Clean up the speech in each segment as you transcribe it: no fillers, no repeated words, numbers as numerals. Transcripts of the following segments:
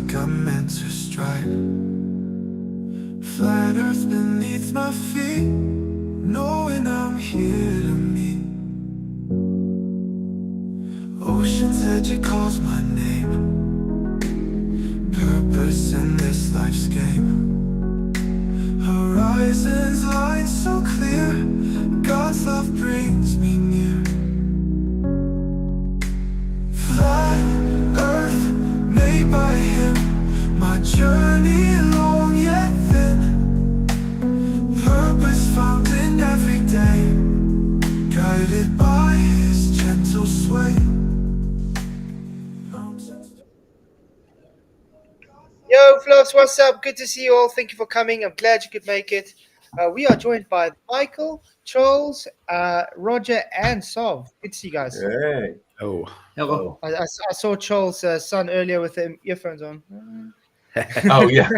like I'm meant to strike. Flat earth beneath my feet, knowing I'm here to meet. Ocean's edge, it calls my name. Purpose in this life's game. Horizons line so clear, God's love brings me near. Flat earth made by him, my journey long yet thin. Purpose found in every day, guided by his gentle sway. Yo, Fluffs, what's up? Good to see you all. Thank you for coming. I'm glad you could make it. We are joined by Michael, Charles, Roger, and Sov. Good to see you guys. Hey. Oh, Hello. I saw Charles' son earlier with the earphones on. Oh yeah.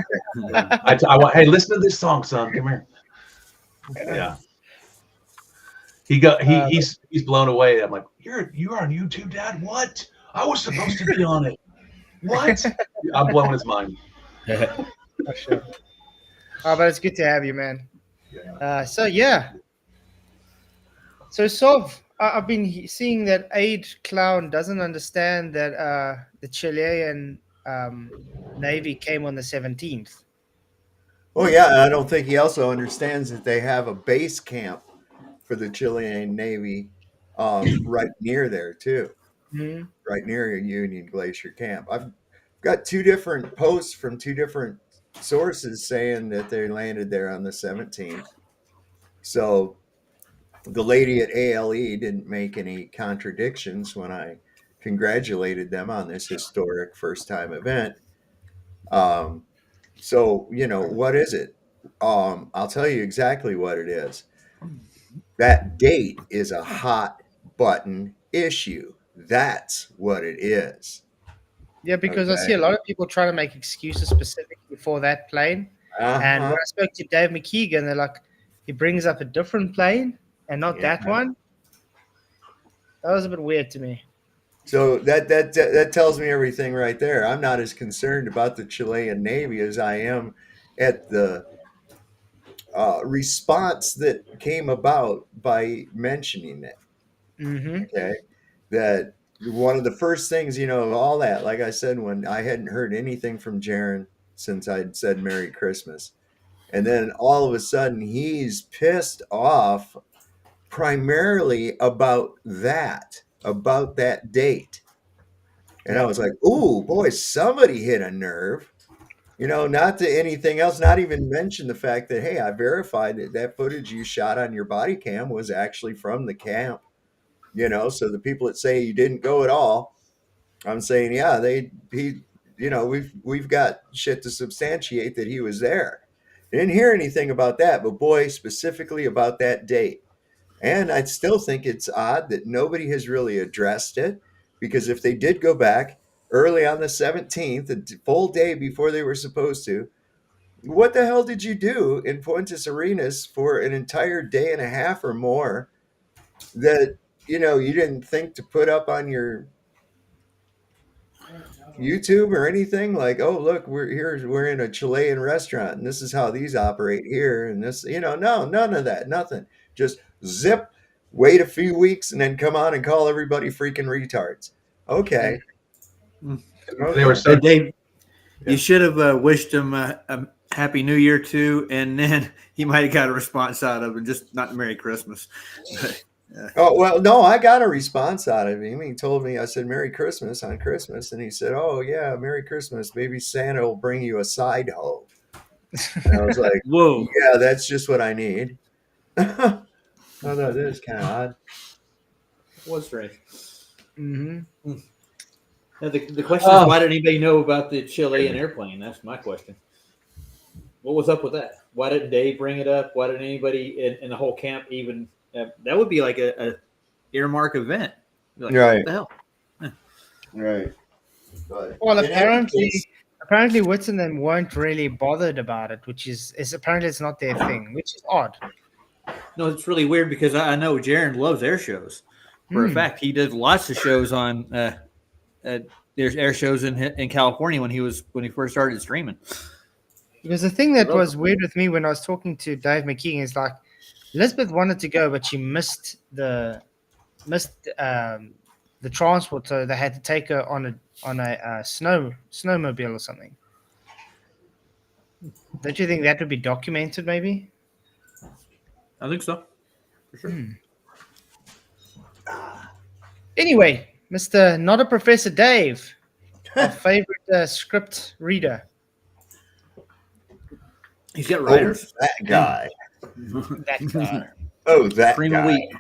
I want. Hey, listen to this song, son. Come here. Yeah. He's blown away. I'm like, you're on YouTube, Dad? What? I was supposed to be on it. What? I'm blowing his mind. For sure. But it's good to have you, man. So Sov, I've been seeing that Aid Clown doesn't understand that the Chilean Navy came on the 17th. Oh yeah, I don't think he also understands that they have a base camp for the Chilean Navy right near there too. Mm-hmm. Right near Union Glacier Camp. I've got two different posts from two different sources saying that they landed there on the 17th. So the lady at ALE didn't make any contradictions when I congratulated them on this historic first time event. So, what is it? I'll tell you exactly what it is. That date is a hot button issue. That's what it is. Yeah, because I Okay. see a lot of people trying to make excuses specifically for that plane. And when I spoke to Dave McKeegan, they're like, he brings up a different plane and not that one. That was a bit weird to me. So that tells me everything right there. I'm not as concerned about the Chilean Navy as I am at the response that came about by mentioning it. Mm-hmm. Okay, that one of the first things, all that, like I said, when I hadn't heard anything from Jaron since I'd said Merry Christmas, and then all of a sudden he's pissed off primarily about that date. And I was like, ooh, boy, somebody hit a nerve. Not to anything else, not even mention the fact that, hey, I verified that footage you shot on your body cam was actually from the camp. So the people that say you didn't go at all, I'm saying, yeah, we've got shit to substantiate that he was there. I didn't hear anything about that, but boy, specifically about that date. And I still think it's odd that nobody has really addressed it, because if they did go back early on the 17th, a full day before they were supposed to, what the hell did you do in Fuentes Arenas for an entire day and a half or more that, you didn't think to put up on your YouTube or anything? Like, oh, look, we're in a Chilean restaurant and this is how these operate here. And this, no, none of that, nothing. Just zip, wait a few weeks and then come on and call everybody freaking retards. Okay. They were so Dave, you should have wished him a Happy New Year too, and then he might have got a response out of it, just not Merry Christmas. Oh, well, no, I got a response out of him. He told me, I said, Merry Christmas on Christmas. And he said, oh, yeah, Merry Christmas. Maybe Santa will bring you a side hoe. And I was like, whoa. Yeah, that's just what I need. I thought that is kind of odd. It was strange. Mm-hmm. Now, the question is, why did anybody know about the Chilean airplane? That's my question. What was up with that? Why didn't Dave bring it up? Why didn't anybody in the whole camp even that would be like a earmark event. Like, right. What the hell? Right. Well, apparently Wits and them weren't really bothered about it, which is apparently it's not their thing, which is odd. No, it's really weird because I know Jaron loves air shows. For a fact, he does lots of shows on there's air shows in California when he first started streaming. Because the thing that was weird with me when I was talking to Dave McKeegan is like Elizabeth wanted to go, but she missed the transport, so they had to take her on a snowmobile or something. Don't you think that would be documented? Maybe. I think so. For sure. Anyway, Mr. Not a Professor Dave, our favorite script reader. He's got writers. Oh, that guy. That guy. Oh, that Cream guy. of wheat.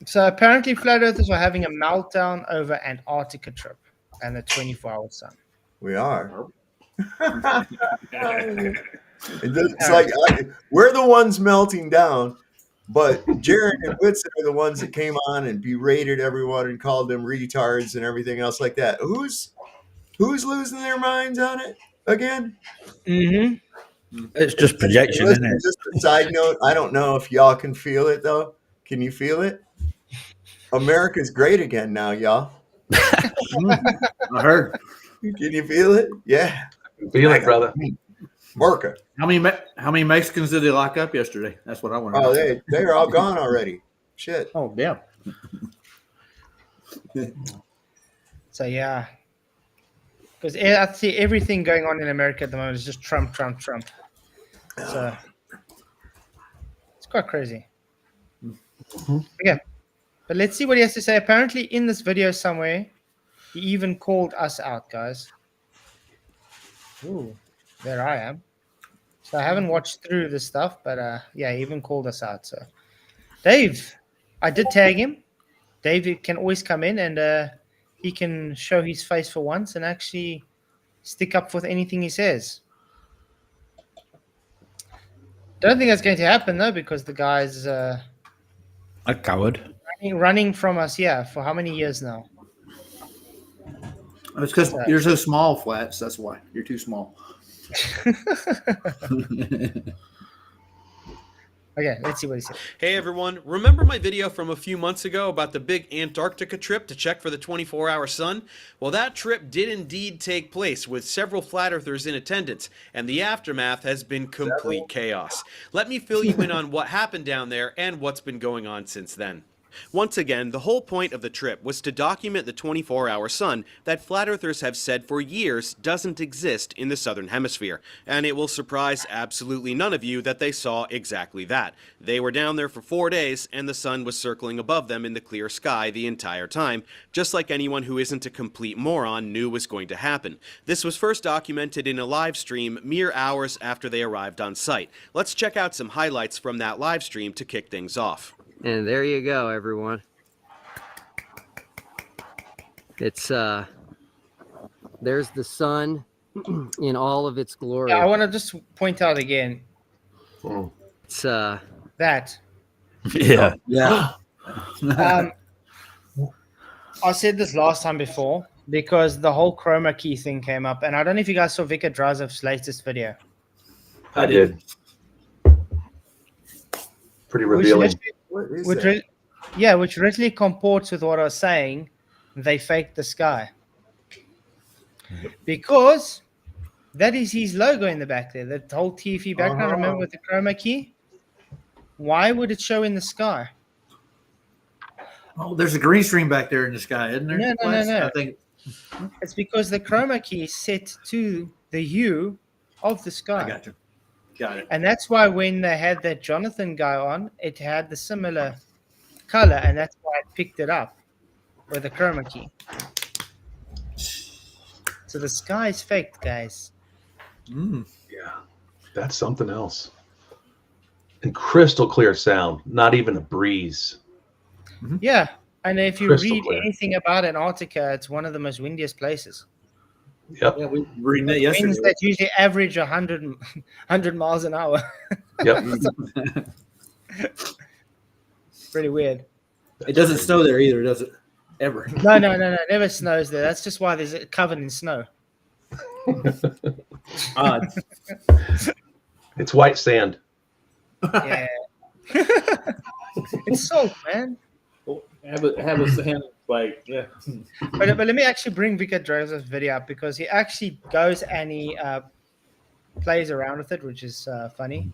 So apparently, flat earthers are having a meltdown over Antarctica trip and the 24-hour sun. We are. It's like we're the ones melting down, but Jared and Whitson are the ones that came on and berated everyone and called them retards and everything else like that. Who's losing their minds on it again? Mm-hmm. It's just projection, isn't it? Just a side note, I don't know if y'all can feel it though. Can you feel it? America's great again now, y'all. I heard. Can you feel it? Yeah. Feel it, brother. America. How many Mexicans did they lock up yesterday? That's what I want to know. Oh, they're all gone already. Shit. Oh, yeah. So yeah, because I see everything going on in America at the moment is just Trump. So it's quite crazy. Okay, but let's see what he has to say. Apparently, in this video somewhere, he even called us out, guys. Ooh, there I am. So I haven't watched through this stuff, but yeah, he even called us out. So Dave, I did tag him. Dave can always come in and he can show his face for once and actually stick up for anything he says. Don't think that's going to happen though, because the guy's a coward. Running from us, yeah, for how many years now? It's because you're so small, Flats. That's why you're too small. Okay, let's see what he said. Hey everyone, remember my video from a few months ago about the big Antarctica trip to check for the 24-hour sun? Well, that trip did indeed take place with several flat earthers in attendance, and the aftermath has been complete chaos. Let me fill you in on what happened down there and what's been going on since then. Once again, the whole point of the trip was to document the 24-hour sun that flat earthers have said for years doesn't exist in the southern hemisphere. And it will surprise absolutely none of you that they saw exactly that. They were down there for 4 days and the sun was circling above them in the clear sky the entire time, just like anyone who isn't a complete moron knew was going to happen. This was first documented in a live stream mere hours after they arrived on site. Let's check out some highlights from that live stream to kick things off. And there you go, everyone. It's there's the sun in all of its glory. Yeah, I want to just point out again. It's that. Yeah. I said this last time before because the whole chroma key thing came up, and I don't know if you guys saw Vika Drazov's latest video. I did. Pretty revealing. Which really comports with what I was saying. They faked the sky because that is his logo in the back there. That whole TFE background. Remember with the chroma key? Why would it show in the sky? Oh, there's a green screen back there in the sky, isn't there? No. I think It's because the chroma key is set to the hue of the sky. I got you. Got it. And that's why when they had that Jonathan guy on, it had the similar color, and that's why I picked it up with the chroma key. So the sky is faked, guys. Yeah, that's something else. And crystal clear sound, not even a breeze. Yeah, and if you Crystal read clear. anything about Antarctica, it's one of the most windiest places. Yep. Yeah, we were reading that Winds yesterday. that usually average 100 miles an hour. Yep. Pretty weird. It doesn't snow there either, does it? Ever. No, never snows there. That's just why there's it covered in snow. Odd. It's white sand. Yeah. It's salt, man. Have us Like, yeah. But let me actually bring Vika Joseph's video up because he actually goes and he plays around with it, which is funny.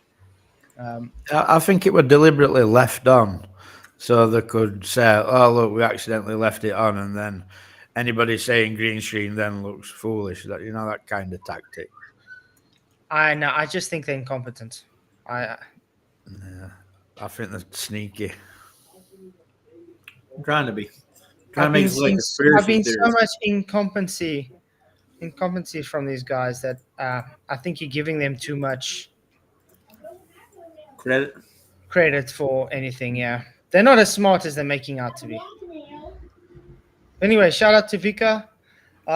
I think it was deliberately left on so they could say, oh, look, we accidentally left it on, and then anybody saying green screen then looks foolish. That, you know, that kind of tactic. I know. I just think they're incompetent. I think they're sneaky. I'm trying to be. I've been so much incompetency from these guys that I think you're giving them too much credit for anything. Yeah, they're not as smart as they're making out to be. Anyway, shout out to Vika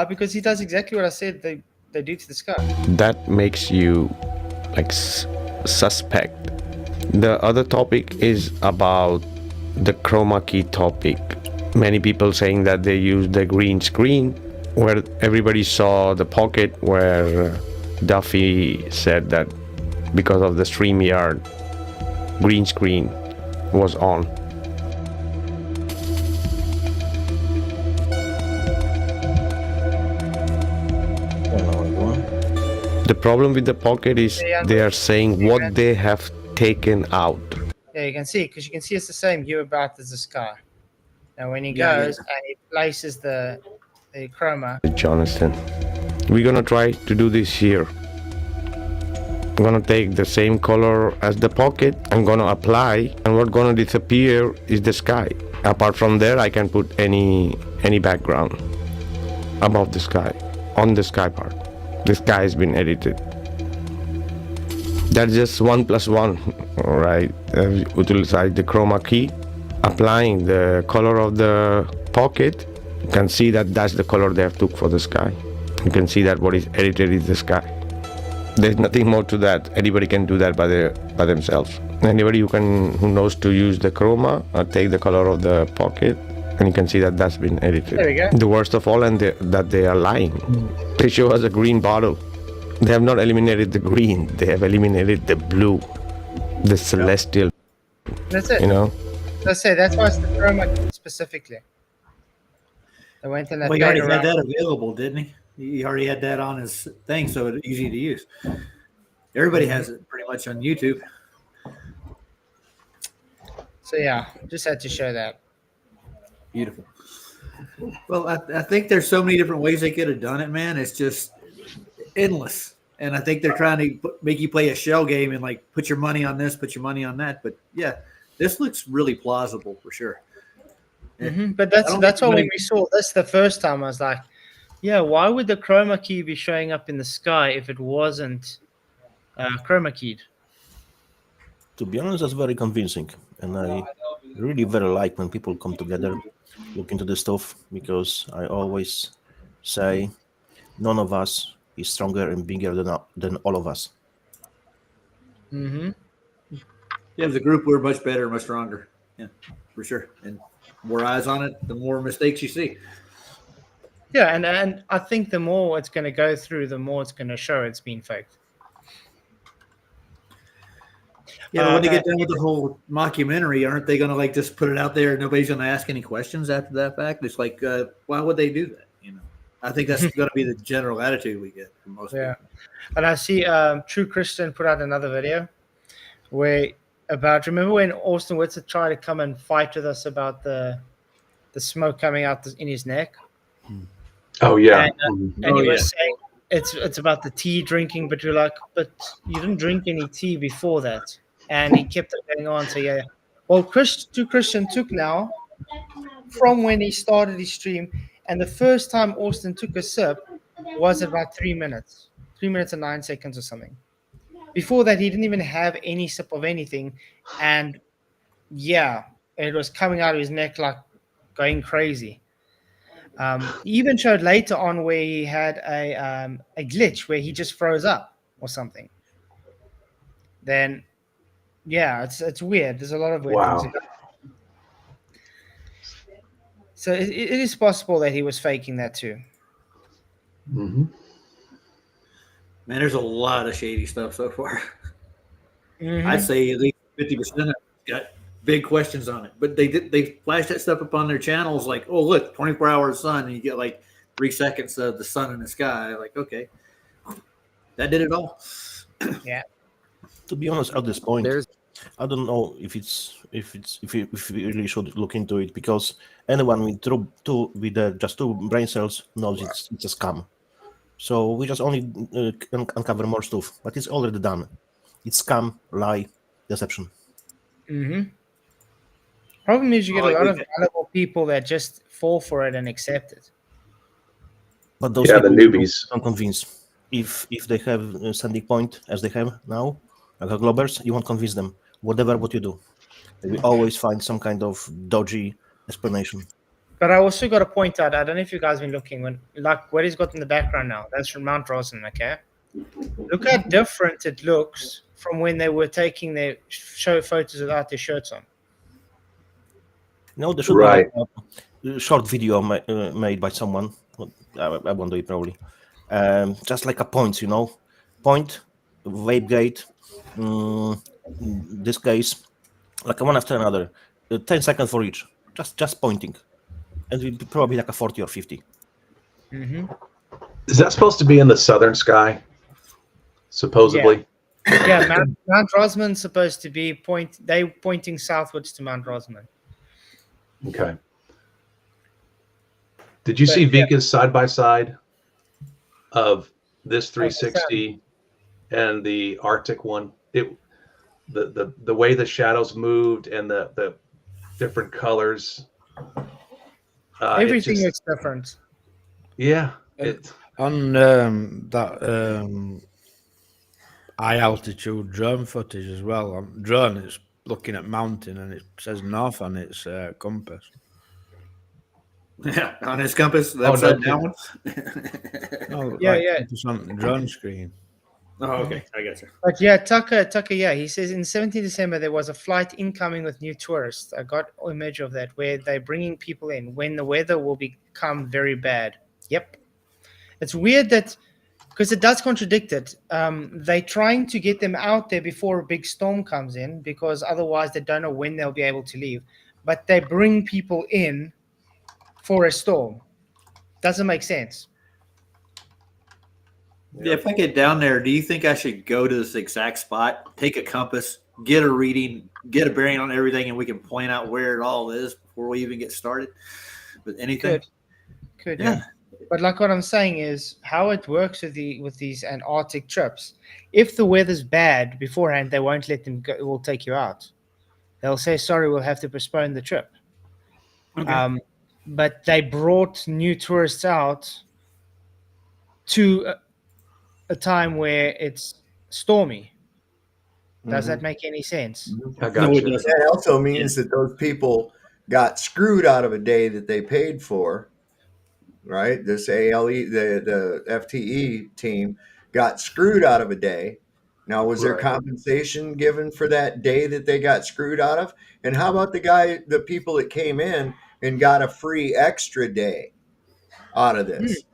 because he does exactly what I said they do to the sky. That makes you like suspect. The other topic is about the chroma key topic. Many people saying that they use the green screen, where everybody saw the pocket where Duffy said that because of the StreamYard, green screen was on. The problem with the pocket is they are saying what they have taken out. Yeah, you can see, because you can see it's the same hue about as the sky. Now when he goes and he places the chroma. Jonathan, we're gonna try to do this here. I'm gonna take the same color as the pocket, I'm gonna apply, and what's gonna disappear is the sky. Apart from there, I can put any background above the sky, on the sky part. The sky has been edited. That's just 1 + 1, right? Utilize the chroma key, applying the color of the pocket. You can see that that's the color they have took for the sky. You can see that what is edited is the sky. There's nothing more to that. Anybody can do that by themselves. Anybody who knows to use the chroma, take the color of the pocket, and you can see that that's been edited. There we go. The worst of all, that they are lying. They show us a green bottle. They have not eliminated the green. They have eliminated the blue, the celestial. That's it. You know. That's it. That's why it's the chroma key specifically. They went in that. Well, he already had that available, didn't he? He already had that on his thing, so it's easy to use. Everybody has it pretty much on YouTube. So yeah, just had to show that. Beautiful. Well, I think there's so many different ways they could have done it, man. It's just endless. And I think they're trying to make you play a shell game and like put your money on this, put your money on that. But yeah, this looks really plausible for sure. Mm-hmm. But that's why when we saw this the first time, I was like, yeah, why would the chroma key be showing up in the sky if it wasn't chroma keyed? To be honest, that's very convincing. And I really very like when people come together, look into this stuff, because I always say none of us is stronger and bigger than all of us. Mm-hmm. Yeah, as a group, we're much better, much stronger. Yeah, for sure. And more eyes on it, the more mistakes you see. Yeah, and I think the more it's going to go through, the more it's going to show it's been faked. Yeah, when they get done with the whole mockumentary, aren't they going to like just put it out there and nobody's going to ask any questions after that fact? It's like, why would they do that? You know, I think that's going to be the general attitude we get from most people. And I see True Christian put out another video remember when Austin Whitser tried to come and fight with us about the smoke coming out in his neck? Oh yeah, and he was saying it's about the tea drinking, but you're like, but you didn't drink any tea before that, and he kept it going on. So yeah, well, Christian took now from when he started his stream, and the first time Austin took a sip was about 3 minutes, 3 minutes and 9 seconds or something. Before that, he didn't even have any sip of anything, and yeah, it was coming out of his neck like going crazy. He even showed later on where he had a glitch where he just froze up or something. Then, yeah, it's weird. There's a lot of weird things. So it is possible that he was faking that too. Mm-hmm. Man, there's a lot of shady stuff so far. Mm-hmm. I'd say at least 50% of it got big questions on it. But they flash that stuff up on their channels like, oh look, 24-hour sun, and you get like 3 seconds of the sun in the sky. Like, okay, that did it all. Yeah. To be honest, at this point, There's I don't know if we really should look into it, because anyone with just two brain cells knows it's a scam. So we just only uncover more stuff, but it's already done. It's scam, lie, deception. Mm-hmm. Problem is, you get a lot of valuable people that just fall for it and accept it. But those Yeah, the people newbies. don't convince. If they have a standing point as they have now, like a Globbers, you won't convince them. Whatever what you do, they will always find some kind of dodgy explanation. But I also got to point out, I don't know if you guys have been looking, when like what he's got in the background now, that's from Mount Rosen, okay? Look how different it looks from when they were taking their show photos without their shirts on. No, there should be like a short video made by someone. I won't do it probably. Just like a point, point, vape gate, this case, like one after another, 10 seconds for each, just pointing, and it'll be probably like a 40 or 50. Mm-hmm. Is that supposed to be in the southern sky? Supposedly. Yeah, Mount Rosman's supposed to be pointing southwards to Mount Rosman. Okay. Did you see Vika's side by side of this 360 and the Arctic one? The way the shadows moved and the different colors. Everything is different. Yeah. On that high altitude drone footage as well. On drone, it's looking at mountain and it says north on its compass. Yeah, on his compass, that's that down. No, yeah, like yeah. It's on the drone screen. Oh, okay, I got you. But yeah, Tucker, yeah, he says in 17 December there was a flight incoming with new tourists. I got an image of that where they're bringing people in when the weather will become very bad. Yep. It's weird that, because it does contradict it. They're trying to get them out there before a big storm comes in, because otherwise they don't know when they'll be able to leave. But they bring people in for a storm. Doesn't make sense. Yeah, if I get down there, do you think I should go to this exact spot, take a compass, get a reading, get a bearing on everything, and we can point out where it all is before we even get started with anything? Could yeah. But like what I'm saying is how it works with these Antarctic trips. If the weather's bad beforehand, they won't let them go. We'll take you out. They'll say, sorry, we'll have to postpone the trip. Okay. But they brought new tourists out to a time where it's stormy. Does that make any sense? I got you. That also means that those people got screwed out of a day that they paid for, right? This ALE, the FTE team got screwed out of a day. Now, was there compensation given for that day that they got screwed out of? And how about the people that came in and got a free extra day out of this?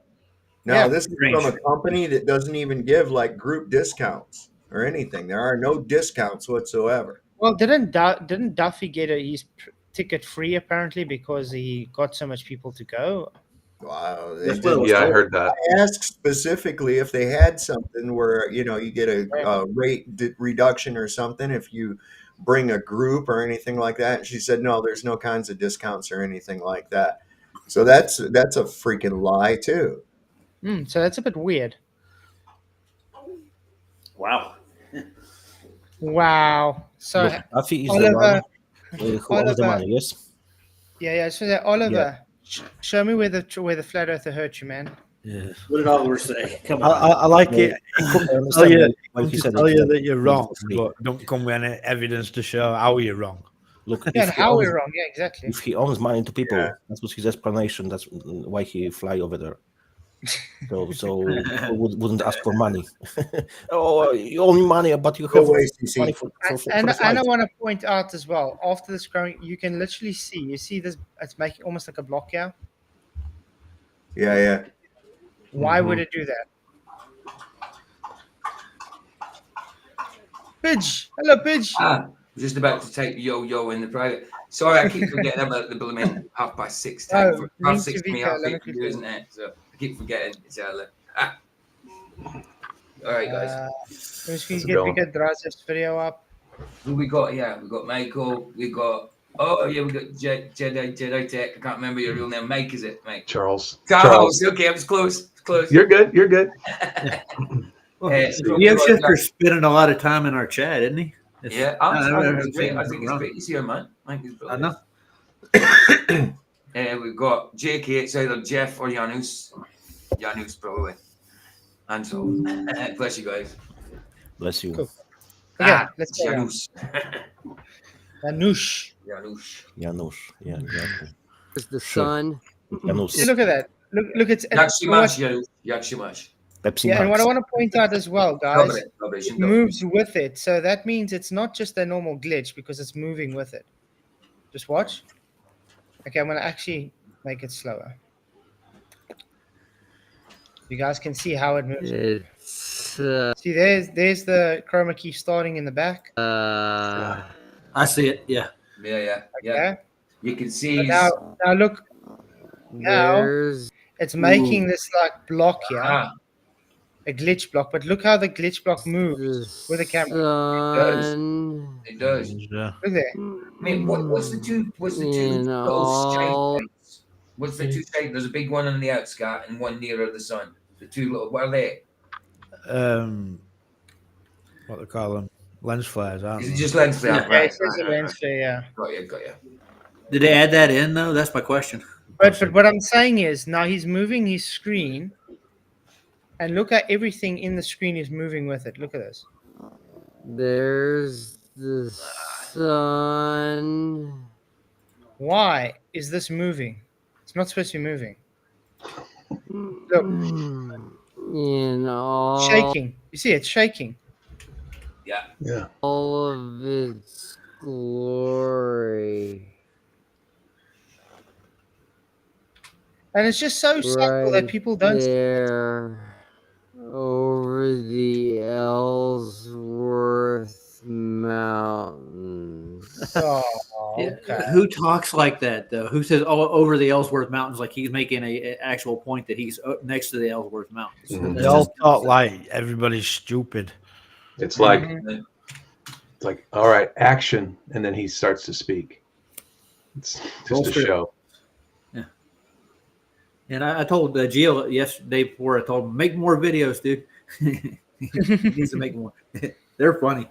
Now, this is from a company that doesn't even give like group discounts or anything. There are no discounts whatsoever. Well, didn't Duffy get his ticket free apparently because he got so much people to go? Wow. I heard that. I asked specifically if they had something where, you get a rate reduction or something if you bring a group or anything like that. She said, no, there's no kinds of discounts or anything like that. So that's a freaking lie too. So that's a bit weird. Wow. Wow. So look, Duffy is Oliver, the one who owns the money, yes? Yeah. So that Oliver, show me where the flat earther hurt you, man. Yeah. What did Oliver say? Come on. I like it. Tell you that you're wrong, but don't come with any evidence to show how you're wrong. Look, how we're wrong. Yeah, exactly. If he owns money to people, that was his explanation. That's why he fly over there. So wouldn't ask for money. Oh, you own money, but you have money for and I want to point out as well. After this growing, you can literally see. You see this? It's making almost like a block here. Yeah. Why would it do that? Pidge, hello, Pidge. Just about to take yo in the private. Sorry, I keep forgetting about the blooming 6:30 time. Oh, 6:30 link to to me, Vika. Let 8:30 me for you, quickly. isn't it? So I keep forgetting it's early. All right, guys. Let me see How's it get going? Vika Drazev's video up. Who we got? Yeah, we got Michael. We got we got Jedi Tech. I can't remember your real name. Mike, is it? Mike. Charles. Charles. Okay, I was close. Close. You're good. You're good. Well, we Yo got Shifter's spending a lot of time in our chat, isn't he? Yeah, I think it's great. I think it's great. You see him, man. I think it's I brilliant. know. We've got JK. It's either Jeff or Janus. Janus, probably. And so, bless you guys. Bless you. Cool. Okay, let's go. Janus. Janusz. Janusz. Janusz. Yeah, exactly. There's the sun. Janusz. See, look at that. Look, it's Yakshimash, Janus. Yakshimash. Pepsi yeah, and what Max. I want to point out as well, guys, Dobre, it moves with it. So that means it's not just a normal glitch because it's moving with it. Just watch. Okay, I'm going to actually make it slower. You guys can see how it moves. It's See, there's the chroma key starting in the back. I see it. Yeah. Yeah. Okay. You can see. Now look. Now there's it's making this like block here, Ah, a glitch block. But look how the glitch block moves with the camera. sun. it does. Yeah. Look there. I mean, what's the two In little straight all- points? What's the two straight? There's a big one on the outskirt and one nearer the sun. The two little. What are they? What they call them? Lens flares, aren't Is it they? just lens flare? Yeah, it says a lens flare, yeah. Got you. Did they add that in though? That's my question. But what I'm saying is now he's moving his screen, and look at everything in the screen is moving with it. Look at this. There's the sun. Why is this moving? It's not supposed to be moving. Look, In all, shaking. You see, it's shaking. Yeah. all of its glory. And it's just so subtle that Right people don't see it. there over the Ellsworth Mountains. Oh, Yeah, okay. who talks like that though? Who says over the Ellsworth Mountains like he's making a actual point that he's next to the Ellsworth Mountains? Mhm. They all talk like everybody's stupid. It's like Mhm. it's like, all right, action, and then he starts to speak. It's just a show. Yeah. And I told Gio yesterday before I told him make more videos, dude. He needs to make more. They're funny.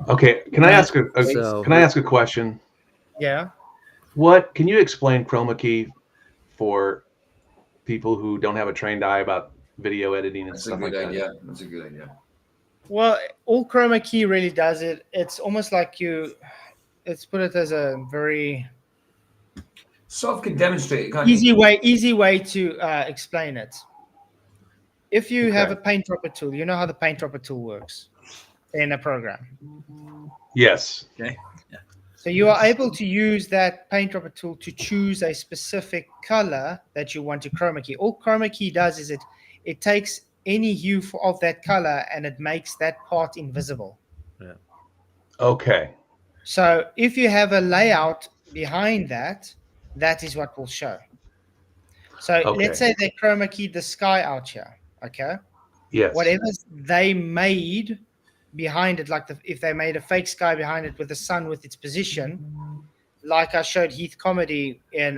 Okay, can I ask So- can I ask a question? Yeah. What can you explain chroma key for people who don't have a trained eye about video editing and That's a stuff like good that? idea. That's a good idea. Well, all chroma key really does it. It's almost like let's put it as a very Soft can demonstrate it, can't you? easy way to explain it. If you have a Okay. paint dropper tool, you know how the paint dropper tool works in a program. Yes. Okay. So you are able to use that paint dropper tool to choose a specific color that you want to chroma key. All chroma key does is it takes any hue of that color and it makes that part invisible. Okay. So if you have a layout behind that, that is what will show. So Okay. let's say they chroma keyed the sky out here, okay? Yes. Whatever they made behind it, like if they made a fake sky behind it with the sun with its position, like I showed Heath Comedy in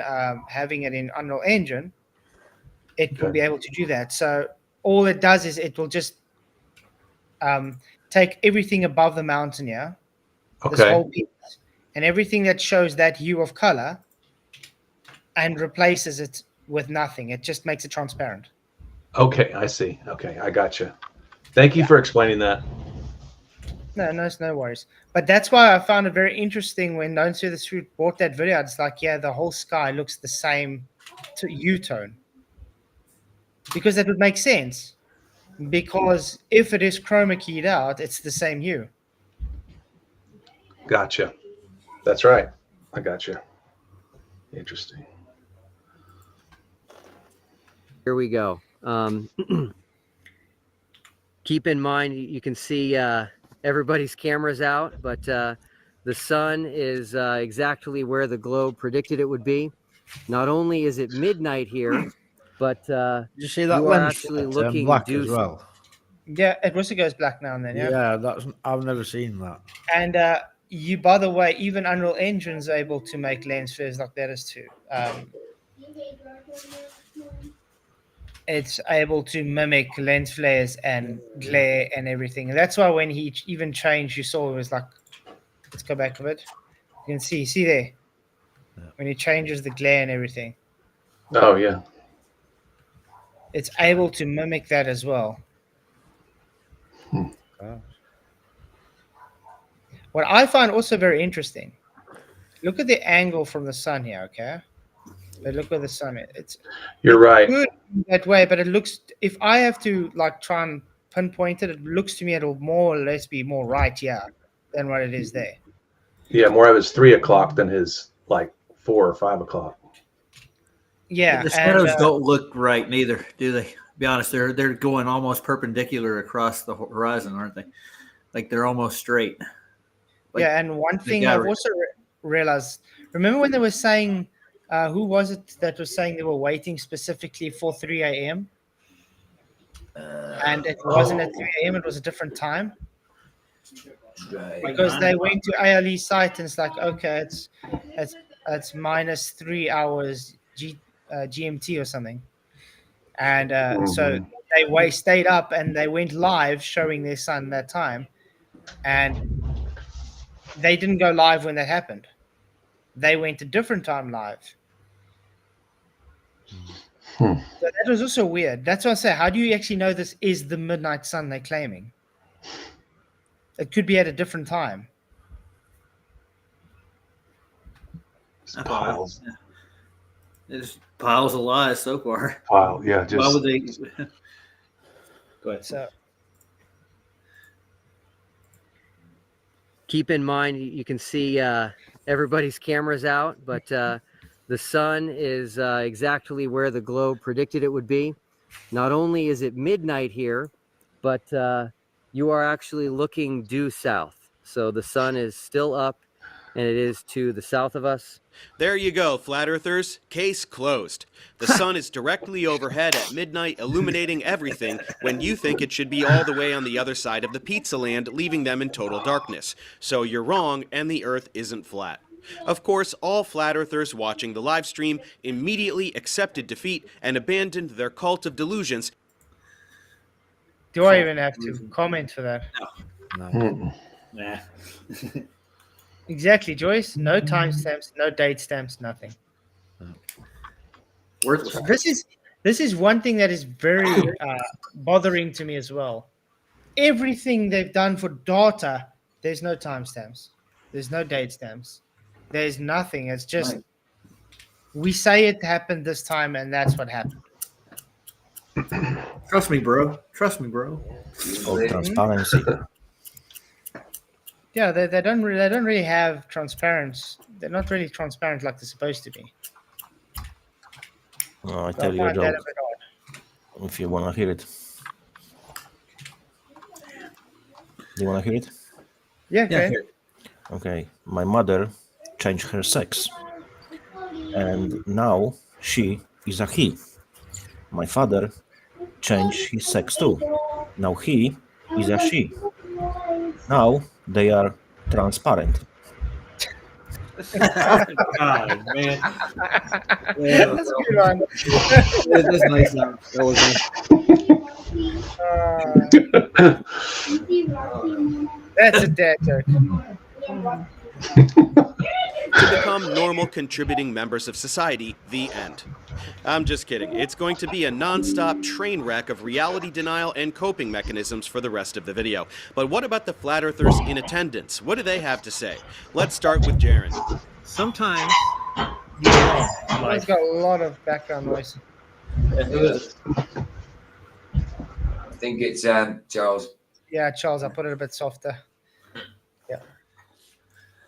having it in Unreal Engine, it will Okay. be able to do that. So all it does is it will just take everything above the mountain here, this Okay. whole piece, and everything that shows that hue of color, and replaces it with nothing. It just makes it transparent. Okay, I see. Okay, I gotcha. Thank you for explaining that. No worries. But that's why I found it very interesting when Don't See the Street bought that video. It's like, yeah, the whole sky looks the same U-tone. Because that would make sense. Because if it is chroma keyed out, it's the same hue. Gotcha. That's right. I gotcha. Interesting. Here we go. Keep in mind, you can see everybody's cameras out, but the sun is exactly where the globe predicted it would be. Not only is it midnight here, but you see that you are lens actually flare looking black due. as well. Yeah, it also goes black now and then. Yeah, that's I've never seen that. And you, by the way, even Unreal Engine's able to make lens flares like that as too. It's able to mimic lens flares and glare and everything. And that's why when he even changed, you saw it was like, let's go back a bit. You can see there, when he changes the glare and everything. Oh yeah. It's able to mimic that as well. What I find also very interesting, look at the angle from the sun here, okay? But look where the sun is. You're right. Good that way, but it looks, if I have to like try and pinpoint it, it looks to me it'll more or less be more right here than what it is there. Yeah, more of his 3 o'clock than his like 4 or 5 o'clock. Yeah, the shadows don't look right neither, do they? Be honest, they're going almost perpendicular across the horizon, aren't they? Like they're almost straight. Like, yeah, and one thing I've also realized, remember when they were saying, who was it that was saying they were waiting specifically for 3 a.m.? And it wasn't at 3 a.m., it was a different time. Because they went to ALE site and it's like, okay, it's minus 3 hours GMT or something. And so they stayed up and they went live showing their son that time. And they didn't go live when that happened. They went a different time live. So that was also weird. That's what I say. How do you actually know this is the midnight sun they're claiming? It could be at a different time. Piles. There's piles of lies so far. Wow, yeah. Just why would they? Go ahead. So keep in mind, you can see everybody's cameras out, but the sun is exactly where the globe predicted it would be. Not only is it midnight here, but you are actually looking due south. So the sun is still up, and it is to the south of us. There you go, flat earthers. Case closed. The sun is directly overhead at midnight, illuminating everything when you think it should be all the way on the other side of the pizza land, leaving them in total darkness. So you're wrong, and the earth isn't flat. Of course, all flat earthers watching the live stream immediately accepted defeat and abandoned their cult of delusions. do I even have to comment for that? No. Nah. Exactly, Joyce. No timestamps, no date stamps, nothing. Worthless. This is one thing that is very bothering to me as well. Everything they've done for data, there's no timestamps, there's no date stamps, there's nothing. It's just we say it happened this time, and that's what happened. Trust me, bro. Trust me, bro. It's called transparency. Yeah, they don't really have transparency. They're not really transparent like they're supposed to be. No, I So tell you a find that joke a bit odd. if you want to hear it. You want to hear it? Yeah, okay. Okay. My mother changed her sex, and now she is a he. My father changed his sex too. Now he is a she. Now they are transparent. God, man. That's a good one. That's nice. That was nice. That's a dad joke. To become normal contributing members of society, the end. I'm just kidding. It's going to be a non-stop train wreck of reality denial and coping mechanisms for the rest of the video. But what about the flat earthers in attendance? What do they have to say? Let's start with Jaren. Sometimes It's got a lot of background noise. I think it's Charles. Yeah, Charles, I put it a bit softer. Yeah.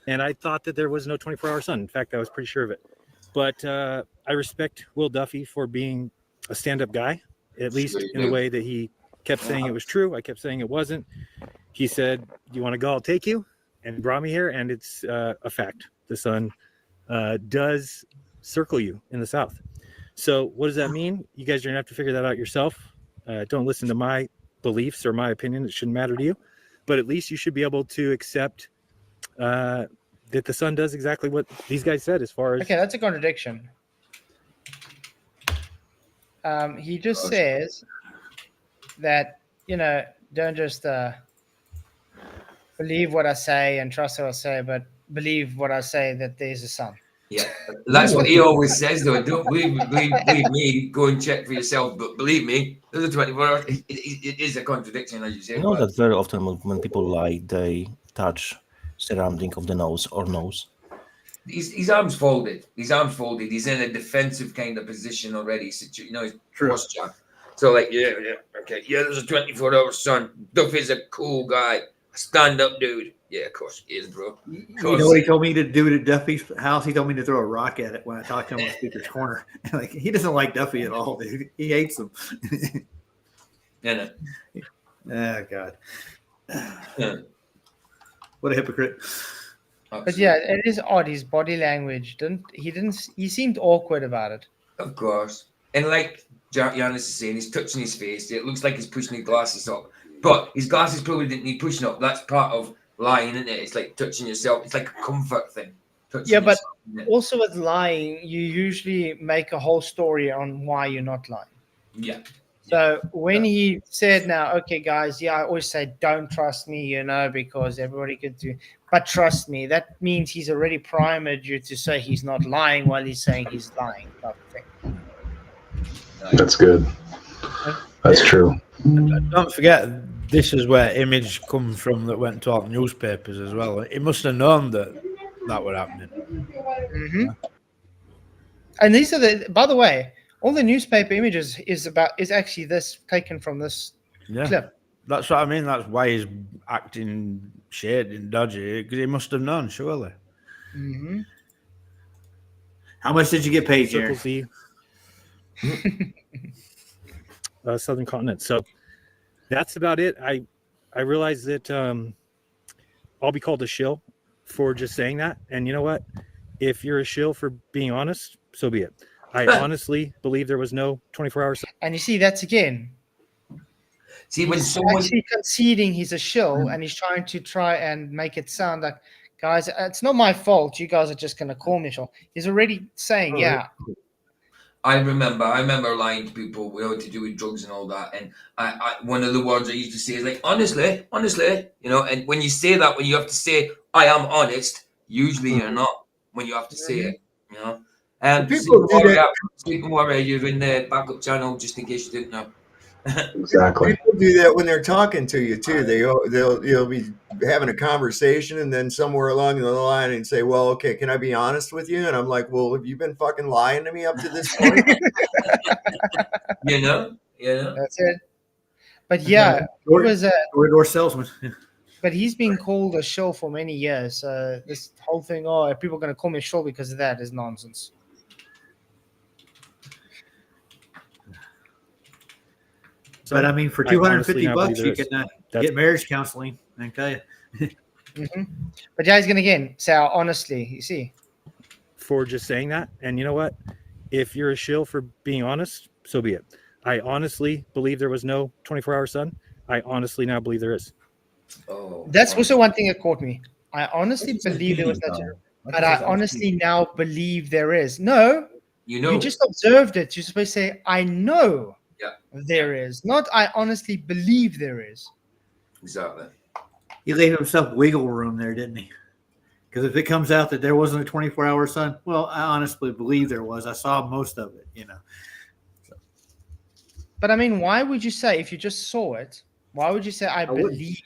And I thought that there was no 24-hour sun. In fact, I was pretty sure of it. But I respect Will Duffy for being a stand-up guy, at least in the way that he kept saying it was true. I kept saying it wasn't. he said, "You want to go? I'll take you," and brought me here. And it's a fact. The sun does circle you in the south. So what does that mean? You guys are gonna have to figure that out yourself. Don't listen to my beliefs or my opinion. It shouldn't matter to you, but at least you should be able to accept that the sun does exactly what these guys said as far as. Okay, that's a contradiction. He just says that, don't just believe what I say and trust what I say, but believe what I say, that there's a sun. Yeah, that's what he always says, though. Don't believe me. Go and check for yourself. But believe me, there's a 24 hours. It is a contradiction, as you say. I know that very often when people lie, they touch surrounding of the nose or nose. His arms folded. He's in a defensive kind of position already. So, his posture. So, like, okay, there's a 24-hour sun. Duffy's a cool guy, a stand-up dude. Yeah, of course he is, bro. You know what he told me to do at Duffy's house? He told me to throw a rock at it when I talked to him on Speaker's Corner. Like, he doesn't like Duffy at all, dude. He hates him. Yeah. Oh, God. What a hypocrite. But yeah, it is odd. His body language he seemed awkward about it. Of course. And like Giannis is saying, he's touching his face. It looks like he's pushing his glasses up. But his glasses probably didn't need pushing up. That's part of lying, isn't it? It's like touching yourself. It's like a comfort thing. Yeah, but also with lying, you usually make a whole story on why you're not lying. Yeah. So when he said now, okay, guys, I always say don't trust me, because everybody could do, but trust me, that means he's already primed you to say he's not lying while he's saying he's lying. Type of thing. That's good. That's true. Don't forget, this is where image comes from that went to all the newspapers as well. He must have known that were happening. Mm-hmm. And these are by the way, all the newspaper images is actually this taken from this clip. That's what I mean. That's why he's acting shady and dodgy, because he must have known, surely. Mm-hmm. How much did you get paid, Jared? Southern continent. So that's about it. I realize that I'll be called a shill for just saying that. And you know what? If you're a shill for being honest, so be it. I honestly believe there was no 24 hours. And you see, that's again. See, when he's actually conceding he's a shill, and he's trying and make it sound like, guys, it's not my fault. You guys are just going to call me shill. He's already saying, yeah. I remember lying to people to do with drugs and all that. And I one of the words I used to say is like, honestly, and when you say that, when you have to say, I am honest, usually you're not when you have to say it, And people do that. Don't worry, you're in the backup channel just in case you didn't know. Exactly. People do that when they're talking to you too. They'll be having a conversation, and then somewhere along the line and say, "Well, okay, can I be honest with you?" And I'm like, "Well, have you been fucking lying to me up to this point?" That's it. But yeah, he was a door salesman. But he's been called a shill for many years. This whole thing, people are going to call me a shill because of that, is nonsense. But I mean, for $250, you can get marriage counseling. I tell you. Mm-hmm. But yeah, he's going to again say, honestly, you see. For just saying that. And you know what? If you're a shill for being honest, so be it. I honestly believe there was no 24-hour sun. I honestly now believe there is. Oh, that's also one thing that caught me. I honestly believe there was no, but I honestly now believe there is. No, you just observed it. You're supposed to say, I know there is. Not, I honestly believe there is. Exactly. He gave himself wiggle room there, didn't he? Because if it comes out that there wasn't a 24-hour sun, well, I honestly believe there was. I saw most of it, So. But I mean, why would you say, if you just saw it, why would you say, I believe?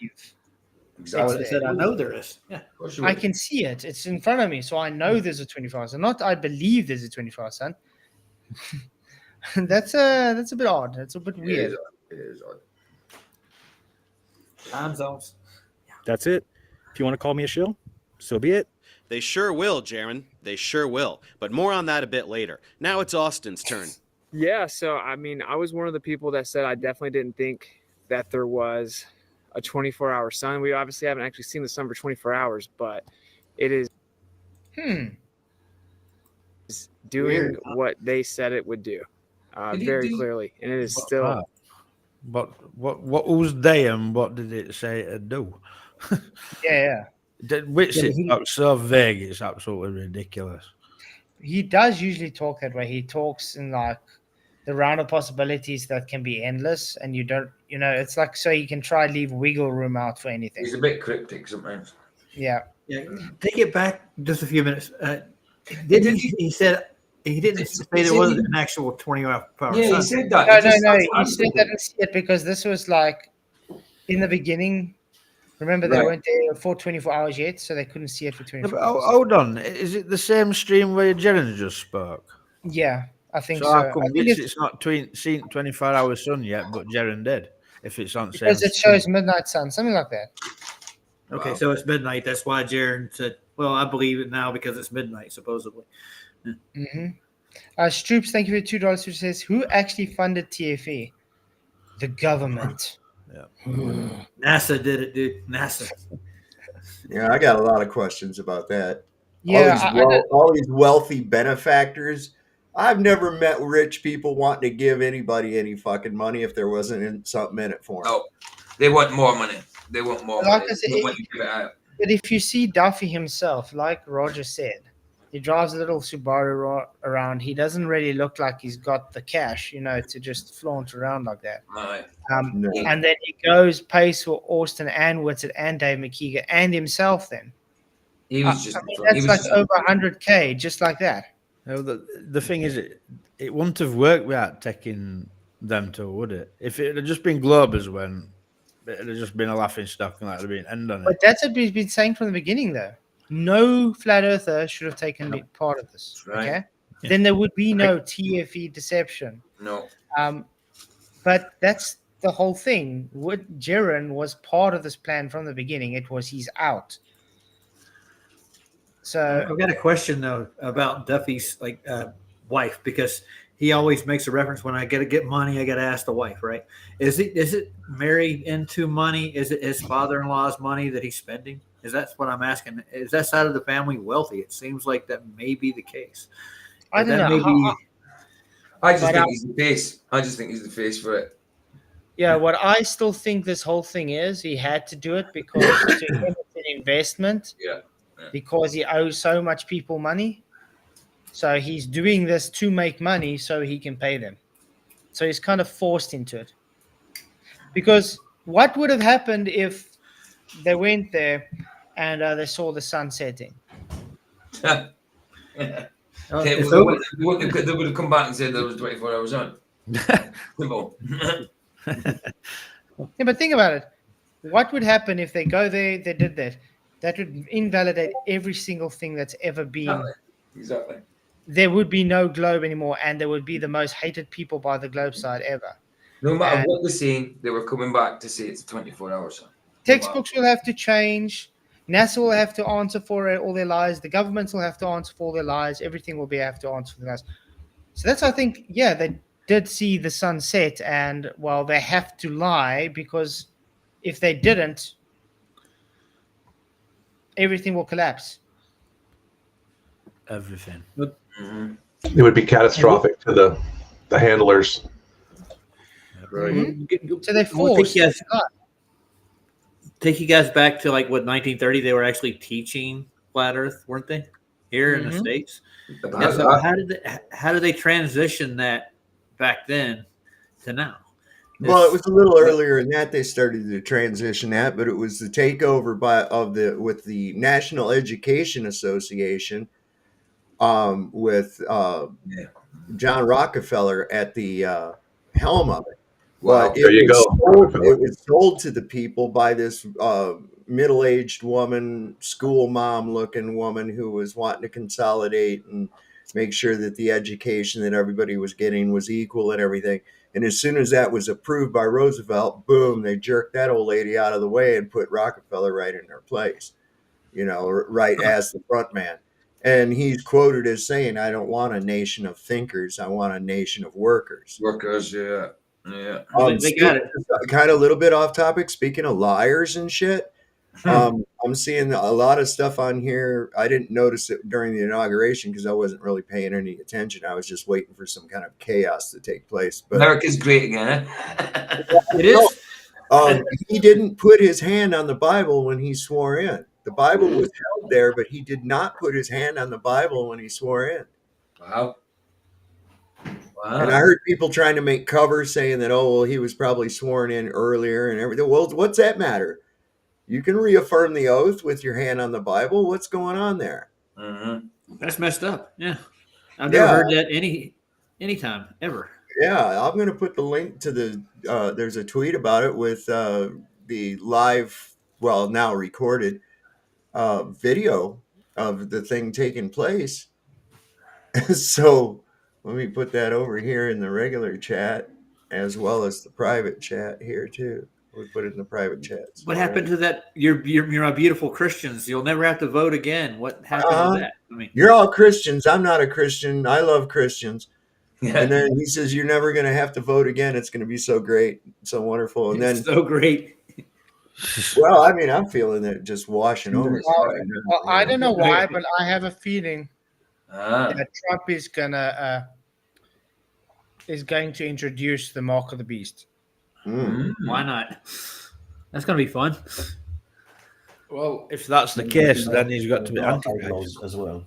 Exactly. I said, I know there is. Yeah. I can see it. It's in front of me. So I know there's a 24-hour sun. Not I believe there's a 24-hour sun. That's a bit odd. That's a bit weird. It is odd. Time zones. That's it. If you want to call me a shill, so be it. They sure will, Jaron. They sure will. But more on that a bit later. Now it's Austin's turn. Yeah, so I mean, I was one of the people that said I definitely didn't think that there was a 24-hour sun. We obviously haven't actually seen the sun for 24 hours, but it is doing what they said it would do very clearly, and it is still. But what was they and what did it say to do? Yeah. Which is so vague, it's absolutely ridiculous. He does usually talk that way. He talks in like the round of possibilities that can be endless, and you don't, it's like so you can try leave wiggle room out for anything. He's a bit cryptic sometimes. Yeah. Take it back just a few minutes. He said he didn't say there wasn't an actual 24-hour sun. Yeah, he said that. No. He said that didn't see it because this was like in the beginning. Remember, they weren't there for 24 hours yet, so they couldn't see it for 24 hours. Hold on. Is it the same stream where Jaren just spoke? Yeah, I think so. How come it's not seen 24-hour sun yet, but Jaren did? If it's on because it shows midnight sun, something like that. Okay, so it's midnight. That's why Jaren said, well, I believe it now because it's midnight, supposedly. Stroops, thank you for $2, which says, who actually funded TFE? The government. NASA did it, dude. NASA. Yeah, I got a lot of questions about that. Yeah, all these wealthy benefactors. I've never met rich people wanting to give anybody any fucking money if there wasn't something in it for them. Oh, they want more money. They want more money. I said, but if you see Duffy himself, like Roger said, he drives a little Subaru around. He doesn't really look like he's got the cash, to just flaunt around like that. Right. No. And then he goes, pays for Austin and Whitsett and Dave McKeegan and himself then. He was just that's over 100K, just like that. No, the thing is, it wouldn't have worked without taking them to, would it? If it had just been Globers when it had just been a laughing stock and that would have been end on it. But that's what we've been saying from the beginning, though. No flat earther should have taken part of this. Right. Okay, then there would be no TFE deception. No. But that's the whole thing. Jaren was part of this plan from the beginning. It was he's out. So I've got a question though about Duffy's wife, because he always makes a reference when I got to get money, I got to ask the wife, right? Is it married into money? Is it his father-in-law's money that he's spending? Is that's what I'm asking? Is that side of the family wealthy? It seems like that may be the case. I don't know. I just think he's the face. I just think he's the face for it. Yeah, what I still think this whole thing is, he had to do it because to him it's an investment. Yeah. Because he owes so much people money. So he's doing this to make money so he can pay them. So he's kind of forced into it. Because what would have happened if they went there and they saw the sun setting? They would have come back and said there was 24 hours on. Simple. Yeah, but think about it. What would happen if they go there, they did that? That would invalidate every single thing that's ever been. Exactly. There would be no globe anymore, and there would be the most hated people by the globe side ever. No matter what they're saying, they were coming back to say it's 24 hours. Textbooks will have to change. NASA will have to answer for all their lies. The governments will have to answer for all their lies. Everything will have to answer for their lies. So that's, I think, yeah, they did see the sun set, and, well, they have to lie because if they didn't, everything will collapse. Everything. It would be catastrophic to the handlers. Right. Mm-hmm. So they forced. Take you guys back to like what 1930. They were actually teaching flat Earth, weren't they? Here in the States. So how did they transition that back then to now? Well, it was a little earlier than that they started to transition that, but it was the takeover with the National Education Association, with John Rockefeller at the helm of it. Wow, there you go. It was sold to the people by this middle-aged woman, school mom-looking woman who was wanting to consolidate and make sure that the education that everybody was getting was equal and everything. And as soon as that was approved by Roosevelt, boom, they jerked that old lady out of the way and put Rockefeller right in her place, right as the front man. And he's quoted as saying, "I don't want a nation of thinkers. I want a nation of workers." Workers, yeah. They got it. kind of a little bit off topic. Speaking of liars and shit, I'm seeing a lot of stuff on here. I didn't notice it during the inauguration because I wasn't really paying any attention. I was just waiting for some kind of chaos to take place. But America's great again, eh? It is. he didn't put his hand on the Bible when he swore in. The Bible was held there, but he did not put his hand on the Bible when he swore in. Wow. And I heard people trying to make cover saying that, oh, well, he was probably sworn in earlier and everything. Well, what's that matter? You can reaffirm the oath with your hand on the Bible. What's going on there? That's messed up. Yeah. I've never heard that anytime, ever. Yeah, I'm going to put the link to the, there's a tweet about it with the live, well, now recorded video of the thing taking place. So let me put that over here in the regular chat as well as the private chat here too. We put it in the private chats. What happened to that? You're my beautiful Christians. You'll never have to vote again. What happened to that? I mean, you're all Christians. I'm not a Christian. I love Christians. Yeah. And then he says, you're never going to have to vote again. It's going to be so great, so wonderful. And then so great. Well, I mean, I'm feeling it just washing over. Well, I don't know why, but I have a feeling that Trump is going to introduce the mark of the beast. Why not? That's going to be fun. Well, if that's the case, then he's got to be anti-Christ as well.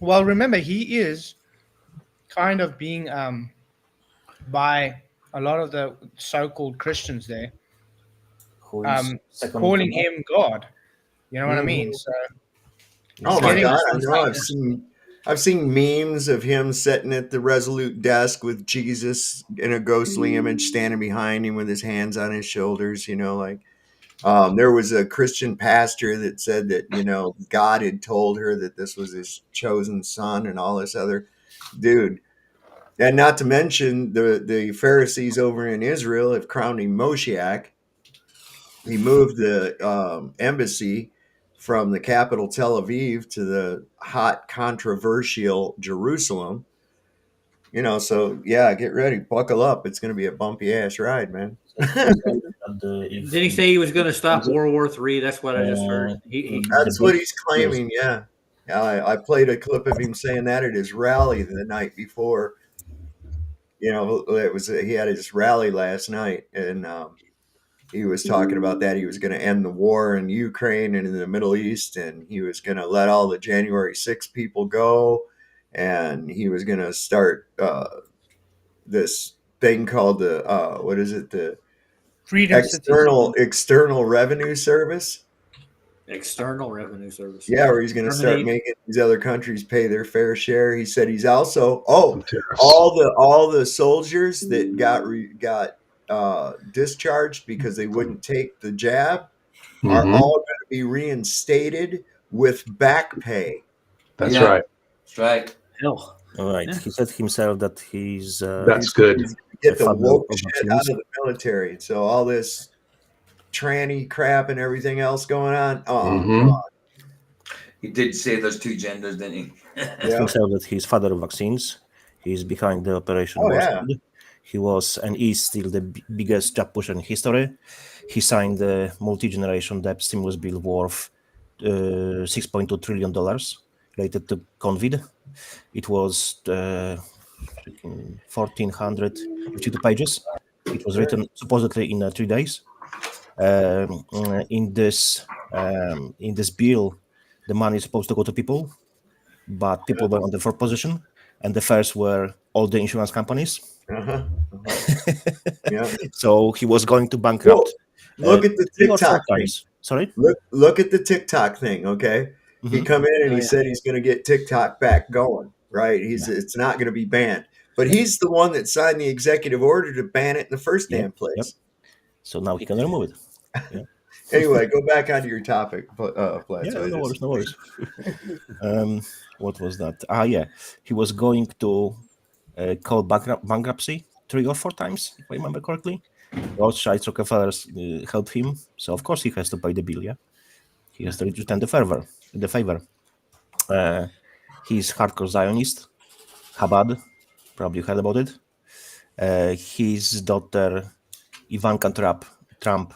Well, remember, he is kind of being by a lot of the so-called Christians there, calling him God. You know what I mean? So, oh my God! I know. I've seen memes of him sitting at the Resolute desk with Jesus in a ghostly image standing behind him with his hands on his shoulders. You know, like there was a Christian pastor that said that, you know, God had told her that this was his chosen son and all this other dude. And not to mention the Pharisees over in Israel have crowned him Moshiach. He moved the embassy from the capital Tel Aviv to the hot, controversial Jerusalem. You know, so yeah, get ready, buckle up. It's going to be a bumpy ass ride, man. Didn't he say he was going to stop World War III? That's what I just heard. That's what he's claiming. Yeah, I played a clip of him saying that at his rally the night before. You know, he had his rally last night, and he was talking about that. He was going to end the war in Ukraine and in the Middle East, and he was going to let all the January 6th people go, and he was going to start this thing called the what is it? The Freedom External Revenue Service. External Revenue Service. Yeah, where he's going to start making these other countries pay their fair share. He said he's also all the soldiers that got discharged because they wouldn't take the jab are all going to be reinstated with back pay. That's right. That's right. Hell. All right. Yeah. He said himself that he's that's good. Get the woke shit out of the military. So all this tranny crap and everything else going on. God. He did say there's two genders, didn't he? Yeah. Himself that he's father of vaccines. He's behind the operation. He was and is still the biggest job pusher in history. He signed the multi-generation debt stimulus bill worth $6.2 trillion related to COVID. It was 1,452 pages. It was written supposedly in 3 days. In this bill, the money is supposed to go to people, but people were on the fourth position, and the first were all the insurance companies. Yeah. So he was going to bankrupt. Look at the TikTok thing. Sorry. Look at the TikTok thing. Okay, he come in and he said he's going to get TikTok back going. Right? It's not going to be banned, but he's the one that signed the executive order to ban it in the first damn place. Yep. So now he can remove it. Yeah. Anyway, go back onto your topic. Flatzoid. No worries. What was that? He was going to call bankruptcy 3 or 4 times, if I remember correctly. Rothschild, Rockefellers helped him, so of course he has to pay the bill. Yeah, he has to return the favor. He's hardcore Zionist, Chabad. Probably heard about it. His daughter Ivanka Trump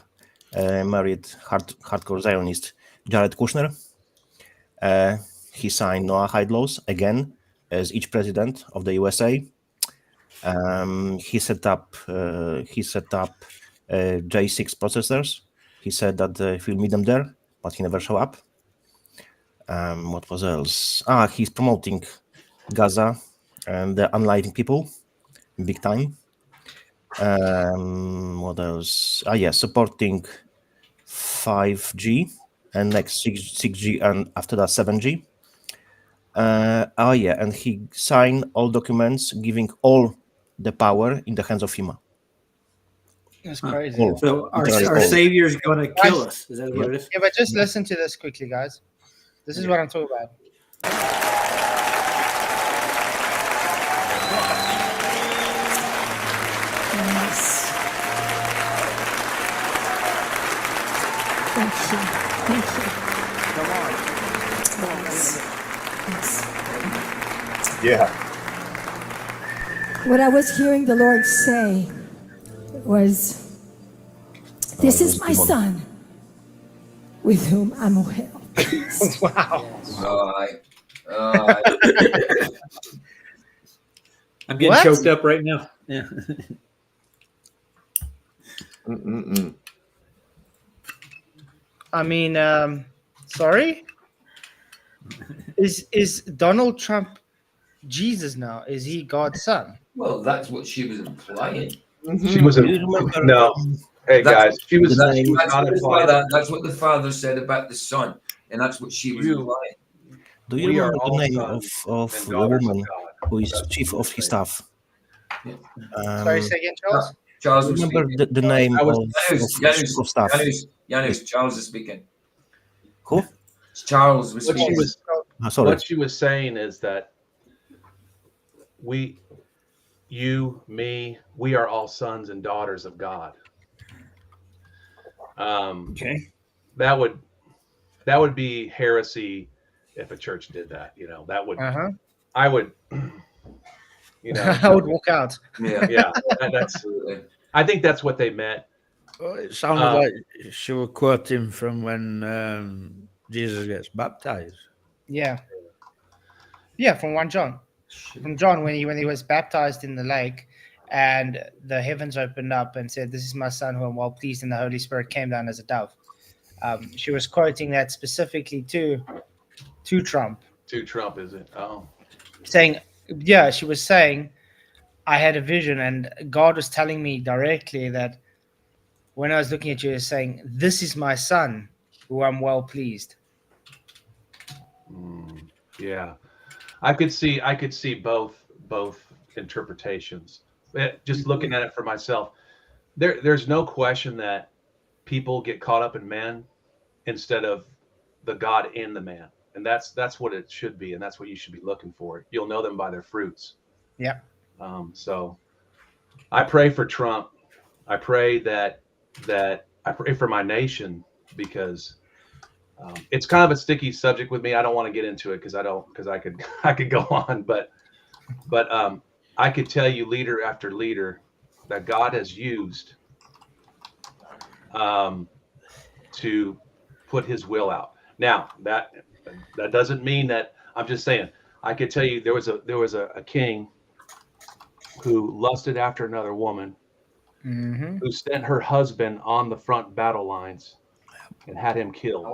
married hardcore Zionist Jared Kushner. He signed Noahide laws again as each president of the USA. He set up J6 processors. He said that he'll meet them there, but he never showed up. What was else? He's promoting Gaza and the unlighting people big time. What else? Supporting 5G and next 6G and after that 7G. And he signed all documents giving all the power in the hands of FEMA. That's crazy. All. So our Literally all. Savior's going to kill us. Is that what it is? Yeah, but just listen to this quickly, guys. This is what I'm talking about. Thank you. Thank you. Come on. Yeah. What I was hearing the Lord say was, "This is my son, with whom I'm well pleased." Wow. All right. I'm getting choked up right now. Yeah. I mean, sorry? Is Donald Trump Jesus now? Is he God's son? Well, that's what she was implying. She was no. Hey guys, she was. That's what the father said about the son, and that's what she was implying. Do you remember the name of the woman who is chief of his staff? Sorry, say again, Charles? Charles, remember the name of chief of staff? Yanis, Charles is speaking. Who? Charles was speaking. What she was saying is that you, me, we are all sons and daughters of God. Okay. That would be heresy if a church did that. You know, that would. I would. You know, I would walk out. Yeah. That's. I think that's what they meant. Well, it sounded like she was quoting from when Jesus gets baptized. Yeah, from 1 John. From John when he was baptized in the lake, and the heavens opened up and said, "This is my son who I'm well pleased," and the Holy Spirit came down as a dove. She was quoting that specifically to Trump. To Trump, is it? Oh. Saying, yeah, she was saying, I had a vision, and God was telling me directly that when I was looking at you, was saying, "This is my son who I'm well pleased." Yeah, I could see both interpretations. Just looking at it for myself, there's no question that people get caught up in man instead of the God in the man, and that's what it should be, and that's what you should be looking for. You'll know them by their fruits. Yeah. So I pray for Trump. I pray that I pray for my nation, because it's kind of a sticky subject with me. I don't want to get into it because I could go on, but I could tell you leader after leader that God has used to put his will out. Now that doesn't mean that, I'm just saying, I could tell you there was a king who lusted after another woman, who sent her husband on the front battle lines and had him killed.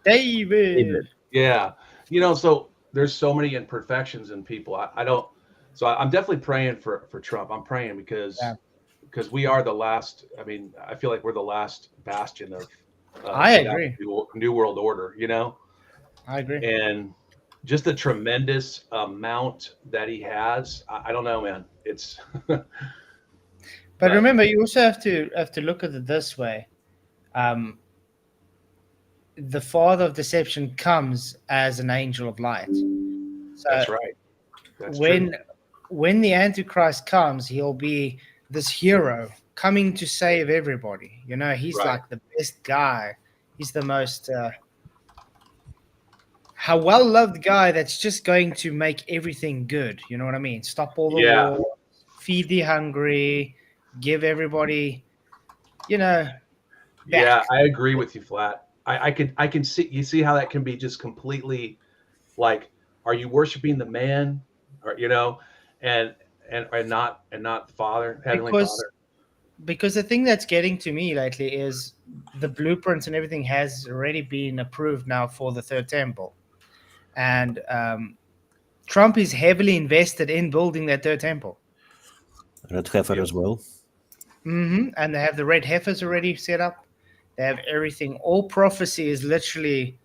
David. Yeah. You know, so there's so many imperfections in people. I'm definitely praying for Trump. I'm praying because we are the last. I mean, I feel like we're the last bastion of I agree. New World Order, you know? I agree. And just the tremendous amount that he has. I don't know, man. It's But remember, you also have to look at it this way. The father of deception comes as an angel of light. So that's right. That's when true. When the Antichrist comes, he'll be this hero coming to save everybody. You know, he's like the best guy. He's the most how well-loved guy that's just going to make everything good. You know what I mean? Stop all the war, feed the hungry, give everybody, back. Yeah, I agree with you, Flat. I can see, you see how that can be just completely like, are you worshiping the man, or and not the Father, Heavenly Father? Because the thing that's getting to me lately is the blueprints and everything has already been approved now for the third temple, and Trump is heavily invested in building that third temple. Red heifer as well. And they have the red heifers already set up. They have everything. All prophecy is literally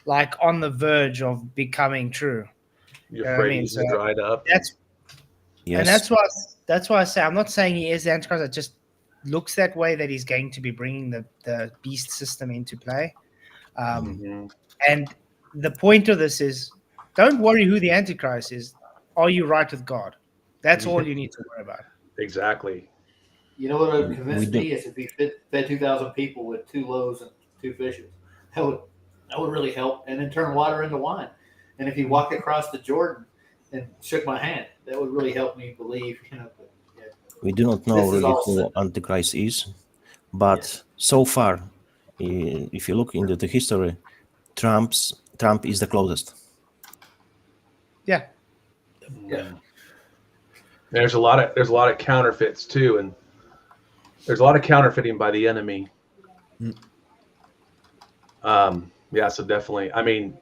like on the verge of becoming true. Euphrates is dried up. And that's why I say, I'm not saying he is the Antichrist. It just looks that way, that he's going to be bringing the beast system into play. And the point of this is, don't worry who the Antichrist is. Are you right with God? That's all you need to worry about. Exactly. You know what would convince me is if he fed 2,000 people with 2 loaves and 2 fishes. That would really help. And then turn water into wine. And if he walked across the Jordan and shook my hand, that would really help me believe. We do not know really who Antichrist is, but so far, if you look into the history, Trump is the closest. Yeah. There's a lot of counterfeits too, and there's a lot of counterfeiting by the enemy. Yeah, so definitely. I mean,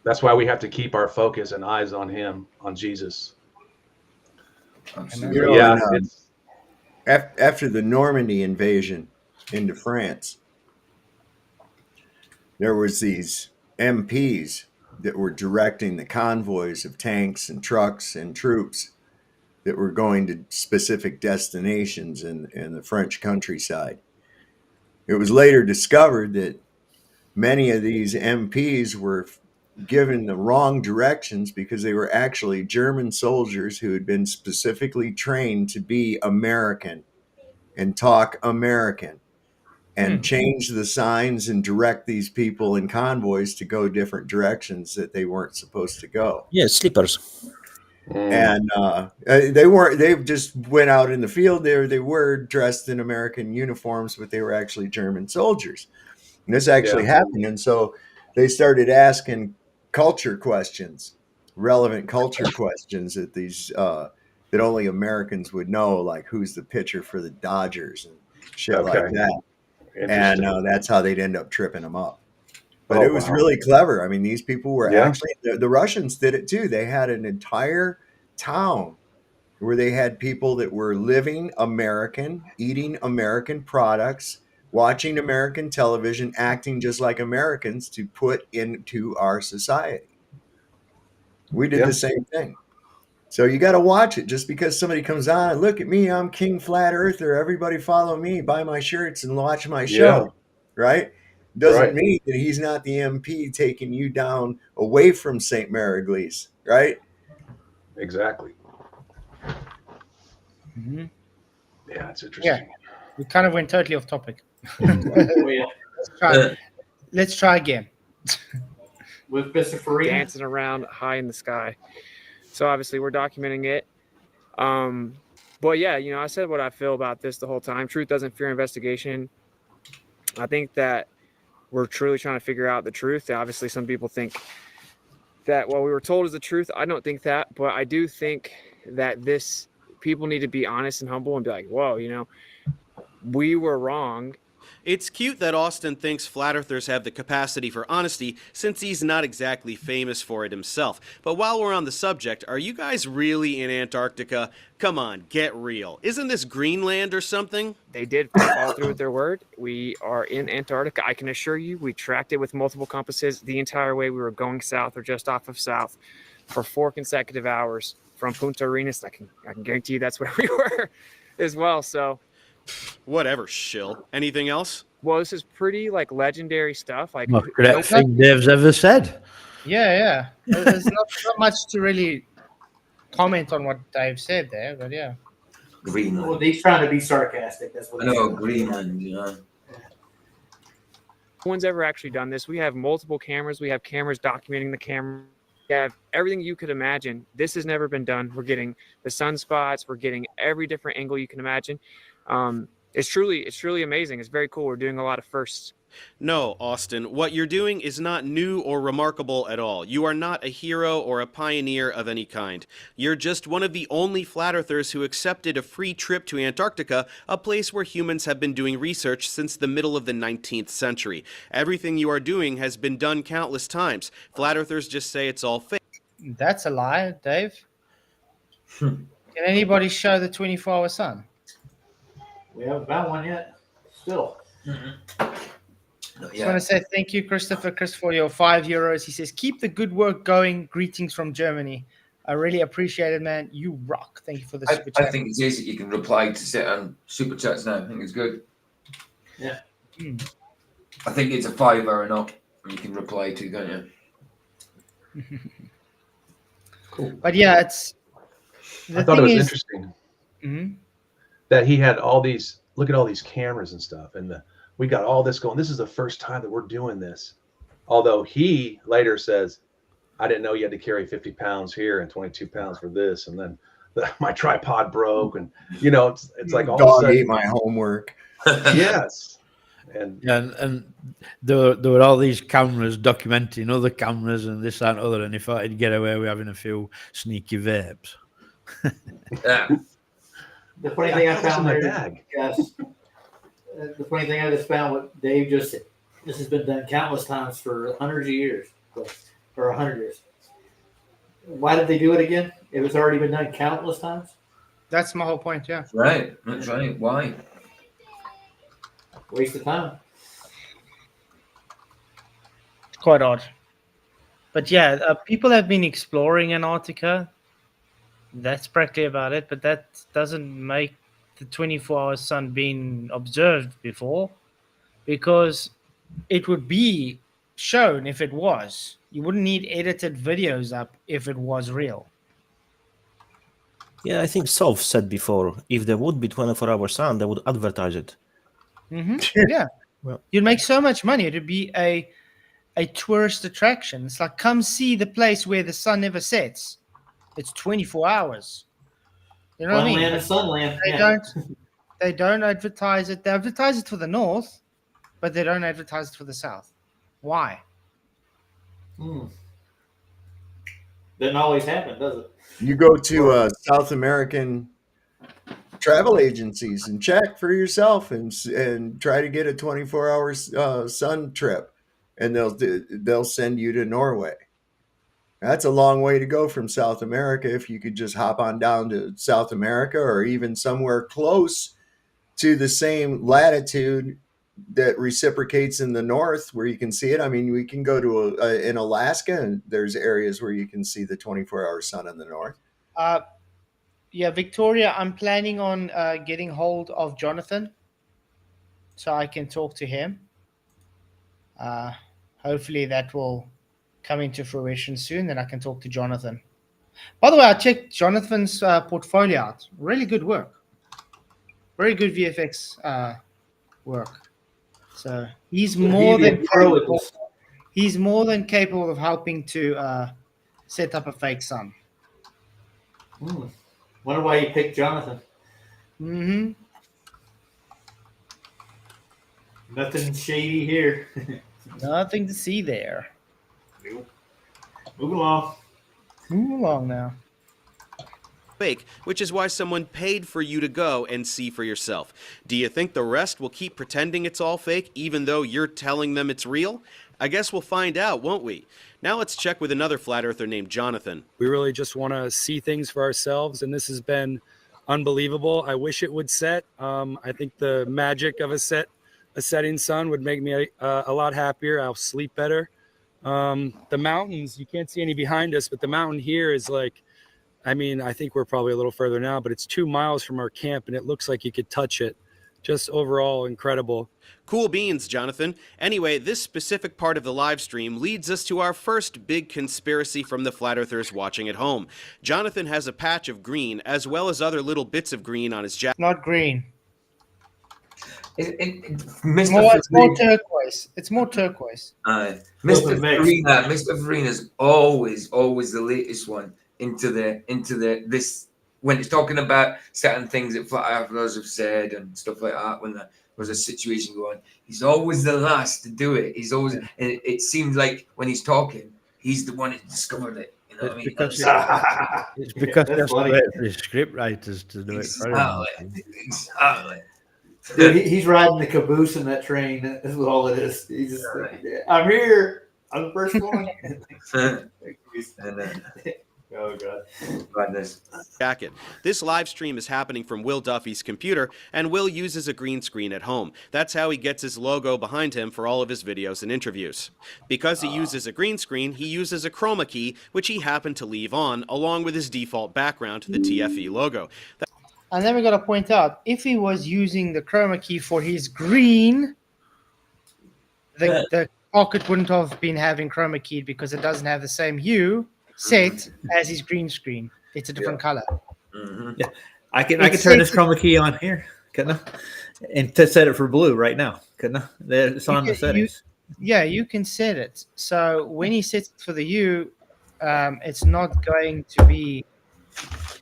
that's why we have to keep our focus and eyes on him, on Jesus. Yeah. After the Normandy invasion into France, there was these MPs that were directing the convoys of tanks and trucks and troops that were going to specific destinations in the French countryside. It was later discovered that many of these MPs were given the wrong directions because they were actually German soldiers who had been specifically trained to be American and talk American and change the signs and direct these people in convoys to go different directions that they weren't supposed to go. Yeah, slippers. And they just went out in the field there. They were dressed in American uniforms, but they were actually German soldiers. And this actually happened. And so they started asking culture questions, relevant culture questions that these that only Americans would know, like who's the pitcher for the Dodgers and shit like that. And that's how they'd end up tripping them up. But it was really clever. I mean, these people were actually, the Russians did it too. They had an entire town where they had people that were living American, eating American products, watching American television, acting just like Americans to put into our society. We did the same thing. So you got to watch it. Just because somebody comes on, look at me, I'm King Flat Earther, everybody follow me, buy my shirts and watch my show, right? Doesn't mean that he's not the MP taking you down away from St. Mariglis, right? Exactly. Mm-hmm. Yeah, it's interesting. Yeah, we kind of went totally off topic. Let's try again. With Mr. Farina dancing around high in the sky. So obviously we're documenting it. But yeah, I said what I feel about this the whole time. Truth doesn't fear investigation. I think that we're truly trying to figure out the truth. Obviously, some people think that what we were told is the truth. I don't think that, but I do think that people need to be honest and humble and be like, whoa, we were wrong. It's cute that Austin thinks flat earthers have the capacity for honesty, since he's not exactly famous for it himself. But while we're on the subject, are you guys really in Antarctica? Come on, get real. Isn't this Greenland or something? They did follow through with their word. We are in Antarctica. I can assure you, we tracked it with multiple compasses the entire way. We were going south or just off of south for 4 consecutive hours from Punta Arenas. I can guarantee you that's where we were as well. So whatever, shill. Anything else? Well, this is pretty legendary stuff. Not correct thing Dave's ever said. Yeah. There's not much to really comment on what Dave said there, but yeah. Greenland. Well, he's trying to be sarcastic. That's what I know, Greenland, No one's ever actually done this. We have multiple cameras. We have cameras documenting the camera have everything you could imagine. This has never been done. We're getting the sunspots. We're getting every different angle you can imagine. It's truly amazing. It's very cool. We're doing a lot of firsts. No, Austin, what you're doing is not new or remarkable at all. You are not a hero or a pioneer of any kind. You're just one of the only flat earthers who accepted a free trip to Antarctica, a place where humans have been doing research since the middle of the 19th century. Everything you are doing has been done countless times. Flat earthers just say it's all fake. That's a lie, Dave. Can anybody show the 24-hour sun? We haven't found one yet. Still. Just want to say thank you, Christopher, for your €5. He says, keep the good work going. Greetings from Germany. I really appreciate it, man. You rock. Thank you for the super chat. I think it's easy. You can reply to sit on super chats now. I think it's good. Yeah. I think it's a $5 and up. You can reply to, can't you? Cool. But yeah, it's. I thought it was interesting that he had all these. Look at all these cameras and stuff, and we got all this going. This is the first time that we're doing this. Although he later says, I didn't know you had to carry 50 pounds here and 22 pounds for this. And then my tripod broke. And, it's like all dog of a sudden, ate my homework. Yes. And there were all these cameras documenting other cameras and this, that, and other. And he thought he'd get away with having a few sneaky vapes. Yeah. The funny thing I found there, bag. yes. The funny thing I just found, what Dave just said, this has been done countless times for hundreds of years, or 100 years. Why did they do it again? It was already been done countless times. That's my whole point, yeah. Right. That's right. Why? Waste of time. Quite odd. But yeah, people have been exploring Antarctica. That's practically about it. But that doesn't make the 24-hour sun being observed before, because it would be shown if it was. You wouldn't need edited videos up if it was real. Yeah, I think Soph said before, if there would be 24-hour sun, they would advertise it. Yeah. Well, you'd make so much money. It'd be a tourist attraction. It's like, come see the place where the sun never sets. It's 24 hours. You know what I mean? Funland and Sunland. They don't advertise it. They advertise it for the north, but they don't advertise it for the south. Why? Doesn't always happen, does it? You go to South American travel agencies and check for yourself and try to get a 24-hour sun trip, and they'll send you to Norway. That's a long way to go from South America. If you could just hop on down to South America, or even somewhere close to the same latitude that reciprocates in the north where you can see it. I mean, we can go to in Alaska, and there's areas where you can see the 24-hour sun in the north. Yeah, Victoria, I'm planning on getting hold of Jonathan so I can talk to him. Hopefully that will come into fruition soon, then I can talk to Jonathan. By the way, I checked Jonathan's portfolio out. Really good work. Very good VFX work. So he's more than capable of helping to set up a fake sun. Wonder why you picked Jonathan. Nothing shady here. Nothing to see there. Move along. Move along now. Fake, which is why someone paid for you to go and see for yourself. Do you think the rest will keep pretending it's all fake, even though you're telling them it's real? I guess we'll find out, won't we? Now let's check with another flat earther named Jonathan. We really just want to see things for ourselves, and this has been unbelievable. I wish it would set. I think the magic of a setting sun would make me a lot happier. I'll sleep better. The mountains, you can't see any behind us, but the mountain here is like, I mean, I think we're probably a little further now, but it's 2 miles from our camp, and it looks like you could touch it. Just overall incredible. Cool beans, Jonathan. Anyway, this specific part of the live stream leads us to our first big conspiracy from the flat earthers watching at home. Jonathan has a patch of green, as well as other little bits of green on his jacket. Not green. Mr. It's more turquoise. It's more turquoise. Mr. Farina's always the latest one into this when it's talking about certain things that flat earthers have said and stuff like that. When there was a situation going, he's always the last to do it. He's always, and it seems like when he's talking, he's the one that discovered it. You know what I mean? It's because That's there's funny. the script writers to do it for him. Exactly. Dude, he's riding the caboose in that train. That's what all it is. He's just like, I'm here. I'm the first one. Oh, God. Goodness. Jacket. This live stream is happening from Will Duffy's computer, and Will uses a green screen at home. That's how he gets his logo behind him for all of his videos and interviews. Because he uses a green screen, he uses a chroma key, which he happened to leave on, along with his default background, the TFE logo. And then we got to point out, if he was using the chroma key for his green, the pocket wouldn't have been having chroma keyed because it doesn't have the same hue set as his green screen. It's a different color. Yeah, I can turn this chroma key on here, couldn't I? And to set it for blue right now, couldn't I? It's on the settings. You can set it. So when he sets it for the hue, it's not going to be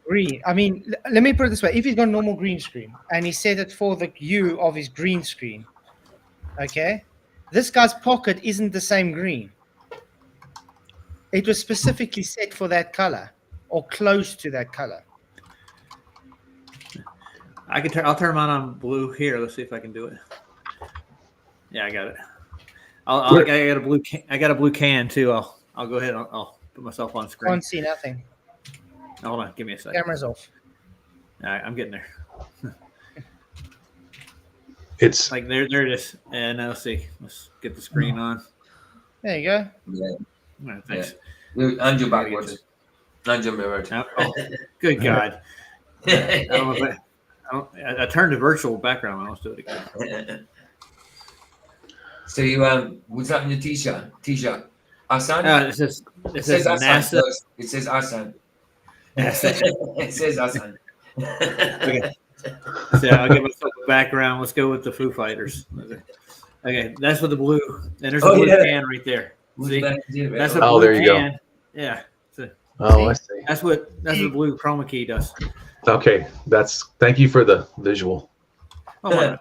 green. I mean, let me put it this way. If he's got a normal green screen and he set it for the hue of his green screen, okay, this guy's pocket isn't the same green. It was specifically set for that color or close to that color. I'll turn mine on blue here. Let's see if I can do it. Yeah, I got it. I got a blue. I got a blue can too. I'll go ahead. I'll put myself on screen. Can't see nothing. Hold on. Give me a second. Camera's off. All right, I'm getting there. It's like there it is. And now let's see. Let's get the screen on. There you go. Yeah. All right, thanks. Yeah. And your backwards. And your mirrored. Oh, good God. I turned to virtual background. Let's do it again. So you what's that in your t-shirt? Asan? It says Asan. NASA. It says Asan. It says Asan. Okay. So I'll give myself a background. Let's go with the Foo Fighters. Okay, that's with the blue. And there's a blue can right there. See? That's a blue there you can. go. Yeah. I see. That's what the blue chroma key does. Okay, thank you for the visual. Oh my God.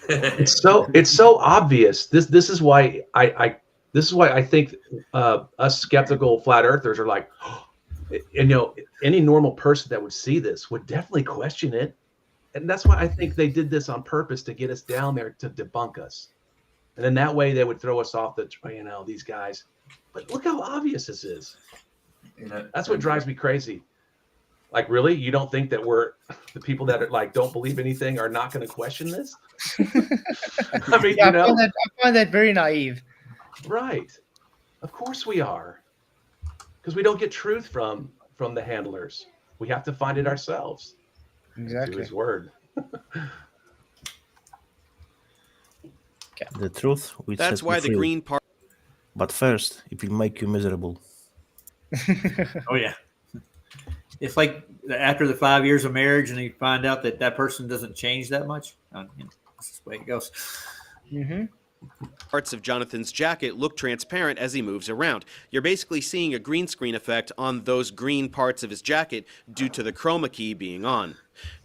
It's so obvious. This is why I think us skeptical flat earthers are like, and any normal person that would see this would definitely question it, and that's why I think they did this on purpose to get us down there to debunk us, and then that way they would throw us off these guys. But look how obvious this is. That's what drives me crazy. Like, really? You don't think that we're the people that are like don't believe anything are not going to question this? I mean, I find that very naive. Right. Of course we are. Because we don't get truth from the handlers. We have to find it ourselves. Exactly. To his word. The truth will That's set why you the free. green part. But first, it will make you miserable. Oh yeah. It's like after the 5 years of marriage, and you find out that person doesn't change that much. That's just the way it goes. Mm-hmm. Parts of Jonathan's jacket look transparent as he moves around. You're basically seeing a green screen effect on those green parts of his jacket due to the chroma key being on.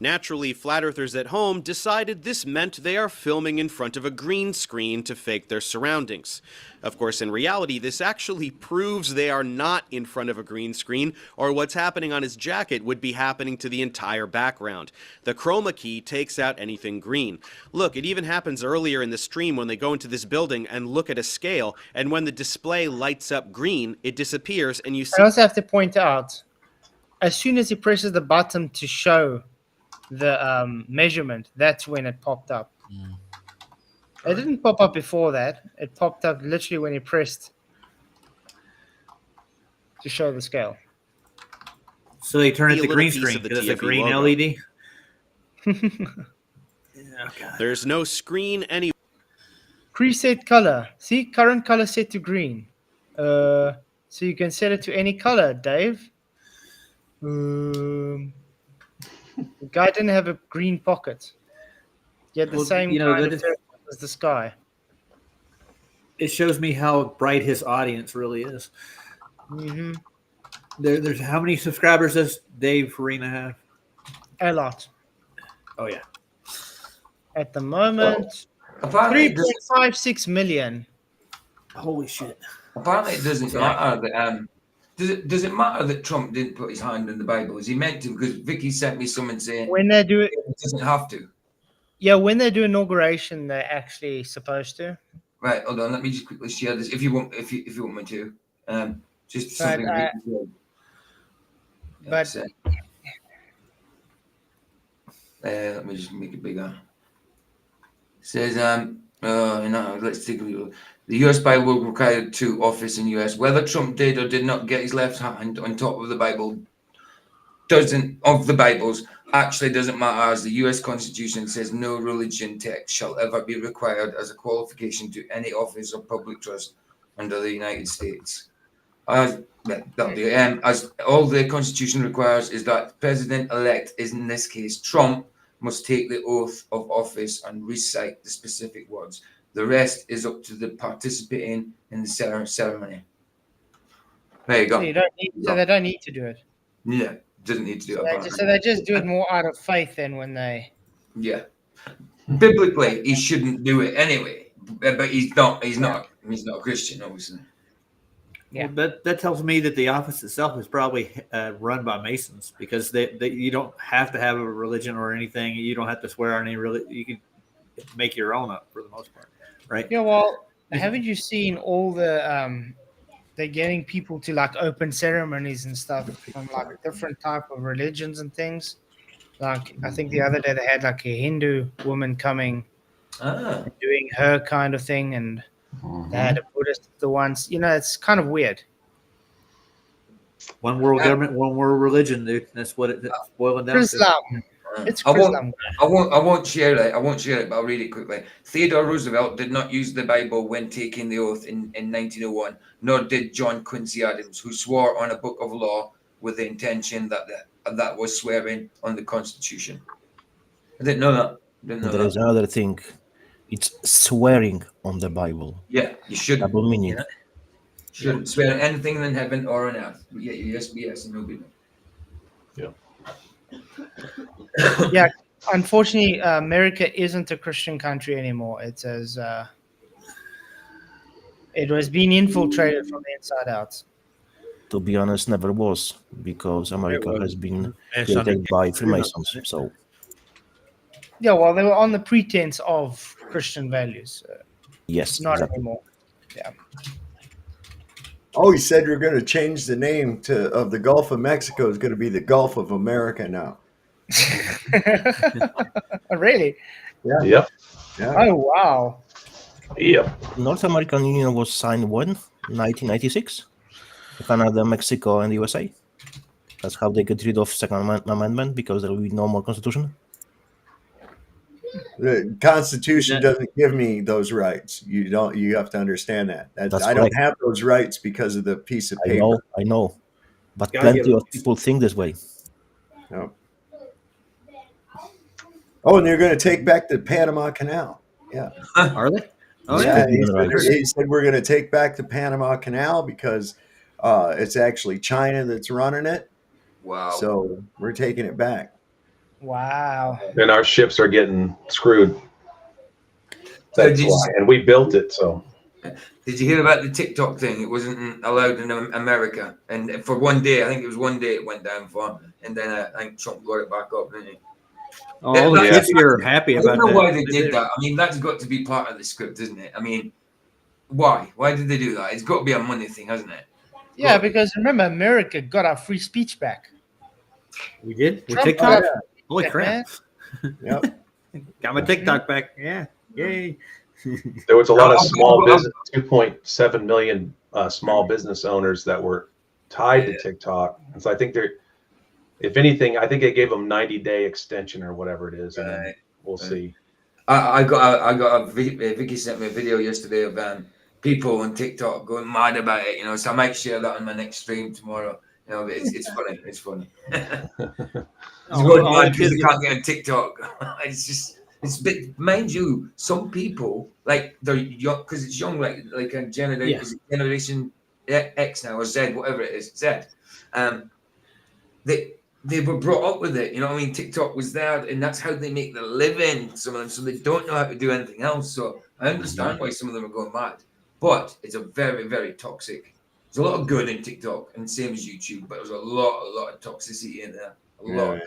Naturally, flat earthers at home decided this meant they are filming in front of a green screen to fake their surroundings. Of course, in reality, this actually proves they are not in front of a green screen, or what's happening on his jacket would be happening to the entire background. The chroma key takes out anything green. Look, it even happens earlier in the stream when they go into this building and look at a scale, and when the display lights up green, it disappears and you see... I also have to point out, as soon as he presses the button to show the measurement, that's when it popped up. It didn't pop up before that. It popped up literally when he pressed to show the scale. So they turn it See a to little green piece screen of the because it's a TFE green logo. LED. There's no screen anywhere. Preset color. See, current color set to green. So you can set it to any color, Dave. The guy didn't have a green pocket. Yet the Well, same you know, kind that of is- circle as the sky. It shows me how bright his audience really is. Mm-hmm. There's how many subscribers does Dave Farina have? A lot. Oh yeah. At the moment, Apparently, it doesn't. 3.56 million. Holy shit! Apparently, it doesn't Sorry. matter that. Does it matter that Trump didn't put his hand in the Bible? Is he meant to? Because Vicky sent me someone saying When they do it, it doesn't have to. yeah, when they do inauguration, they're actually supposed to. Right, hold on. Let me just quickly share this. If you want, if you want me to, just But, something. but Let me just make it bigger. It says, let's take a look. The U.S. Bible will require to office in U.S. Whether Trump did or did not get his left hand on top of the Bible actually doesn't matter, as the U.S. Constitution says no religion text shall ever be required as a qualification to any office or public trust under the United States. As all the Constitution requires is that the president-elect, is in this case Trump, must take the oath of office and recite the specific words. The rest is up to the participating in the ceremony. There you go. So they don't need to do it. Yeah, doesn't need to do it. So they just do it more out of faith than when they. Yeah, biblically he shouldn't do it anyway, but he's not. He's not a Christian, obviously. Yeah, well, that tells me that the office itself is probably run by Masons, because they you don't have to have a religion or anything. You don't have to swear on any religion. You can make your own up for the most part, right? Yeah, well, haven't you seen all the they're getting people to like open ceremonies and stuff from like different type of religions and things. Like I think the other day they had like a Hindu woman coming and doing her kind of thing, and they had a Buddhist the ones. You know, it's kind of weird. One world government, one world religion, dude. That's what it's boiling down Islam. to. It's I Islam. won't share it. I won't share it, but I'll read it quickly. Theodore Roosevelt did not use the Bible when taking the oath in 1901, nor did John Quincy Adams, who swore on a book of law with the intention that was swearing on the Constitution. I didn't know that. There is another thing. It's swearing on the Bible. Yeah, you shouldn't. Double meaning. You know? Shouldn't swear on anything in heaven or on earth. But yeah, yes, and no be no. Yeah. Yeah, unfortunately, America isn't a Christian country anymore. It's as it was being infiltrated from the inside out. To be honest, never was, because America has been created by Freemasons. So Yeah, well, they were on the pretense of Christian values. yes, Not exactly. anymore. Yeah. Oh, he said we're going to change the name of the Gulf of Mexico. Is going to be the Gulf of America now. Really? Yeah. Yep. Yeah. Oh, wow. Yep. North American Union was signed when? 1996? Canada, Mexico, and USA. That's how they get rid of Second Amendment, because there will be no more Constitution. The Constitution doesn't give me those rights. You don't. You have to understand that. I don't have those rights because of the piece of paper. I know. But plenty of people think this way. No. Oh, and they're going to take back the Panama Canal. Yeah. Are they? Oh, yeah. He said we're going to take back the Panama Canal because it's actually China that's running it. Wow. So we're taking it back. Wow. And our ships are getting screwed. That's why. And we built it, so. Did you hear about the TikTok thing? It wasn't allowed in America, and for one day, I think it was one day it went down for, and then I think Trump got it back up, didn't he? All the kids here are happy about that. I don't know why they did that. I mean, that's got to be part of the script, isn't it? I mean, why? Why did they do that? It's got to be a money thing, hasn't it? Yeah, because remember, America got our free speech back. We did? With Trump TikTok? got Holy crap. Yep. Got my TikTok back. Yeah. Yay. There was a lot of small business, 2.7 million small business owners that were tied to TikTok. And so I think they're, if anything, I think they gave them 90-day extension or whatever it is. And then we'll see. I got a Vicky sent me a video yesterday of people on TikTok going mad about it, you know, so I might share that on my next stream tomorrow. You know, but it's funny. It's funny. It's going mad because they can't get on TikTok. It's just It's mind you, some people like they're young because it's young, like a generation, is it generation X now or Z, whatever it is, Z. They were brought up with it, you know what I mean? TikTok was there, and that's how they make their living. Some of them, so they don't know how to do anything else. So I understand why some of them are going mad, but it's a very, very toxic. There's a lot of good in TikTok, and same as YouTube, but there's a lot of toxicity in there. A lot.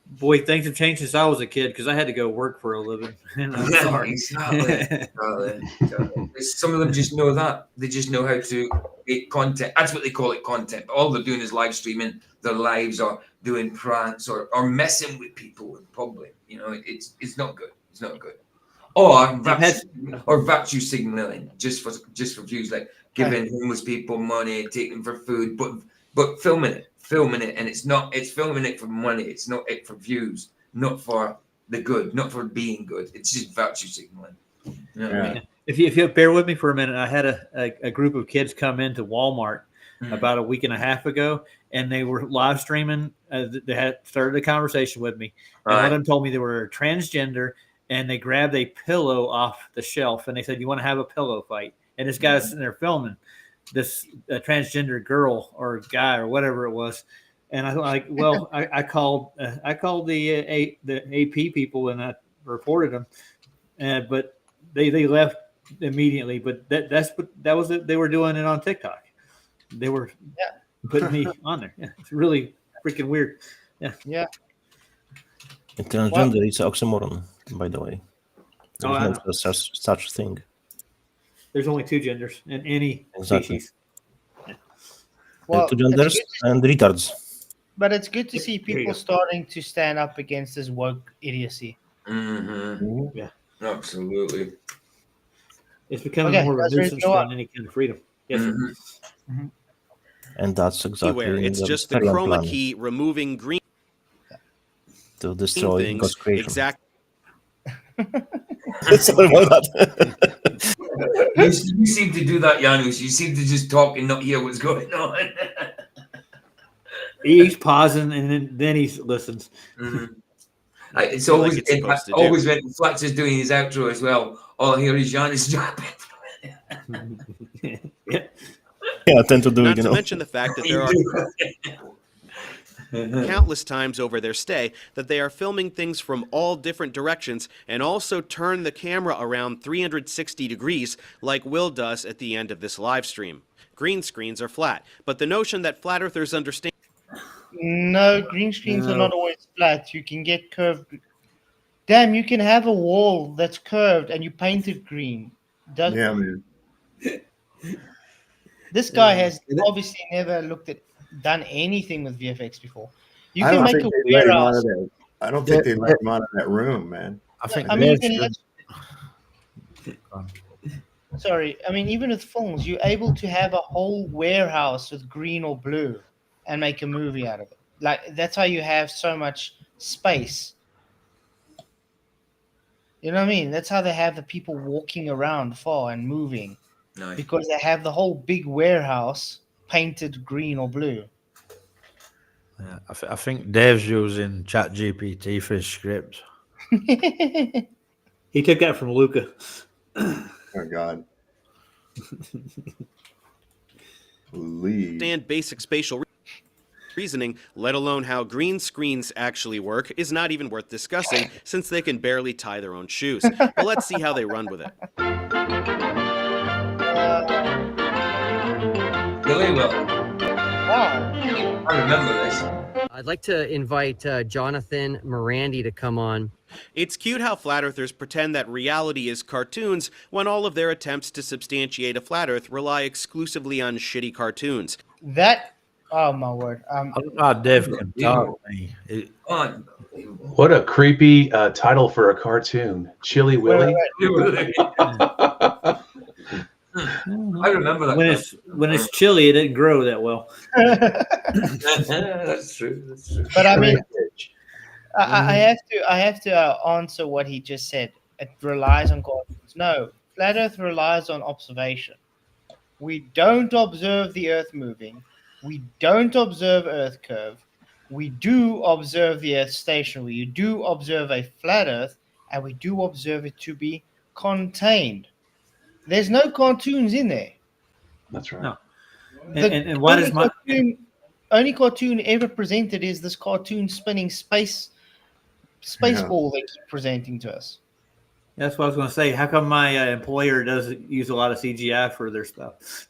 Boy, things have changed since I was a kid because I had to go work for a living. And I'm sorry. Exactly. Some of them just know that. They just know how to make content. That's what they call it, content. But all they're doing is live streaming their lives or doing pranks or messing with people in public. You know, it's not good. It's not good. Or virtue signaling just for views, like giving homeless people money, taking for food, but filming it, and it's filming it for money. It's not it for views, not for the good, not for being good. It's just virtue signaling. You know what I mean? If you bear with me for a minute, I had a group of kids come into Walmart about a week and a half ago, and they were live streaming. They had started a conversation with me, and one of them told me they were transgender, and they grabbed a pillow off the shelf, and they said, "You want to have a pillow fight?" And this guy was sitting there filming this transgender girl or guy or whatever it was. And I thought, like, well, I called the AP people and I reported them, but they left immediately. But that was it. They were doing it on TikTok. They were putting me on there. Yeah, it's really freaking weird. Yeah. Transgender is oxymoron, by the way. There's no such thing. There's only two genders in any species. Well, two genders and retards. But it's good to see people starting to stand up against this woke idiocy. Mm-hmm. Yeah, absolutely. It's becoming more of a nuisance than any kind of freedom. Yes, sir. Mm-hmm. And that's exactly it's just the chroma key removing green to destroy things. Exactly. Sorry about that. You seem to do that, Janusz. You seem to just talk and not hear what's going on. He's pausing and then he listens. Mm-hmm. It's always always when Flatz is doing his outro as well. All I hear is Janusz dropping. I tend to do Not it. to mention the fact that there are countless times over their stay that they are filming things from all different directions and also turn the camera around 360 degrees like Will does at the end of this live stream. Green screens are flat, but the notion that flat earthers understand... No, green screens are not always flat. You can get curved. Damn, you can have a wall that's curved and you paint it green. Yeah, man. This guy has obviously never done anything with VFX before. You can make a warehouse. I don't think they let him out of that room, man. Sorry, I mean, even with films, you're able to have a whole warehouse with green or blue and make a movie out of it. Like, that's how you have so much space. You know what I mean? That's how they have the people walking around far and moving. Nice. Because they have the whole big warehouse painted green or blue. Yeah, I think Dave's using ChatGPT for his script. He took that from Luca. Oh, God. Understand basic spatial reasoning, let alone how green screens actually work, is not even worth discussing since they can barely tie their own shoes. But let's see how they run with it. Really well. I remember this. I'd like to invite Jonathan Morandi to come on. It's cute how flat earthers pretend that reality is cartoons when all of their attempts to substantiate a flat earth rely exclusively on shitty cartoons. Oh my word. Dave can talk me. What a creepy title for a cartoon. Chilly Willy. I remember that. When it's chilly, it didn't grow that well. That's true. But I mean, I have to answer what he just said. It relies on cartoons. No, flat Earth relies on observation. We don't observe the Earth moving. We don't observe Earth curve. We do observe the Earth stationary. You do observe a flat Earth, and we do observe it to be contained. The's no cartoons in there. That's right. No. And why does my only cartoon ever presented is this cartoon spinning space ball they keep presenting to us. That's what I was going to say. How come my employer doesn't use a lot of CGI for their stuff?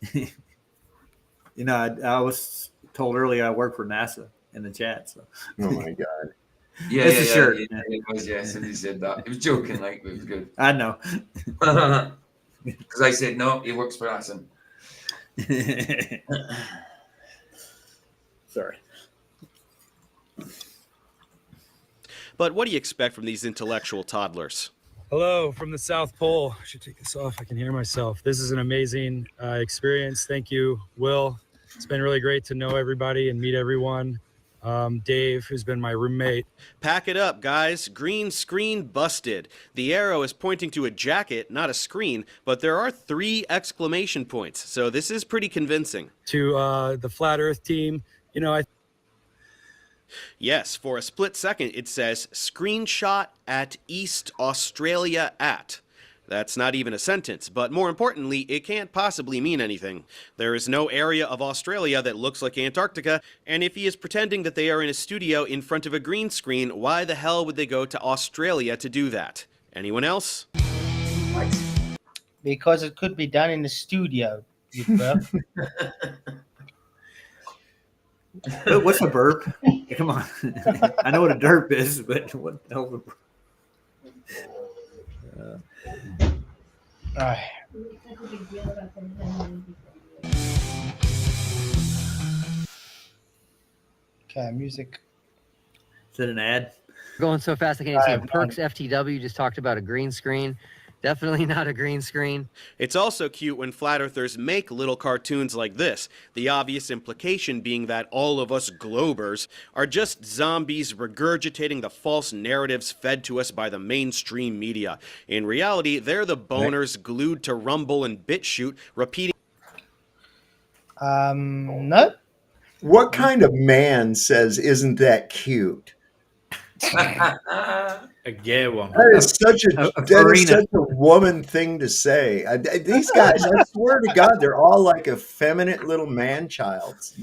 I was told earlier I work for NASA in the chat. So. Oh my god. Yeah, It's a shirt. Yeah, it was. Yeah, somebody said that. It was joking. Like it was good. I know. Because I said no, he works for NASA. Sorry. But what do you expect from these intellectual toddlers? Hello from the South Pole. I should take this off. I can hear myself. This is an amazing experience. Thank you, Will. It's been really great to know everybody and meet everyone. Dave, who's been my roommate. Pack it up, guys. Green screen busted. The arrow is pointing to a jacket, not a screen, but there are 3 exclamation points, so this is pretty convincing. To the Flat Earth team, Yes, for a split second it says screenshot at East Australia at. That's not even a sentence, but more importantly, it can't possibly mean anything. There is no area of Australia that looks like Antarctica, and if he is pretending that they are in a studio in front of a green screen, why the hell would they go to Australia to do that? Anyone else? Because it could be done in the studio, you burp. What's a burp? Come on. I know what a derp is, but what the hell is a burp? Okay, music. Is it an ad? Going so fast I can't even see it. Perks FTW just talked about a green screen. Definitely not a green screen. It's also cute when flat earthers make little cartoons like this, the obvious implication being that all of us globers are just zombies regurgitating the false narratives fed to us by the mainstream media. In reality, they're the boners glued to Rumble and BitChute repeating. No. What kind of man says, "Isn't that cute"? A gay one. That is such a woman thing to say. These guys, I swear to God, they're all like effeminate little man childs,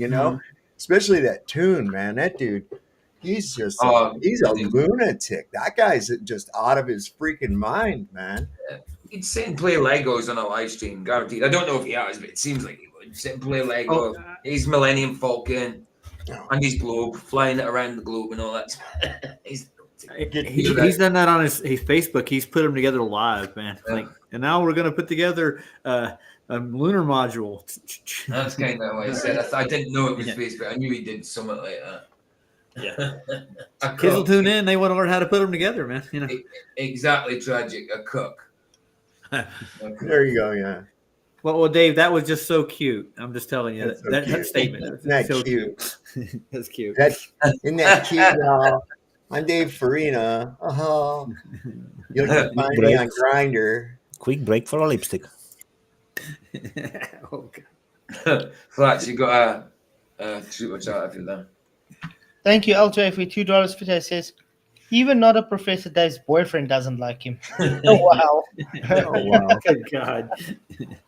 Especially that Toon, man. That dude, he's just he's a lunatic. That guy's just out of his freaking mind, man. He'd sit and play Legos on a live stream, guaranteed. I don't know if he has, but it seems like he would sit and play Lego. He's Millennium Falcon on his globe, flying it around the globe and all that. He's done that on his Facebook. He's put them together live, man. Yeah. And now we're going to put together a lunar module. That's kind of what he said. I didn't know it was Facebook. I knew he did something like that. Yeah. Kids will tune in. They want to learn how to put them together, man. Exactly tragic. A cook. There you go. Yeah. Well, Dave, that was just so cute. I'm just telling you that statement. That's so cute. That's cute. Isn't that cute, y'all? I'm Dave Farina. You'll can find me on Grindr. Quick break for a lipstick. Flats, you got a super chat if you're there. Thank you, LJ, for $2.50. It says, even not a Professor Dave's boyfriend doesn't like him. Oh, wow. Oh, wow. Good God.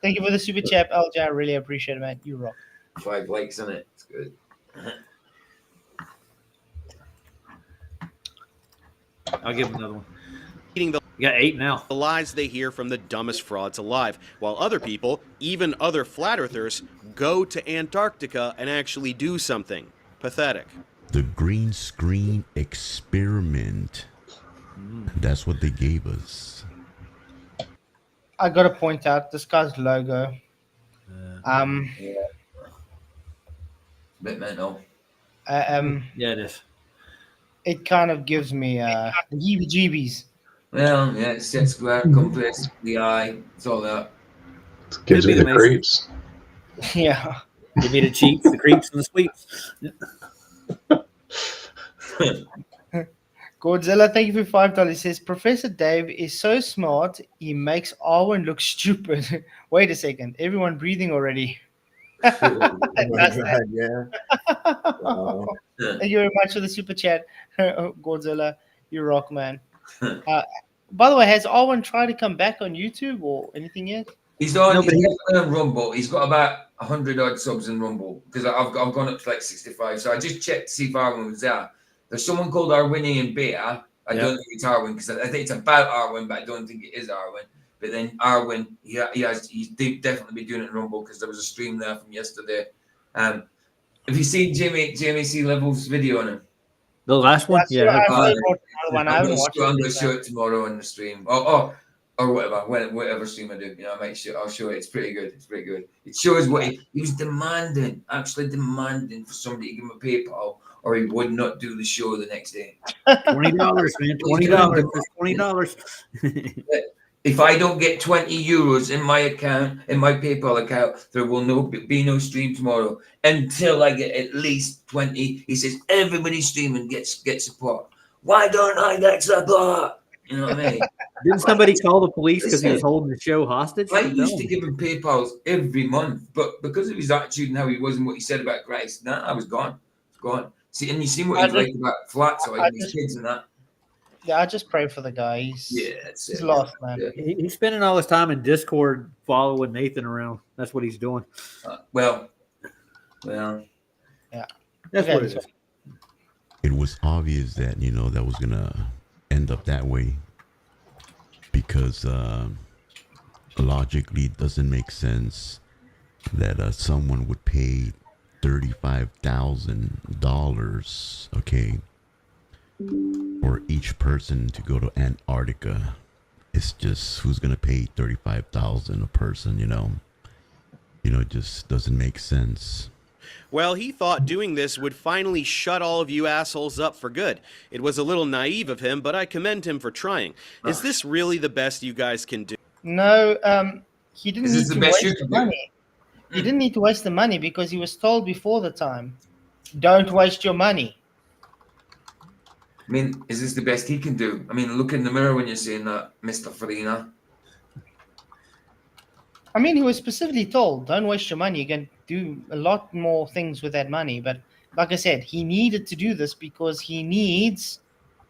Thank you for the super chat, LJ. I really appreciate it, man. You rock. 5 likes on it. It's good. I'll give him another one. You got 8 now. The lies they hear from the dumbest frauds alive, while other people, even other flat earthers, go to Antarctica and actually do something. Pathetic. The green screen experiment. That's what they gave us. I got to point out this guy's logo. Bit mental. Yeah, it is. It kind of gives me the heebie-jeebies. Well, yeah, it's set square, compass, the eye, it's all that. It gives me the creeps. Yeah. Give me the cheeks, the creeps, and the sweeps. Godzilla, thank you for $5. He says, Professor Dave is so smart, he makes Arwen look stupid. Wait a second. Everyone breathing already. Yeah. Wow. Thank you very much for the super chat, Godzilla. You rock, man. By the way, has Arwen tried to come back on YouTube or anything yet? He's definitely on Rumble. He's got about 100 odd subs in Rumble because I've gone up to like 65. So I just checked to see if Arwen was there. There's someone called Arwinian Beta. I don't think it's Arwen because I think it's about Arwen, but I don't think it is Arwen. But then Arwen, he's definitely been doing it in Rumble because there was a stream there from yesterday. Have you seen Jamie C. Level's video on him? The last one? Yeah, I'm going to show it tomorrow on the stream. Or whatever, whatever stream I do, I'll show it. It's pretty good. It shows what he was actually demanding for somebody to give him a PayPal, or he would not do the show the next day. $20, man. $20. If I don't get 20 euros in my account, in my PayPal account, there will be no stream tomorrow until I get at least 20. He says everybody streaming gets support. Why don't I get support? You know what I mean? Didn't somebody call the police because he was holding the show hostage? I used to give him PayPals every month, but because of his attitude and how he was and what he said about Christ, I was gone. It's gone. See, and you see what he's like about Flatzoid and his kids and that. Yeah, I just pray for the guy. He's lost, man. Yeah. He's spending all his time in Discord following Nathan around. That's what he's doing. Well, yeah, that's what it is. It was obvious that that was gonna end up that way because logically it doesn't make sense that someone would pay $35,000, okay, for each person to go to Antarctica. It's just, who's gonna pay $35,000 a person? It just doesn't make sense. Well, he thought doing this would finally shut all of you assholes up for good. It was a little naive of him, but I commend him for trying. Is this really the best you guys can do? No, he didn't need to waste the money. He didn't need to waste the money because he was told before the time, don't waste your money. I mean, is this the best he can do? I mean, look in the mirror when you're saying that, Mr. Farina. I mean, he was specifically told, don't waste your money. You can do a lot more things with that money. But like I said, he needed to do this because he needs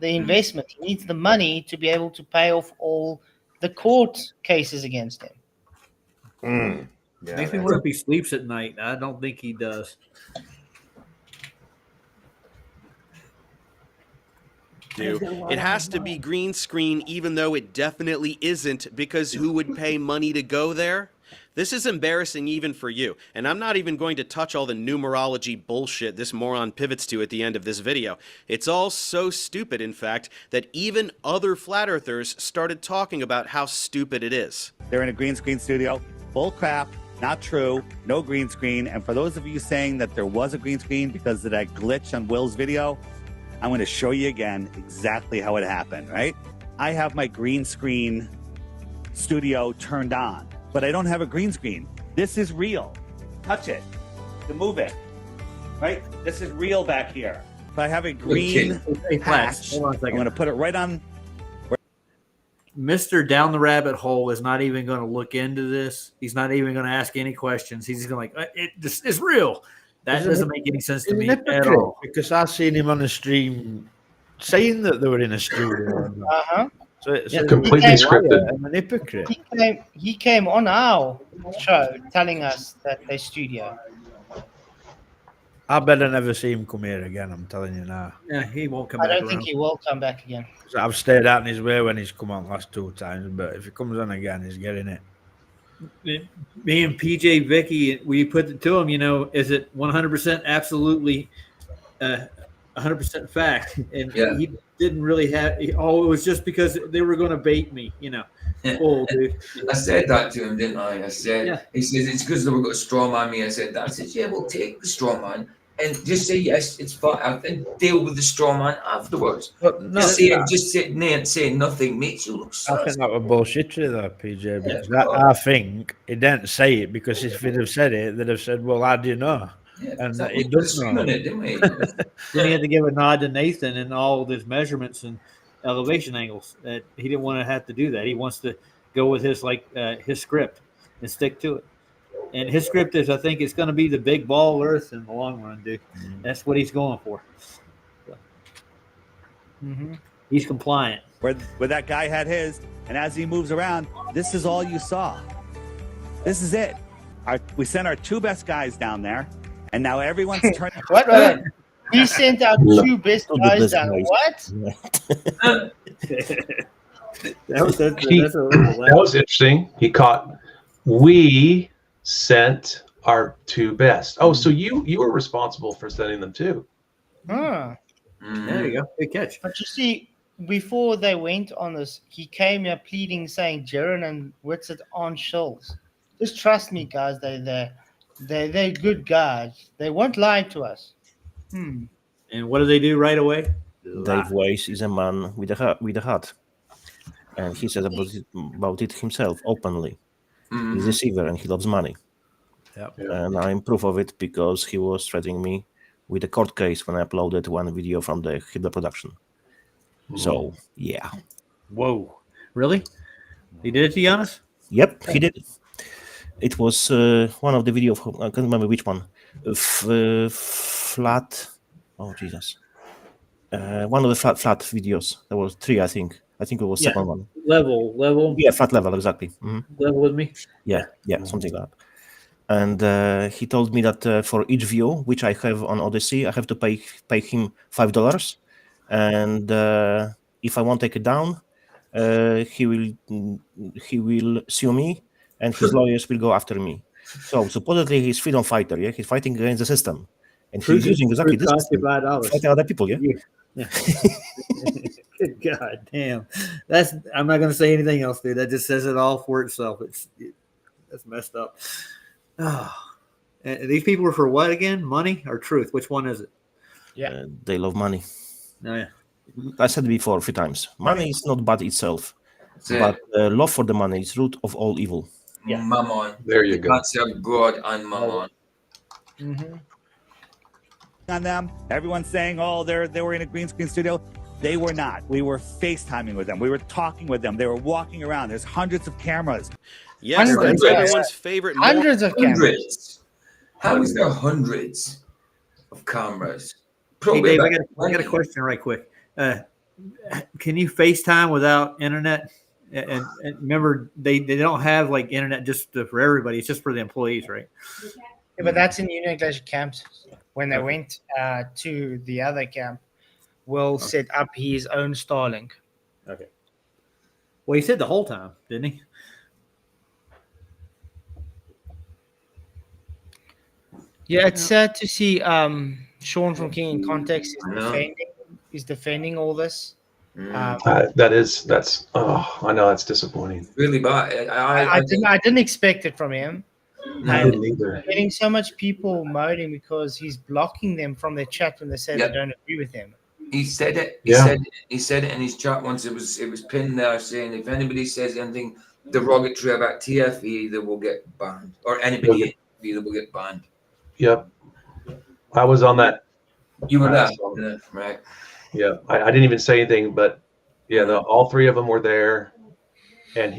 the investment. He needs the money to be able to pay off all the court cases against him. Yeah, Makes me wonder if he sleeps at night. I don't think he does. It has to be green screen, even though it definitely isn't, because who would pay money to go there? This is embarrassing even for you, and I'm not even going to touch all the numerology bullshit this moron pivots to at the end of this video. It's all so stupid, in fact, that even other flat earthers started talking about how stupid it is. They're in a green screen studio. Bull crap, not true, no green screen. And for those of you saying that there was a green screen because of that glitch on Will's video, I'm going to show you again exactly how it happened, right? I have my green screen studio turned on, but I don't have a green screen. This is real. Touch it. To move it. Right? This is real back here. But I have a green patch. Hold on a second. I'm going to put it right on. Mr. Down the Rabbit Hole is not even going to look into this. He's not even going to ask any questions. He's just going to it's real. That doesn't make any sense to me at all. Because I've seen him on a stream saying that they were in a studio. So it's completely scripted. I'm an hypocrite. He came on our show telling us that they studio. I better never see him come here again, I'm telling you now. Yeah, he won't come I back don't think he will come back again. I've stayed out in his way when he's come on last 2 times, but if he comes on again, he's getting it. Me and PJ Vicky, we put it to him, is it 100% absolutely 100% fact? And he didn't really have, it was just because they were going to bait me, Oh, dude. I said that to him, didn't I? He says, it's because they were going to straw man me. I said that. I said, yeah, we'll take the straw man and just say, yes, it's fine. And deal with the straw man afterwards. Just say nothing makes you look sus. I think that was bullshittery though, PJ, because I think he didn't say it because if he'd have said it, they'd have said, well, how do you know? And he doesn't know. Didn't we? Then he had to give a nod to Nathan and all of his measurements and elevation angles. That he didn't want to have to do that. He wants to go with his his script and stick to it. And his script is, I think, it's going to be the big ball Earth in the long run, dude. That's what he's going for. So, he's compliant. where that guy had his, and as he moves around, this is all you saw. This is it. We sent our 2 best guys down there, and now everyone's turning. What? We sent our 2 best guys down. What? That was interesting. He caught. We sent our 2 best. Oh, so you were responsible for sending them too. Huh. There you go. Good catch. But you see, before they went on this, he came here pleading, saying Jaren and Whitsett aren't shills. Just trust me, guys. They're good guys. They won't lie to us. And what do they do right away? Dave Weiss is a man with a heart, and he says about it himself openly. He's a receiver and he loves money. Yep. And I'm proof of it because he was threatening me with a court case when I uploaded one video from the Hitler production. So yeah. Whoa, really? He did it to Giannis? Yep, he did. It was one of the video. I can't remember which one. Flat. Oh Jesus. One of the flat videos. There was 3, I think. I think it was second one. Level. Yeah, flat level, exactly. Level with me. Yeah, something like that. And he told me that for each view which I have on Odyssey, I have to pay him $5. And if I won't take it down, he will sue me, and his lawyers will go after me. So supposedly he's freedom fighter. Yeah, he's fighting against the system, and he's using exactly this system to fight other people. Yeah. Good God damn. I'm not going to say anything else, dude. That just says it all for itself. That's messed up. Oh. And these people are for what again? Money or truth? Which one is it? Yeah. They love money. Oh, yeah. I said it before 3 times. Money is not bad itself, but love for the money is root of all evil. Yeah. Mammon. There you go. That's of God and Mammon. On them, everyone's saying, "Oh, they were in a green screen studio." They were not. We were FaceTiming with them. We were talking with them. They were walking around. There's hundreds of cameras. Yes, that's everyone's favorite. Hundreds of cameras. Hundreds. How is there hundreds of cameras? Hey, Dave, I got a question right quick. Can you FaceTime without internet? And remember, they don't have like internet just for everybody. It's just for the employees, right? Yeah, but that's in Union Glacier camps. When they went to the other camp, Will set up his own Starlink. Okay. Well, he said the whole time, didn't he? Yeah, it's sad to see Sean from King in Context is defending all this. I know that's disappointing. Really bad. I didn't expect it from him. I didn't either. Getting so much people moaning because he's blocking them from their chat when they say they don't agree with him. He said it. He said it in his chat once. It was pinned there saying if anybody says anything derogatory about TFE, they will get banned, or anybody in TFE, they will get banned. Yep, I was on that. You were there, right? Yeah, I didn't even say anything, but yeah, all 3 of them were there, and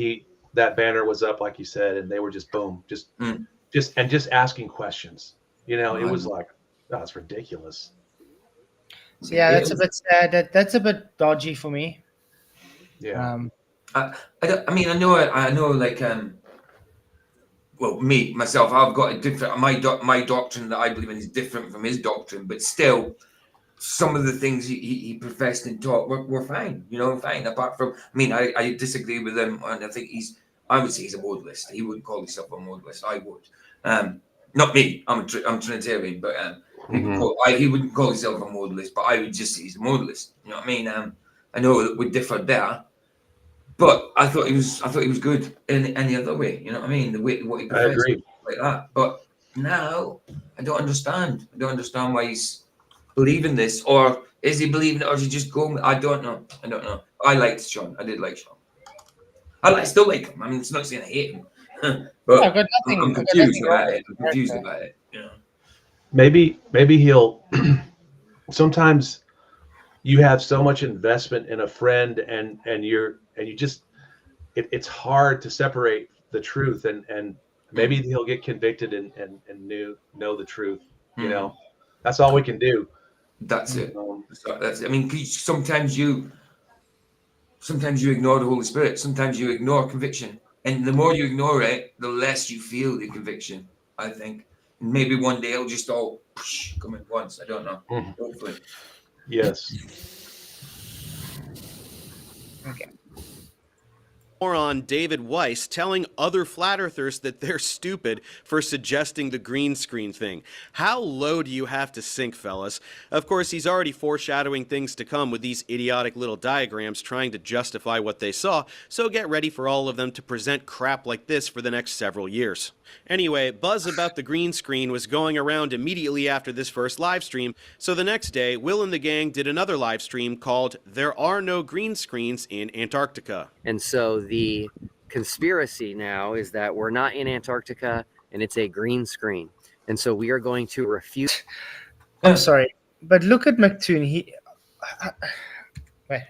that banner was up like you said, and they were just boom, just asking questions. You know, it was like, that's ridiculous. So yeah, that's a bit sad. That's a bit dodgy for me. Yeah. I know. Like, well, myself, I've got a different. My doctrine that I believe in is different from his doctrine, but still, some of the things he professed and taught were fine. You know, fine. Apart from, I disagree with him, and I think I would say he's a modalist. He wouldn't call himself a modalist. I would. Not me. I'm Trinitarian, but he wouldn't call himself a modalist. But I would just say he's a modalist. You know what I mean? I know that we differed there, but I thought he was good in any other way. You know what I mean? The way what he professed, I agree. Like that. But now I don't understand. I don't understand why he's believing this, or is he believing it, or is he just going? I don't know. I liked Sean. I did like Sean. I still like him. I mean, it's not saying I hate him, but I've got nothing, I'm confused about it. You know. Maybe he'll. Sometimes you have so much investment in a friend, and you just it's hard to separate the truth, and maybe he'll get convicted and know the truth. You know, that's all we can do. That's it. That's. I mean, sometimes you Sometimes you ignore the Holy Spirit. Sometimes you ignore conviction. And the more you ignore it, the less you feel the conviction, I think. And maybe one day it'll just all come at once. I don't know. Hopefully. Yes. Okay. Moron David Weiss telling other flat earthers that they're stupid for suggesting the green screen thing. How low do you have to sink, fellas? Of course, he's already foreshadowing things to come with these idiotic little diagrams trying to justify what they saw, so get ready for all of them to present crap like this for the next several years. Anyway, buzz about the green screen was going around immediately after this first live stream, so the next day, Will and the gang did another live stream called There Are No Green Screens in Antarctica. And so the conspiracy now is that we're not in Antarctica and it's a green screen. And so we are going to refute. I'm sorry, but look at McToon. Wait.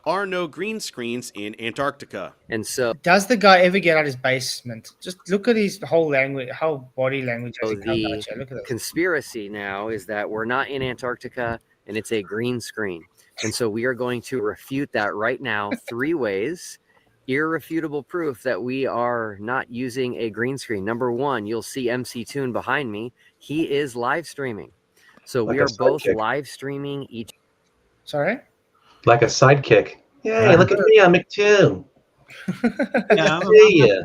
Are no green screens in Antarctica. And so does the guy ever get out of his basement? Just look at his whole language, whole body language. So Look at the conspiracy now is that we're not in Antarctica and it's a green screen. And so we are going to refute that right now 3 ways. Irrefutable proof that we are not using a green screen. Number 1, you'll see MC Toon behind me. He is live streaming. So Like we a are both sidekick. live streaming each. Sorry? Like a sidekick. Hey, look at me, I'm McToon. Yeah,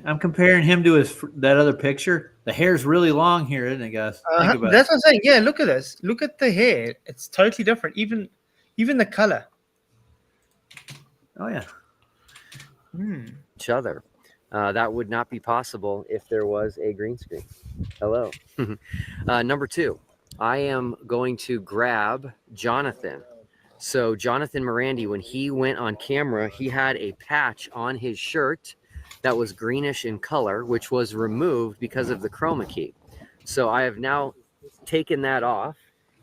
I'm comparing him to that other picture. The hair's really long here, isn't it, guys? Think about That's what I'm saying. Yeah, look at this. Look at the hair. It's totally different. Even the color. Oh yeah. Each other. That would not be possible if there was a green screen. Hello. Number 2, I am going to grab Jonathan. So Jonathan Morandi, when he went on camera, he had a patch on his shirt that was greenish in color, which was removed because of the chroma key. So I have now taken that off.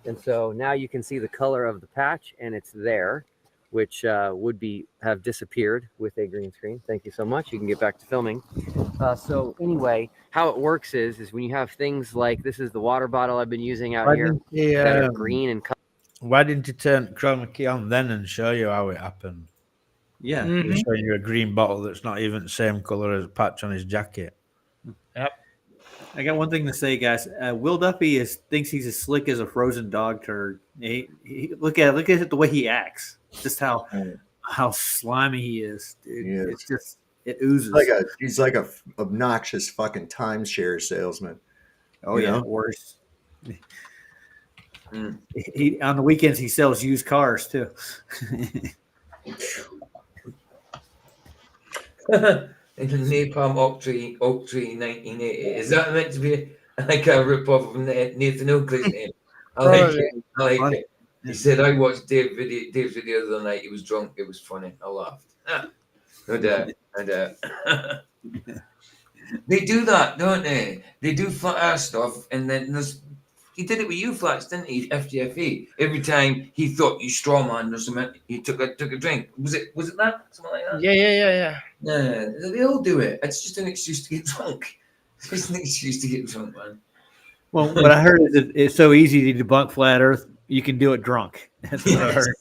And so now you can see the color of the patch and it's there, which would have disappeared with a green screen. Thank you so much. You can get back to filming. So anyway, how it works is when you have things like, this is the water bottle I've been using out here that are green and color. Why didn't you turn chroma key on then and show you how it happened? Yeah. He's showing you a green bottle that's not even the same color as the patch on his jacket. Yep. I got one thing to say, guys. Will Duffy thinks he's as slick as a frozen dog turd. Look at the way he acts. Just how slimy he is, dude. It's just it oozes. He's like a obnoxious fucking timeshare salesman. Oh yeah, worse. He on the weekends he sells used cars too. Napalm Oak Tree 1980. Is that meant to be like a rip-off of Nathan Oakley's name? I like it. I like it. He said, I watched Dave's video the other night. He was drunk. It was funny. I laughed. No doubt. No doubt. They do that, don't they? They do flat earth stuff, and then he did it with you, Flats, didn't he? FTFE. Every time he thought you strawman or something, he took a drink. Was it that? Something like that? Yeah. No, they all do it. It's just an excuse to get drunk. It's just an excuse to get drunk, man. Well, what I heard is that it's so easy to debunk flat Earth, you can do it drunk. That's what I heard.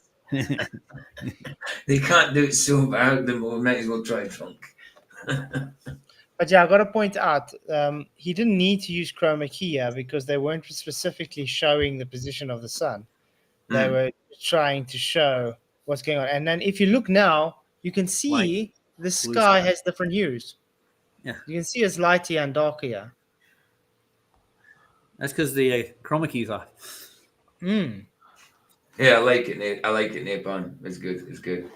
They can't do it so bad, then we might as well try drunk. But yeah, I got to point out, he didn't need to use chroma key here because they weren't specifically showing the position of the sun. They were trying to show what's going on. And then if you look now, you can see the sky has different hues. Yeah. You can see it's lighter and darker here. That's because the chroma key's off. Yeah, I like it, Nate. I like it, Napalm. It's good. It's good.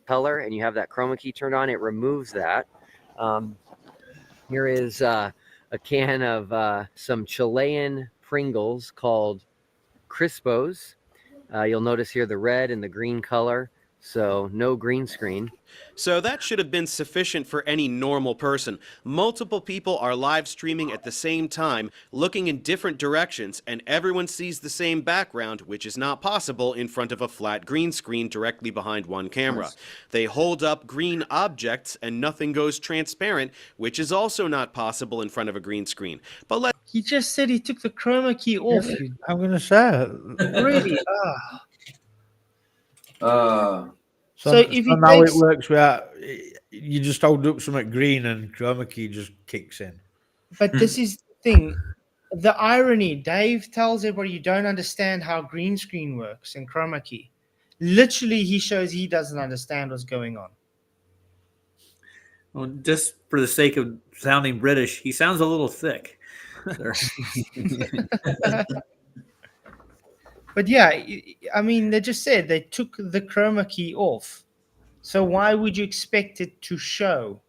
Color, and you have that chroma key turned on, it removes that. Here is a can of some Chilean Pringles called Crispos. You'll notice here the red and the green color, so no green screen. So that should have been sufficient for any normal person. Multiple people are live streaming at the same time, looking in different directions, and everyone sees the same background, which is not possible in front of a flat green screen directly behind one camera. They hold up green objects and nothing goes transparent, which is also not possible in front of a green screen. But he just said he took the chroma key off. I'm going to say Really? So if he now takes- it works where you just hold up something green and chroma key just kicks in. But this is the thing. The irony, Dave tells everybody you don't understand how green screen works and chroma key. Literally, he shows he doesn't understand what's going on. Well, just for the sake of sounding British, he sounds a little thick. But yeah, I mean, they just said they took the chroma key off. So why would you expect it to show?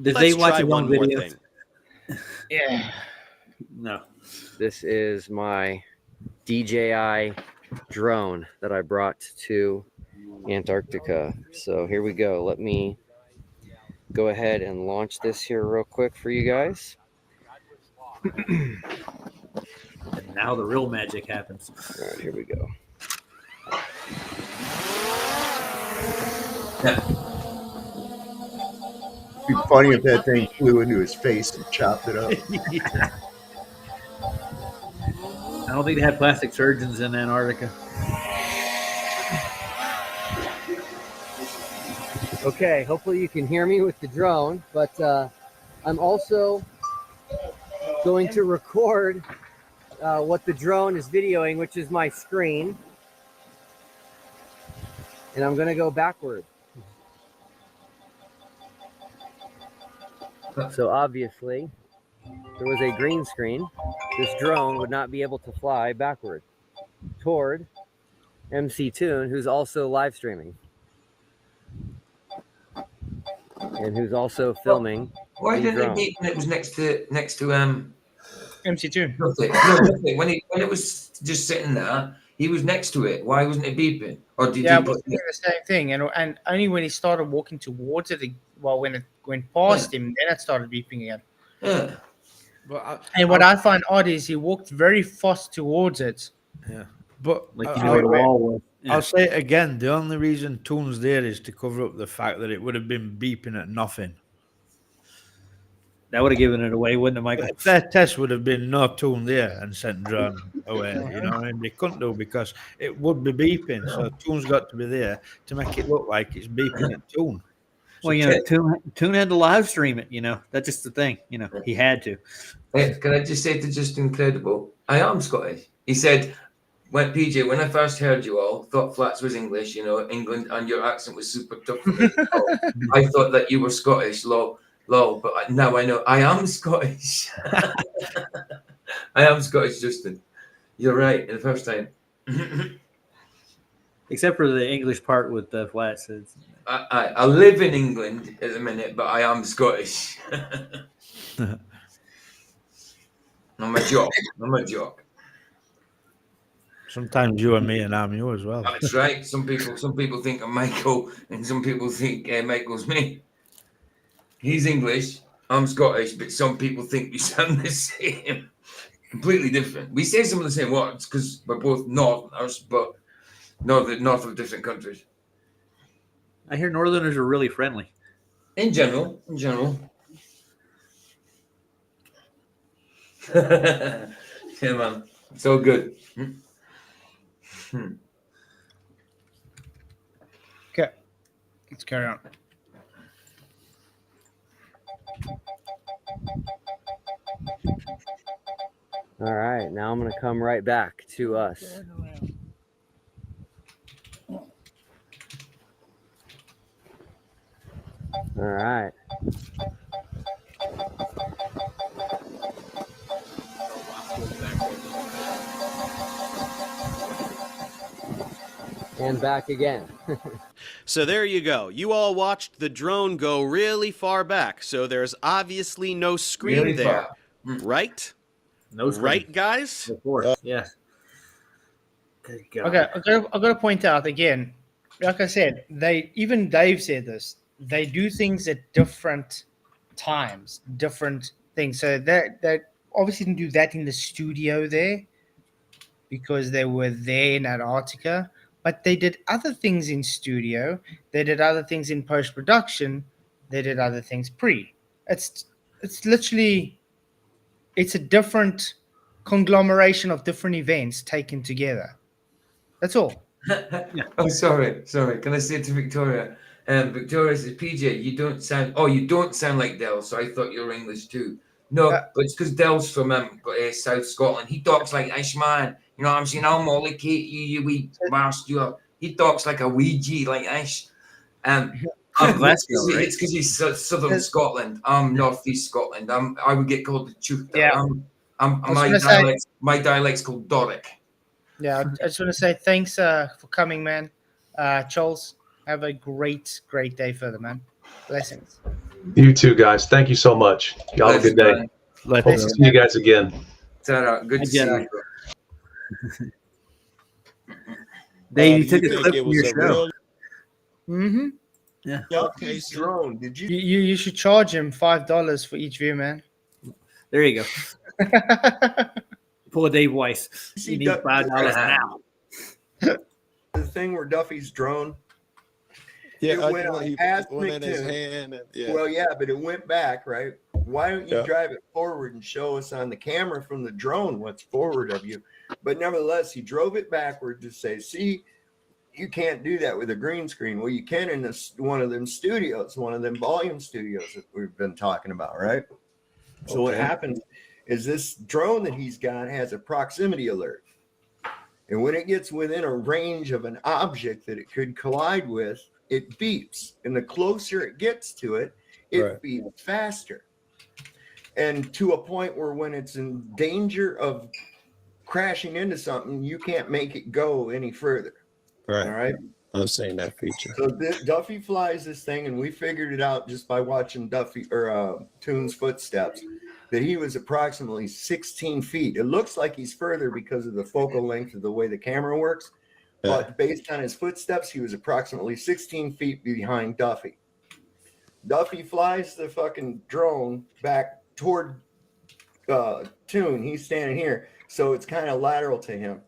Did Let's they watch try his one own more videos? thing. Yeah. No. This is my DJI drone that I brought to Antarctica. So here we go. Let me go ahead and launch this here real quick for you guys. And now the real magic happens. All right, here we go. It'd be funny if that thing flew into his face and chopped it up. I don't think they had plastic surgeons in Antarctica. Okay, hopefully you can hear me with the drone, but I'm also going to record what the drone is videoing, which is my screen. And I'm going to go backward. So obviously, if there was a green screen, this drone would not be able to fly backward toward MC Toon, who's also live streaming. And who's also filming. Why the didn't drone. it beep when it was next to MC2? Nothing. No, nothing. When it was just sitting there, he was next to it. Why wasn't it beeping? Or did Yeah, he I was doing the same thing, and only when he started walking towards it, well, when it went past him, then it started beeping again. Yeah. And what I find odd is he walked very fast towards it. Yeah, but Like you know where the wall was. Yeah. I'll say it again. The only reason Toon's there is to cover up the fact that it would have been beeping at nothing. That would have given it away, wouldn't it, Michael? If their test would have been no Toon there and sent drone away, you know, and they couldn't do because it would be beeping. So Toon's got to be there to make it look like it's beeping at Toon. Well, you know, Toon had to live stream it, you know. That's just the thing, you know. He had to. Hey, can I just say to just incredible? I am Scottish. He said, when I first heard you all, thought Flats was English, you know, England, and your accent was super tough for me. I thought that you were Scottish, lol, but now I know I am Scottish. I am Scottish, Justin. You're right, the first time. Except for the English part with the Flats. I live in England at the minute, but I am Scottish. I'm a joke. Sometimes you and me and I'm you as well. That's right. Some people think I'm Michael, and some people think Michael's me. He's English, I'm Scottish, but some people think we sound the same. Completely different. We say some of the same words because we're both Northerners, but north of different countries. I hear Northerners are really friendly. In general. Yeah, man. So good. Okay, let's carry on. All right, now I'm going to come right back to us. All right. And back again. So there you go. You all watched the drone go really far back. So there's obviously no screen Really there, far. right? No screen. Right, guys? Of course, yes. Good God. Okay, I've got to point out again, like I said, even Dave said this, they do things at different times, different things. So they obviously didn't do that in the studio there because they were there in Antarctica, but they did other things in studio. They did other things in post-production. They did other things pre. It's literally, it's a different conglomeration of different events taken together. That's all. Oh, sorry. Can I say to Victoria? Victoria says, PJ, you don't sound like Del, so I thought you were English too. No, but it's because Del's from South Scotland. He talks like Ishman. You know what I'm saying? I'll mollocate you wee bastard. He talks like a Ouija, like Ish. It's because he's southern Scotland. I'm northeast Scotland. I would get called the Chuta. Yeah. My dialect's called Doric. Yeah, I just want to say thanks for coming, man. Charles, have a great day further, man. Blessings. You too, guys. Thank you so much. Y'all have a good day. Hope to see you guys again. Good to see you. Dave, you took a clip from your show. Mm-hmm. Yeah. Okay, drone. Did you? You should charge him $5 for each view, man. There you go. Poor Dave Weiss. He needs $5 now. The thing where Duffy's drone. Yeah, it went on past in his McToon. hand. And, yeah. Well, yeah, but it went back, right? Why don't you Yeah. drive it forward and show us on the camera from the drone what's forward of you? But nevertheless, he drove it backward to say, see, you can't do that with a green screen. Well, you can in one of them studios, one of them volume studios that we've been talking about, right? So what happens is this drone that he's got has a proximity alert. And when it gets within a range of an object that it could collide with, it beeps. And the closer it gets to it, it beeps faster. And to a point where when it's in danger of crashing into something, you can't make it go any further. Right. All right. I've seen that feature. So Duffy flies this thing, and we figured it out just by watching Toon's footsteps, that he was approximately 16 feet. It looks like he's further because of the focal length of the way the camera works. But based on his footsteps, he was approximately 16 feet behind Duffy. Duffy flies the fucking drone back toward Toon. He's standing here, so it's kind of lateral to him.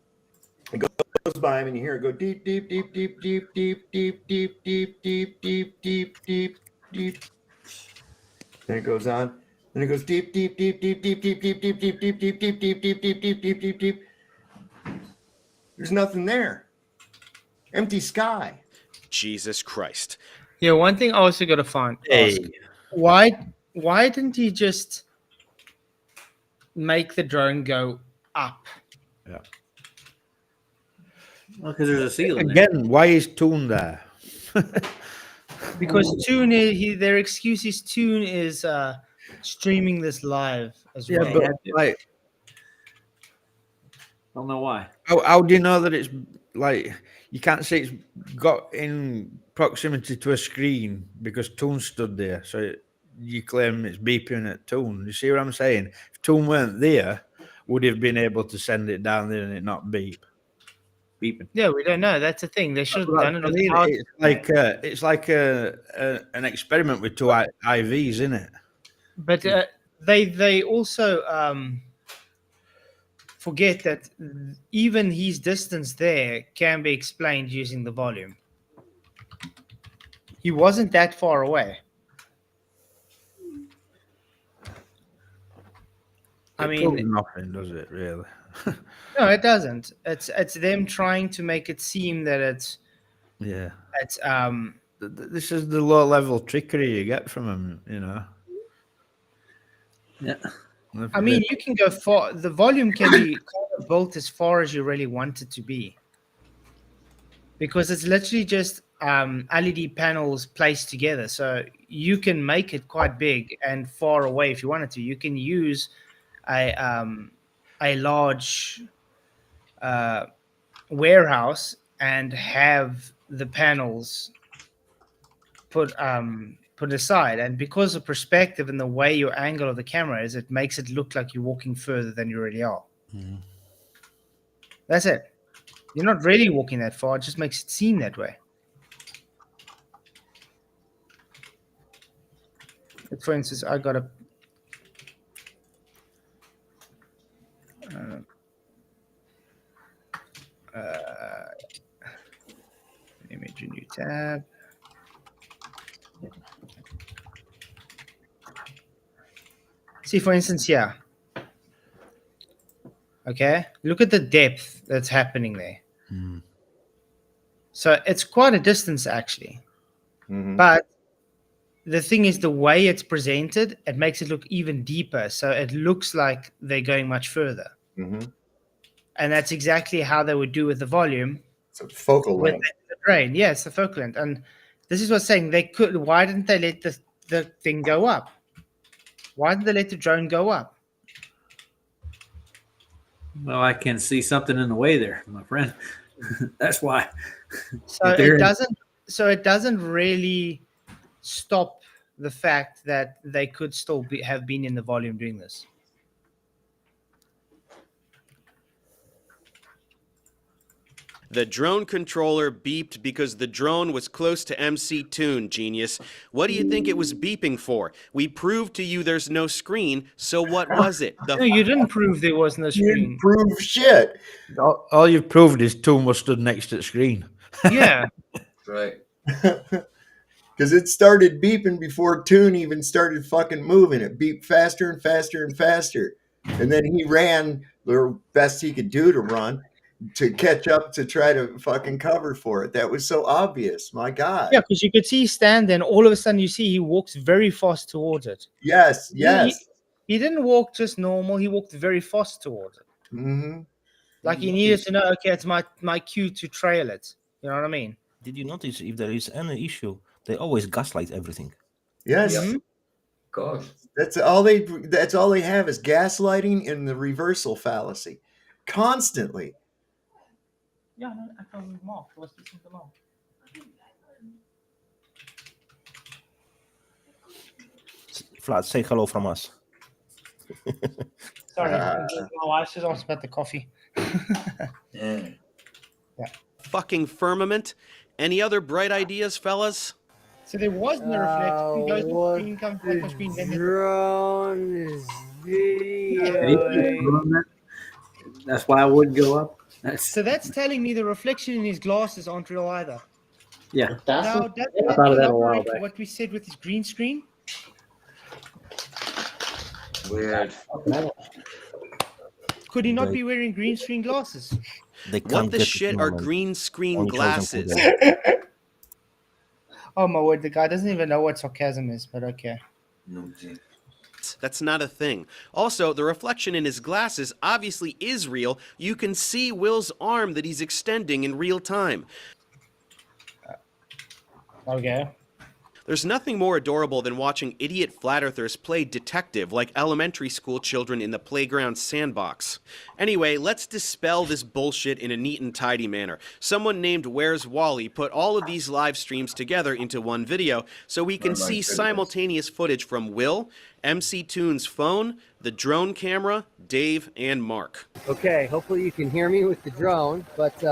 It goes by him, and you hear it go deep, deep, deep, deep, deep, deep, deep, deep, deep, deep, deep, deep, deep, deep. Then it goes on. Then it goes deep, deep, deep, deep, deep, deep, deep, deep, deep, deep, deep, deep, deep, deep, deep, deep, deep, deep, deep. There's nothing there. Empty sky. Jesus Christ. Yeah, one thing I also got to ask. Why didn't he just make the drone go up? Yeah. Well, because there's a ceiling again. Why is Toon there? Because Toon, their excuse is Toon is streaming this live as well. Yeah, but like, don't know why. How do you know that it's like you can't say it's got in proximity to a screen because Toon stood there, so you claim it's beeping at Toon. You see what I'm saying? If Toon weren't there, would he have been able to send it down there and it not beep? Beeping. Yeah, we don't know. That's the thing. They should have done it. It's like an experiment with two IVs, isn't it? But they also forget that even his distance there can be explained using the volume. He wasn't that far away. I mean, nothing, does it really? No, it doesn't. It's them trying to make it seem that it's This is the low level trickery you get from them, you know. Yeah. I mean, you can go far. The volume can be kind of built as far as you really want it to be, because it's literally just LED panels placed together. So you can make it quite big and far away if you wanted to. You can use a large warehouse and have the panels put aside, and because of perspective and the way your angle of the camera is, it makes it look like you're walking further than you really are. That's it. You're not really walking that far, it just makes it seem that way. Like for instance, I got a image, a new tab. See, for instance, here. Okay, look at the depth that's happening there. Mm. So it's quite a distance actually. But the thing is, the way it's presented, it makes it look even deeper. So it looks like they're going much further. And that's exactly how they would do with the volume. So focal with length. the grain. Yeah, it's the focal length. And this is what's saying they could. Why didn't they let the thing go up? Why didn't they let the drone go up? Well, I can see something in the way there, my friend. That's why. So it doesn't. So it doesn't really stop the fact that they could still have been in the volume doing this. The drone controller beeped because the drone was close to MC Toon, genius. What do you think it was beeping for? We proved to you there's no screen, so what was it? No, you didn't prove there was no screen. You didn't prove shit. All you've proved is Toon was stood next to the screen. Yeah. Right. Because it started beeping before Toon even started fucking moving. It beeped faster and faster and faster. And then he ran the best he could do to run to catch up to try to fucking cover for it. That was so obvious. My God. Yeah, because you could see he stand there, and all of a sudden you see he walks very fast towards it. Yes, yes. He didn't walk just normal. He walked very fast towards it. Mm-hmm. Like he needed to know, okay, it's my cue to trail it. You know what I mean? Did you notice if there is any issue, they always gaslight everything? Yes. Mm-hmm. Gosh. That's all they have is gaslighting and the reversal fallacy. Constantly. Yeah, I can mark. What's this in the mark? Flat, say hello from us. Sorry, my wife just asked about the coffee. Yeah. Fucking firmament. Any other bright ideas, fellas? So there was no reflection. It goes to the screen, comes back on screen, then Drone is videoing. That's why I wouldn't go up. So that's telling me the reflection in his glasses aren't real either. Yeah. Now, does I thought of that a while correct back. what we said with his green screen? Weird. Could he not be wearing green screen glasses? What the shit are green screen glasses? Oh my word, the guy doesn't even know what sarcasm is, but okay. No, That's not a thing. Also, the reflection in his glasses obviously is real. You can see Will's arm that he's extending in real time. Okay. There's nothing more adorable than watching idiot flat earthers play detective like elementary school children in the playground sandbox. Anyway, let's dispel this bullshit in a neat and tidy manner. Someone named Where's Wally put all of these live streams together into one video so we can see simultaneous footage from Will, MC Toon's phone, the drone camera, Dave, and Mark. Okay, hopefully you can hear me with the drone, but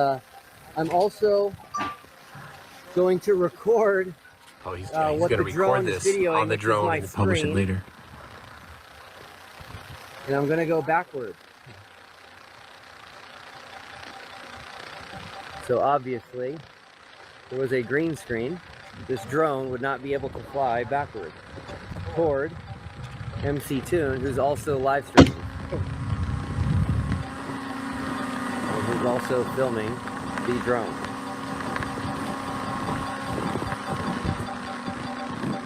I'm also going to record he's what going to the drone record is this videoing, on the which is drone my and publish it screen. later. And I'm going to go backward. So obviously, there was a green screen. This drone would not be able to fly backward toward MC Toon, who's also live streaming. And who's also filming the drone.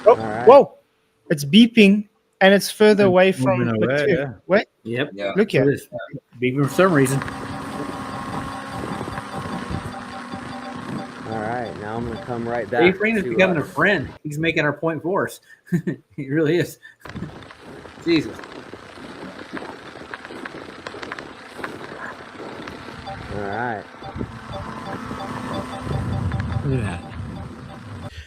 Oh, right. Whoa! It's beeping, and it's further away from moving the away, two. yeah. Wait. Yep. Yeah. Look here. Beeping for some reason. All right, now I'm going to come right back. Dave Rain is to, becoming a friend. He's making our point for us. He really is. Jesus. All right. Yeah.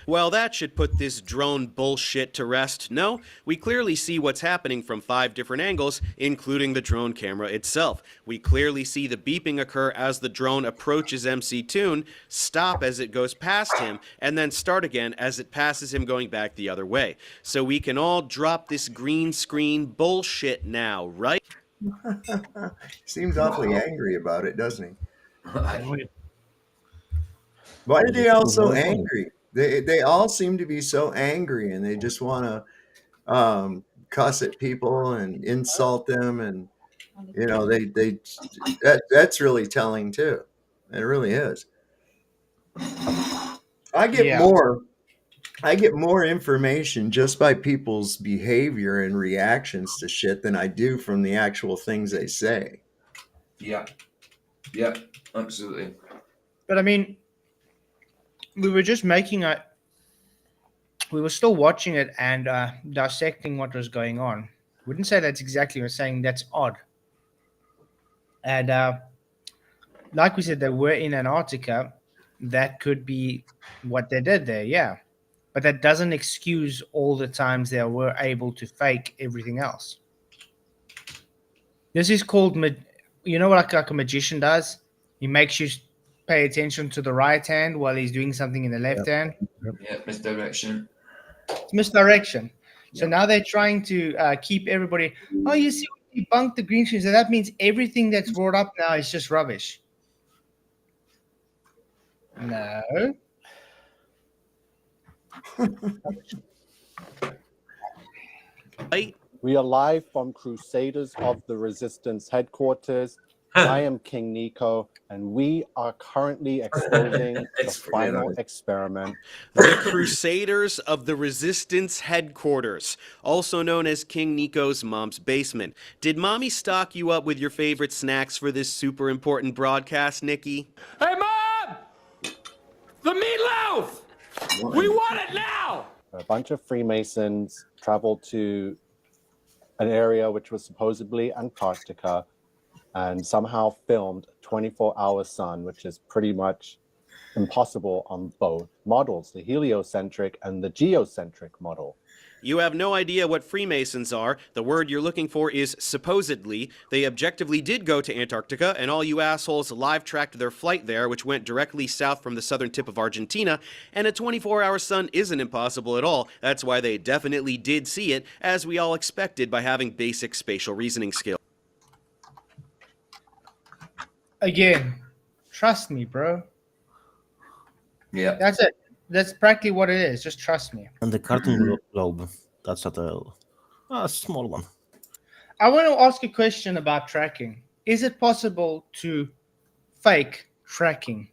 Well, that should put this drone bullshit to rest. No, we clearly see what's happening from 5 different angles, including the drone camera itself. We clearly see the beeping occur as the drone approaches MC Toon, stop as it goes past him, and then start again as it passes him going back the other way. So we can all drop this green screen bullshit now, right? Seems awfully angry about it, doesn't he? Why are they all so angry? They all seem to be so angry, and they just want to cuss at people and insult them, and You know, that's really telling too. It really is. I get more information just by people's behavior and reactions to shit than I do from the actual things they say. Yeah. Yeah, absolutely. But I mean, we were just we were still watching it and dissecting what was going on. Wouldn't say that's exactly what we're saying. That's odd. And like we said, they were in Antarctica. That could be what they did there, yeah. But that doesn't excuse all the times they were able to fake everything else. This is called, you know what like a magician does? He makes you pay attention to the right hand while he's doing something in the left hand. Yeah, misdirection. It's misdirection. So now they're trying to keep everybody. Oh, you see, we debunked the green screen. So that means everything that's brought up now is just rubbish. No. We are live from Crusaders of the Resistance headquarters. I am King Nico, and we are currently exposing the final experiment. The Crusaders of the Resistance headquarters, also known as King Nico's mom's basement. Did mommy stock you up with your favorite snacks for this super important broadcast, Nikki? Hey, Mom! The meatloaf! We want it now! A bunch of Freemasons traveled to an area which was supposedly Antarctica and somehow filmed 24-hour sun, which is pretty much impossible on both models, the heliocentric and the geocentric model. You have no idea what Freemasons are. The word you're looking for is supposedly. They objectively did go to Antarctica, and all you assholes live-tracked their flight there, which went directly south from the southern tip of Argentina, and a 24-hour sun isn't impossible at all. That's why they definitely did see it, as we all expected by having basic spatial reasoning skills. Again, trust me, bro. Yeah. That's it. That's practically what it is. Just trust me. And the cartoon globe, that's a small one. I want to ask a question about tracking. Is it possible to fake tracking?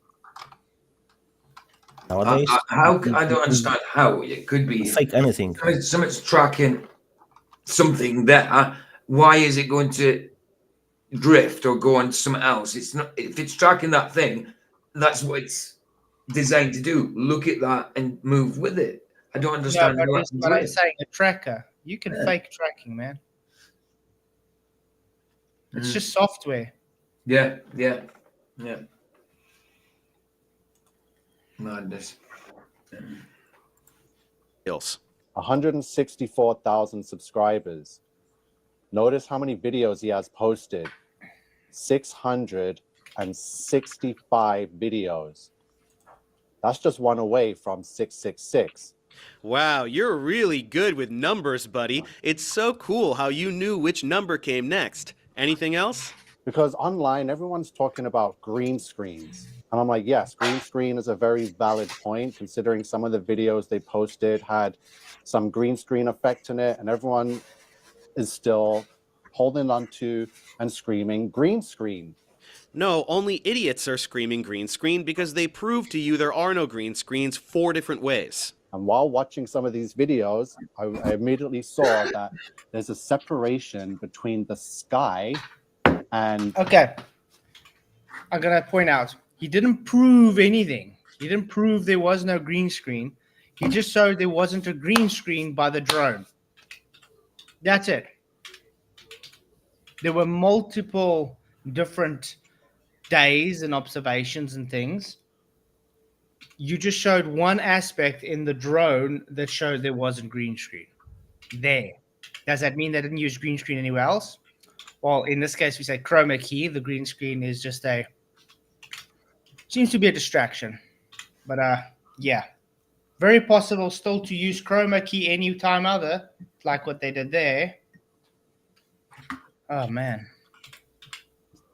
Nowadays, I don't understand how it could be fake anything. Someone's tracking something there. Why is it going to drift or go on to something else? It's not. If it's tracking that thing, that's what it's designed to do. Look at that and move with it. I don't understand. No, but I'm saying a tracker. You can fake tracking, man. It's just software. Yeah. Madness. 164,000 subscribers. Notice how many videos he has posted. 665 videos. That's just one away from 666. Wow, you're really good with numbers, buddy. It's so cool how you knew which number came next. Anything else? Because online, everyone's talking about green screens. And I'm like, yes, green screen is a very valid point, considering some of the videos they posted had some green screen effect in it, and everyone is still holding on to and screaming green screen. No, only idiots are screaming green screen because they prove to you there are no green screens 4 different ways. And while watching some of these videos, I immediately saw that there's a separation between the sky and... Okay. I'm going to point out, he didn't prove anything. He didn't prove there was no green screen. He just showed there wasn't a green screen by the drone. That's it. There were multiple different days and observations and things. You just showed one aspect in the drone that showed there wasn't green screen. There. Does that mean they didn't use green screen anywhere else? Well, in this case, we say chroma key. The green screen is just seems to be a distraction. But yeah. Very possible still to use chroma key anytime other, like what they did there. Oh, man.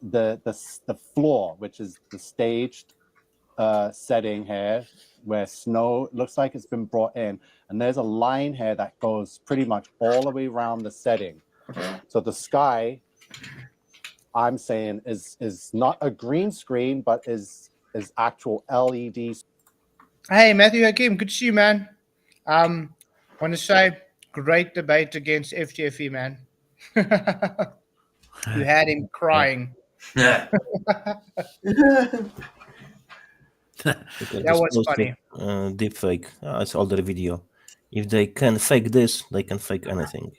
The floor, which is the staged setting here, where snow looks like it's been brought in, and there's a line here that goes pretty much all the way around the setting. So the sky I'm saying is not a green screen, but is actual LED. Hey, Matthew Hakim, good to see you, man. Want to say, great debate against FTFE, man. You had him crying. Yeah. That was funny. Deep fake. It's older video. If they can fake this, they can fake anything.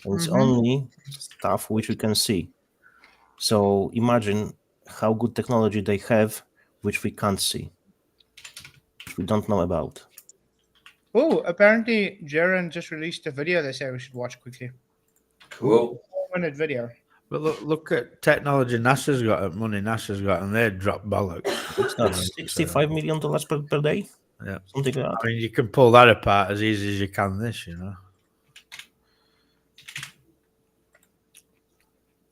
And it's only stuff which we can see. So imagine how good technology they have, which we can't see, which we don't know about. Oh, apparently Jaren just released a video they say we should watch quickly. Cool. 4-minute video. But look at technology NASA's got, money NASA's got, and they drop bollocks. It's not $65 million per day. Yeah, something like that. I mean, you can pull that apart as easy as you can this, you know.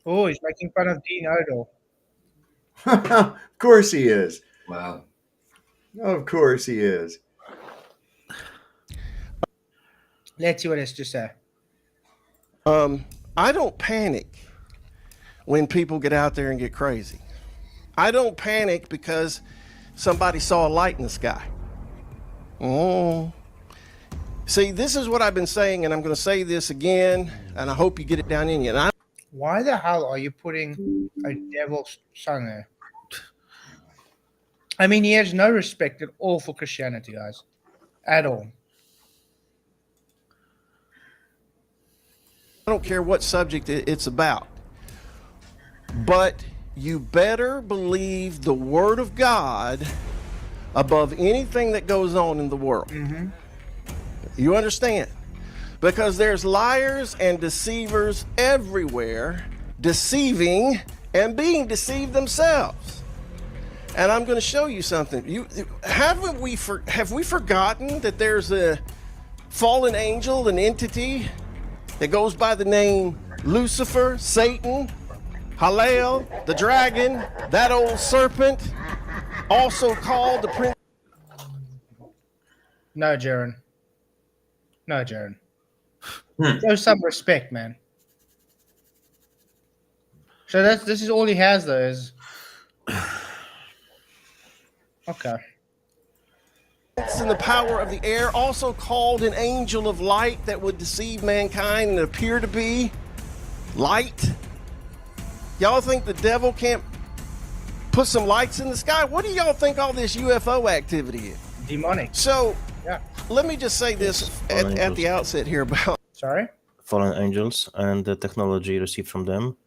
Oh, he's making fun of Dean Odell. Of course he is. Wow. Of course he is. Let's see what it's to say. I don't panic when people get out there and get crazy. I don't panic because somebody saw a light in the sky. Oh. See, this is what I've been saying, and I'm going to say this again, and I hope you get it down in you. And Why the hell are you putting a devil's son there? I mean, he has no respect at all for Christianity, guys. At all. I don't care what subject it's about. But you better believe the Word of God above anything that goes on in the world. You understand? Because there's liars and deceivers everywhere, deceiving and being deceived themselves. And I'm going to show you something. Have we forgotten that there's a fallen angel, an entity that goes by the name Lucifer, Satan, Halel, the dragon, that old serpent, also called the prince? No, Jaren. No, Jaren. Show some respect, man. So this is all he has, though, is... Okay. In the power of the air, also called an angel of light that would deceive mankind and appear to be light. Y'all think the devil can't put some lights in the sky? What do y'all think all this UFO activity is? Demonic. So, yeah. Let me just say this at the outset here about... Sorry? Fallen angels and the technology received from them,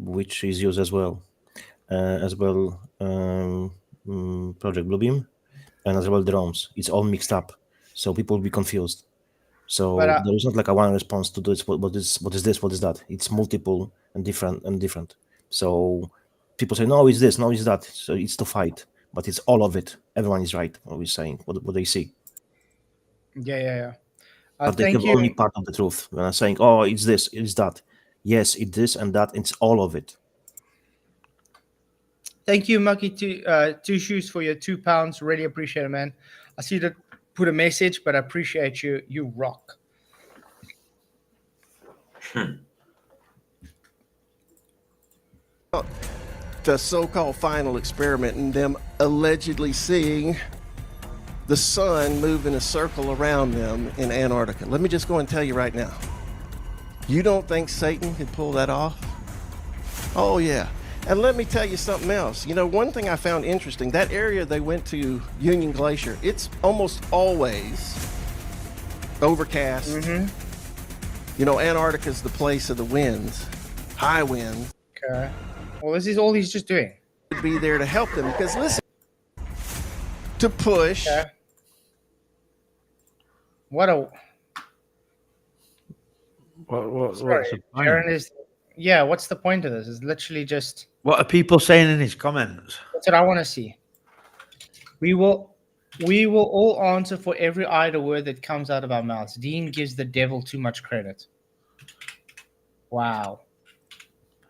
which is used as well. Project Bluebeam, and as well drones. It's all mixed up, so people will be confused. So there is not like a one response to this. What is this? What is that? It's multiple and different. So people say, no, it's this, no, it's that. So it's to fight, but it's all of it. Everyone is right. What we're saying, what they see. Yeah. But they have only part of the truth. When I'm saying, oh, it's this, it's that. Yes, it's this and that. It's all of it. Thank you, Mucky Two Shoes, for your £2. Really appreciate it, man. I see that put a message, but I appreciate you. You rock. The so-called final experiment and them allegedly seeing the sun move in a circle around them in Antarctica. Let me just go and tell you right now. You don't think Satan could pull that off? Oh, yeah. And let me tell you something else. You know, one thing I found interesting, that area they went to, Union Glacier, it's almost always overcast. You know, Antarctica's the place of the winds, high winds. Okay. Well, this is all he's just doing. Be there to help them because, listen, to push. Okay. What's the point? What's the point of this? It's literally just... What are people saying in his comments? That's what I want to see. We will all answer for every idle word that comes out of our mouths. Dean gives the devil too much credit. Wow.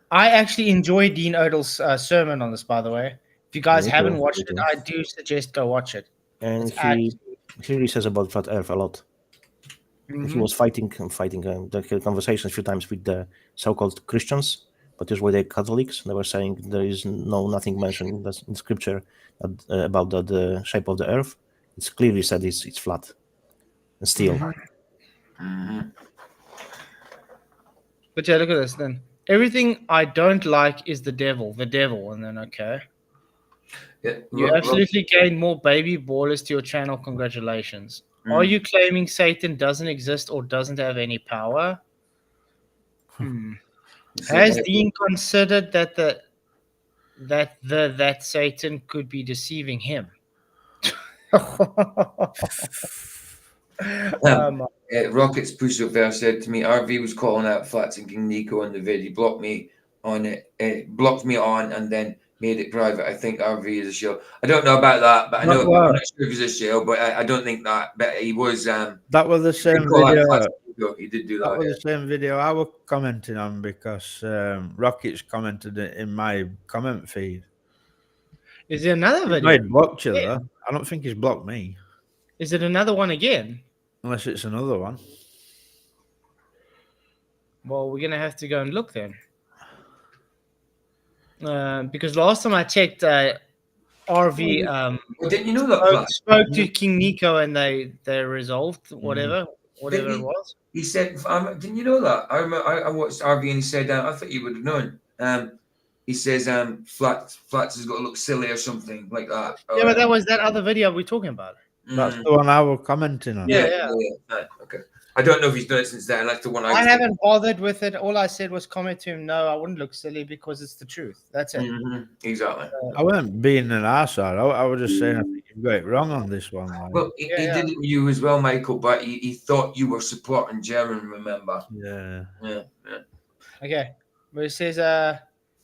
I actually enjoyed Dean Odell's sermon on this, by the way. If you guys haven't watched it, I do suggest go watch it. And he really says about Flat Earth a lot. He was fighting the conversations a few times with the so-called Christians, but these were the Catholics. They were saying there is nothing mentioned in scripture about the shape of the earth. It's clearly said it's flat and steel. But yeah, look at this then. Everything I don't like is the devil, and then okay. Yeah, You absolutely gained more baby ballers to your channel. Congratulations. Are you claiming Satan doesn't exist or doesn't have any power? Has Dean considered that Satan could be deceiving him? Rockets Push Up there said to me, RV was calling out Flats and King Nico on the vid. He blocked me on it, blocked me on, and then made it private. I think RV is a shill. I don't know about that, but I know I'm not sure if he's a shill, but I don't think that. But he was. That was the same video. He did do That that. was the same video I was commenting on because Rockets commented it in my comment feed. Is there another video? No, he blocked you though. I don't think he's blocked me. Is it another one again? Unless it's another one. Well, we're gonna have to go and look then. Because last time I checked, RV well, didn't you know that spoke to King Nico and they resolved whatever it was. He said, "Didn't you know that?" I watched RV and he said, "I thought you would have known." He says, "Flats has got to look silly or something like that." Yeah, but that was that other video we're talking about. That's the one I was commenting on. Yeah. Okay. I don't know if he's done it since then. That's the one I haven't bothered with it. All I said was comment to him. No, I wouldn't look silly because it's the truth. That's it. Exactly. I wasn't being an arsehole. I was just saying I think you've got it wrong on this one. Like. Well, he did it with you as well, Michael, but he thought you were supporting German, remember? Yeah. Okay. But it says,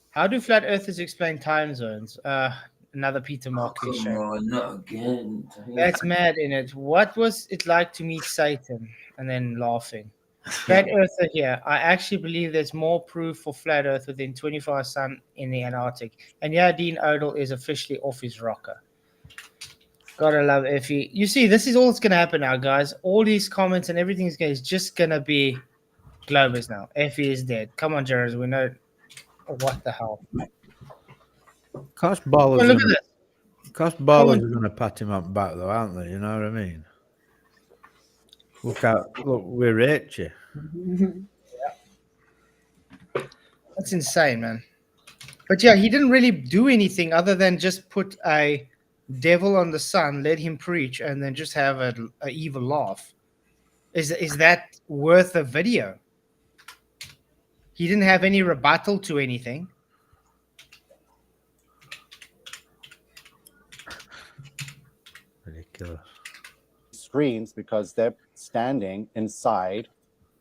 how do flat earthers explain time zones? Another Peter Mark cliche. Come on, not again. That's mad in it. What was it like to meet Satan? And then laughing. Flat earther here. I actually believe there's more proof for flat earth within 24 hours sun in the Antarctic. And yeah, Dean Odell is officially off his rocker. Gotta love Effie. You see, this is all that's gonna happen now, guys. All these comments and everything is just gonna be Globers now. Effie is dead. Come on, Jared. We know what the hell. Cost ballers. Look at this. Cost ballers are gonna pat him up back though, aren't they? You know what I mean? Look, we rate you. That's insane, man. But yeah, he didn't really do anything other than just put a devil on the sun, let him preach, and then just have a evil laugh. Is that worth a video? He didn't have any rebuttal to anything. Ridiculous. Screens because they're standing inside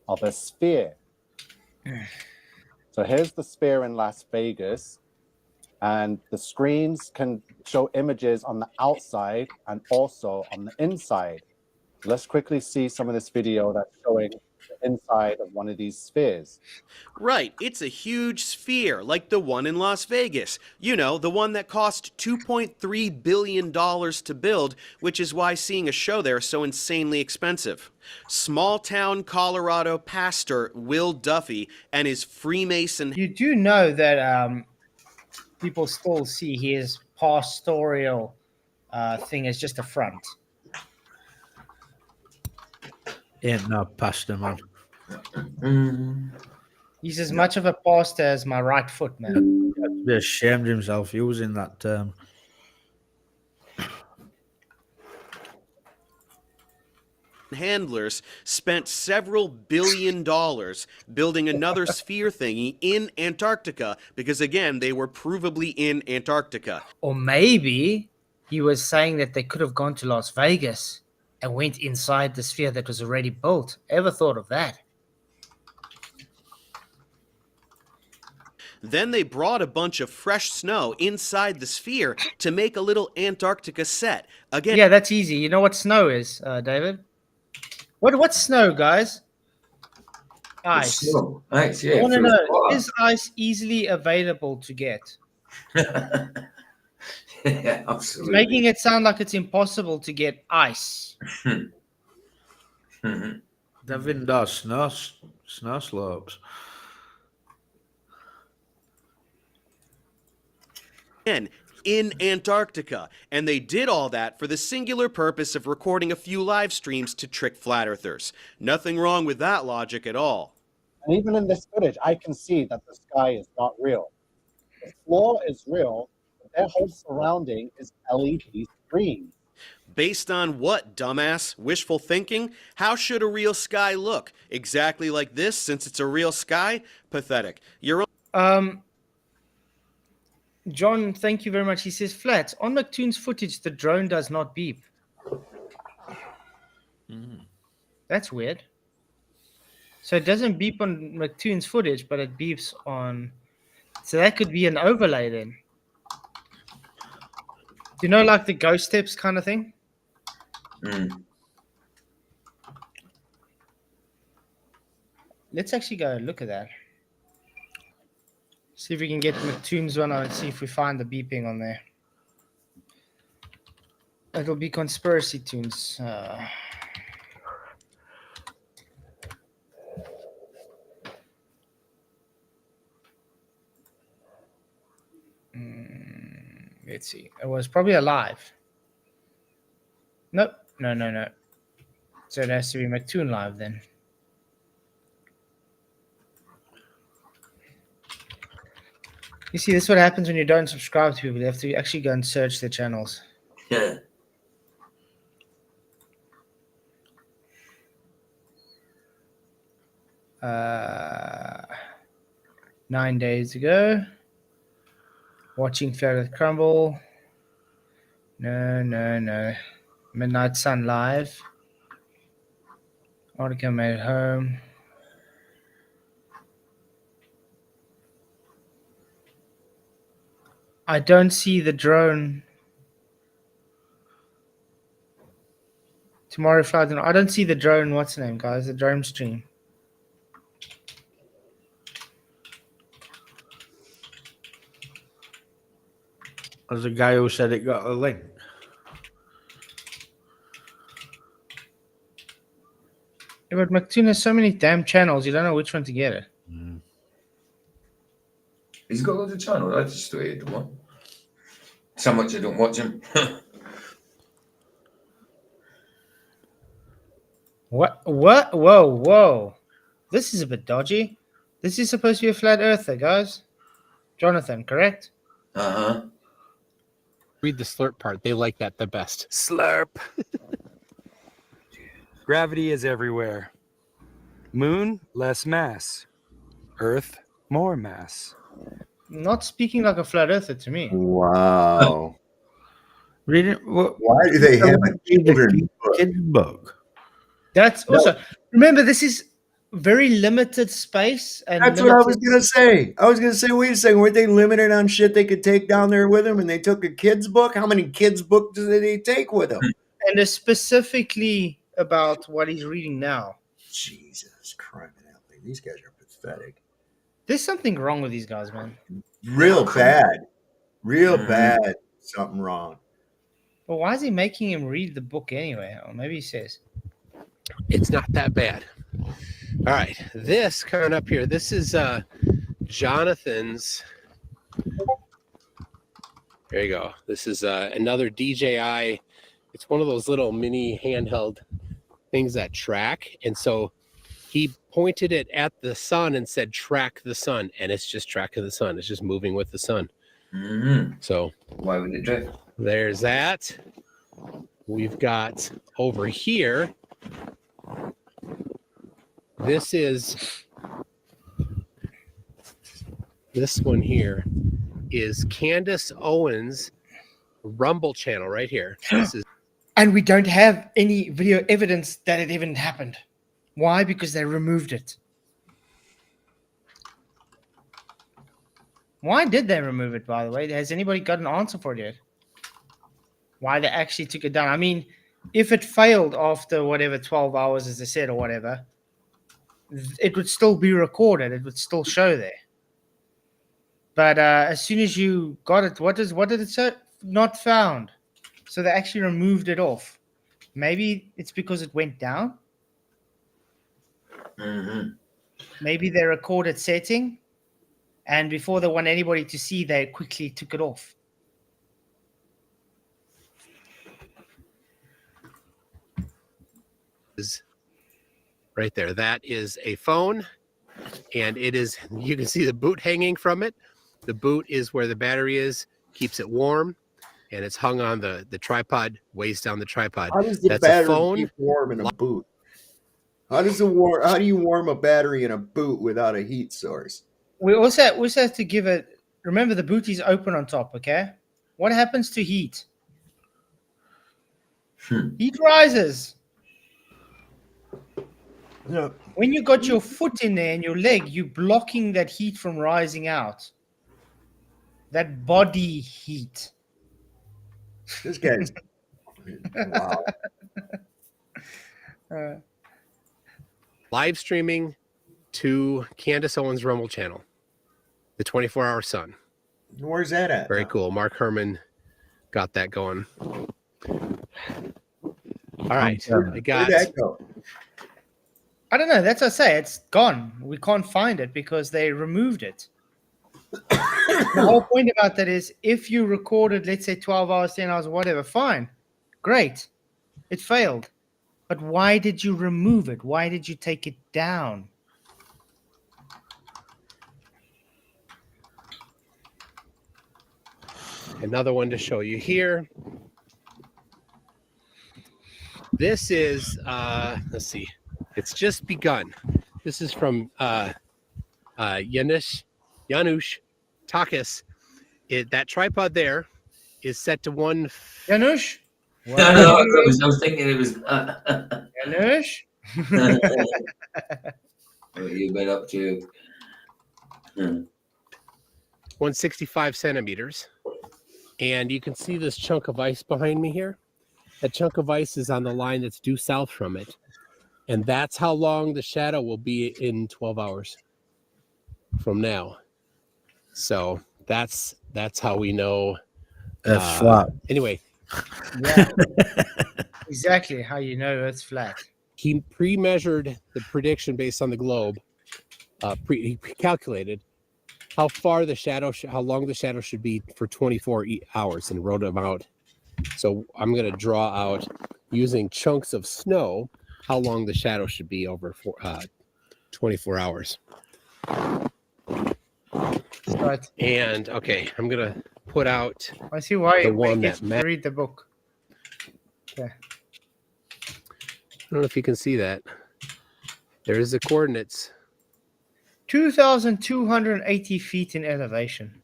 of a sphere. So here's the sphere in Las Vegas, and the screens can show images on the outside and also on the inside. Let's quickly see some of this video that's showing the inside of one of these spheres. Right, it's a huge sphere, like the one in Las Vegas. You know, the one that cost $2.3 billion to build, which is why seeing a show there is so insanely expensive. Small town Colorado pastor Will Duffy and his Freemason... You do know that people still see his pastoral thing as just a front. Ain't no pastor, man. He's as much of a pastor as my right foot, man. He'd be ashamed himself using that term. Handlers spent several billion dollars building another sphere thingy in Antarctica because, again, they were provably in Antarctica. Or maybe he was saying that they could have gone to Las Vegas and went inside the sphere that was already built. Ever thought of that? Then they brought a bunch of fresh snow inside the sphere to make a little Antarctica set. Again, yeah, that's easy. You know what snow is, David? What's snow, guys? Ice. Snow. Ice, yeah. I want to know, is ice easily available to get? Yeah, absolutely. Making it sound like it's impossible to get ice. Devin does snow slopes. in Antarctica, and they did all that for the singular purpose of recording a few live streams to trick flat earthers. Nothing wrong with that logic at all. And even in this footage, I can see that the sky is not real. The floor is real, but their whole surrounding is LED screen. Based on what, dumbass? Wishful thinking? How should a real sky look? Exactly like this, since it's a real sky? Pathetic. John, thank you very much. He says, Flats, on McToon's footage, the drone does not beep. That's weird. So it doesn't beep on McToon's footage, but it beeps on... So that could be an overlay then. You know, like the ghost steps kind of thing? Let's actually go look at that. See if we can get McToon's one and see if we find the beeping on there. It'll be conspiracy tunes. Let's see. It was probably alive. Nope. No. So it has to be McToon live then. You see, this is what happens when you don't subscribe to people. You have to actually go and search their channels. Yeah. Uh, 9 days ago. Watching Flat Earth Crumble. No. Midnight Sun Live. Article made it home. I don't see the drone. Tomorrow flight. I don't see the drone. What's the name, guys? The drone stream. There's a guy who said it got a link. Yeah, but McToon has so many damn channels, you don't know which one to get it. He's got loads of channels. I just hate the one. So much I don't watch him. What? Whoa. This is a bit dodgy. This is supposed to be a flat earther, guys. Jonathan, correct? Read the slurp part. They like that the best. Slurp. Gravity is everywhere. Moon, less mass. Earth, more mass. Not speaking like a flat earther to me. Wow. Read it. Why do they have a children's book? That's also... Remember, this is very limited space. And that's what I was going to say. I was going to say, wait a second. Weren't they limited on shit they could take down there with them? And they took a kid's book? How many kids' books did they take with them? And it's specifically about what he's reading now. Jesus Christ. These guys are pathetic. There's something wrong with these guys, man. Real bad. Bad. Something wrong. But why is he making him read the book anyway? Or maybe he says. It's not that bad. All right. This coming up here. This is Jonathan's. There you go. This is another DJI. It's one of those little mini handheld things that track. And so he pointed it at the sun and said, track the sun. And it's just tracking the sun. It's just moving with the sun. So why would it drift? There's that. We've got over here. This one here is Candace Owens' Rumble channel right here. This is, and we don't have any video evidence that it even happened. Why? Because they removed it. Why did they remove it, by the way? Has anybody got an answer for it yet? Why they actually took it down? I mean, if it failed after whatever 12 hours, as they said, or whatever, it would still be recorded. It would still show there. But as soon as you got it, what did it say? Not found. So they actually removed it off. Maybe it's because it went down. Maybe they recorded setting, and before they want anybody to see, they quickly took it off. is right there. That is a phone, and it is, you can see the boot hanging from it. The boot is where the battery is, keeps it warm, and it's hung on the tripod, weighs down the tripod. How does the That's battery a phone. keep warm in a boot? How do you warm a battery in a boot without a heat source? We also have to give it. Remember, the boot is open on top. Okay, what happens to heat? Heat rises. Yeah. When you got your foot in there and your leg, you're blocking that heat from rising out. That body heat. This guy's wow. Live streaming to Candace Owens' Rumble channel, the 24-hour sun. Where's that at? Very cool. Mark Herman got that going. All right, I got. Where'd that go? I don't know. That's what I say. It's gone. We can't find it because they removed it. The whole point about that is if you recorded, let's say 12 hours, 10 hours, whatever, fine. Great. It failed. But why did you remove it? Why did you take it down? Another one to show you here. This is, let's see, it's just begun. This is from Janusz Takis. That tripod there is set to one. Janusz? No, I was thinking it was. Janusz? What you've been up to? 165 centimeters. And you can see this chunk of ice behind me here. That chunk of ice is on the line that's due south from it. And that's how long the shadow will be in 12 hours from now. So that's how we know. It's flat. Anyway. Yeah. Exactly how you know it's flat. He pre-measured the prediction based on the globe. He calculated how far the shadow, how long the shadow should be for 24 hours, and wrote them out. So I'm going to draw out using chunks of snow how long the shadow should be over 24 hours. Right. And okay, I'm going to put out. I see why the you one get that to read the book. Okay. I don't know if you can see that. There's the coordinates. 2,280 feet in elevation.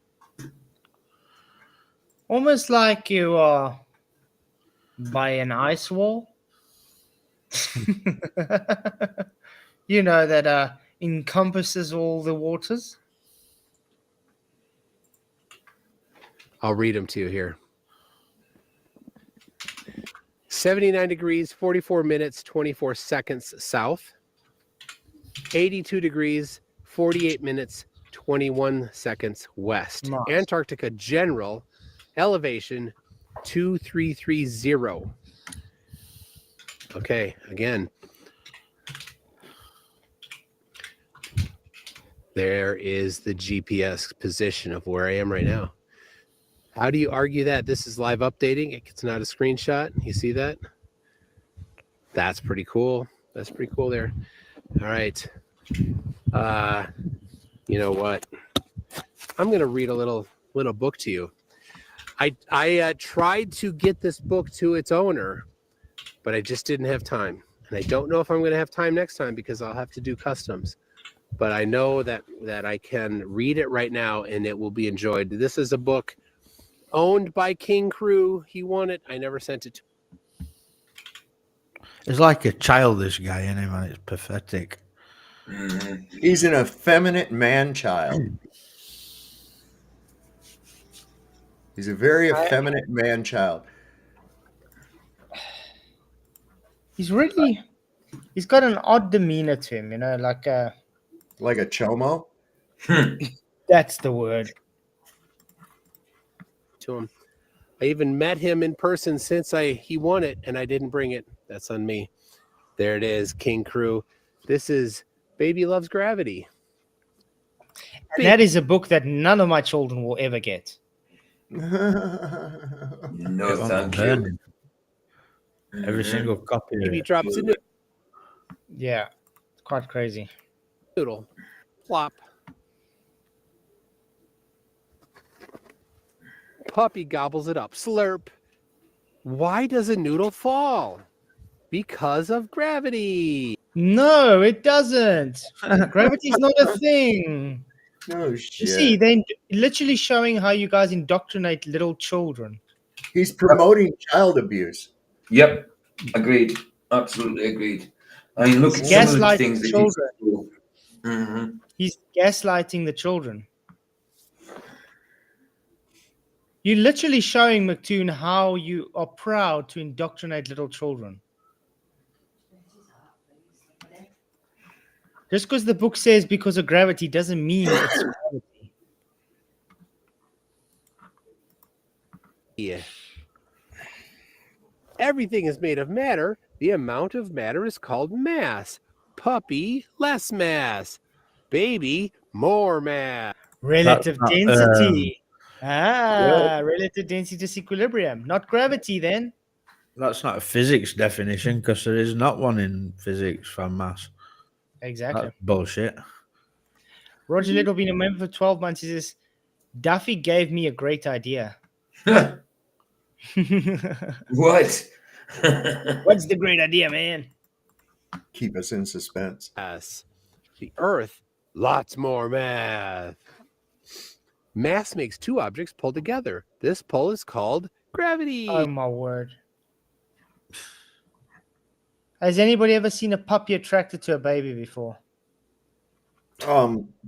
Almost like you are by an ice wall. You know, that encompasses all the waters. I'll read them to you here. 79 degrees, 44 minutes, 24 seconds south. 82 degrees, 48 minutes, 21 seconds west. Nice. Antarctica general elevation 2330. Okay, again. There is the GPS position of where I am right now. How do you argue that? This is live updating. It's not a screenshot. You see that? That's pretty cool. That's pretty cool there. All right. You know what? I'm going to read a little book to you. I tried to get this book to its owner, but I just didn't have time. And I don't know if I'm going to have time next time because I'll have to do customs. But I know that I can read it right now and it will be enjoyed. This is a book owned by King Crew. He won it. I never sent it to him. It's like a childish guy in him, and it's pathetic. He's an effeminate man-child. He's a very effeminate man-child. He's got an odd demeanor to him, you know, like a chomo. That's the word. To him. I even met him in person since he won it, and I didn't bring it. That's on me. There it is, King Crew. This is Baby Loves Gravity. And that is a book that none of my children will ever get. No, thank you. Every single copy. Baby drops into Yeah, it's quite crazy. Noodle. Plop. Puppy gobbles it up. Slurp. Why does a noodle fall? Because of gravity. No, it doesn't. Gravity's not a thing. No You see, shit. they're literally showing how you guys indoctrinate little children. He's promoting child abuse. Yep, agreed. Absolutely agreed. I mean, look He's at some of the gaslighting things that children. you do. He's gaslighting the children. You're literally showing McToon how you are proud to indoctrinate little children. Just because the book says because of gravity doesn't mean it's gravity. Yeah. Everything is made of matter. The amount of matter is called mass. Puppy, less mass. Baby, more mass. Relative That's not, density. Yep. Relative density disequilibrium. Not gravity then. That's not a physics definition because there is not one in physics for mass. Exactly. That's bullshit. Roger Little been a member for 12 months. He says, Duffy gave me a great idea. What? What's the great idea, man? Keep us in suspense. Yes. The Earth, lots more math. Mass makes two objects pull together. This pull is called gravity. Oh my word. Has anybody ever seen a puppy attracted to a baby before?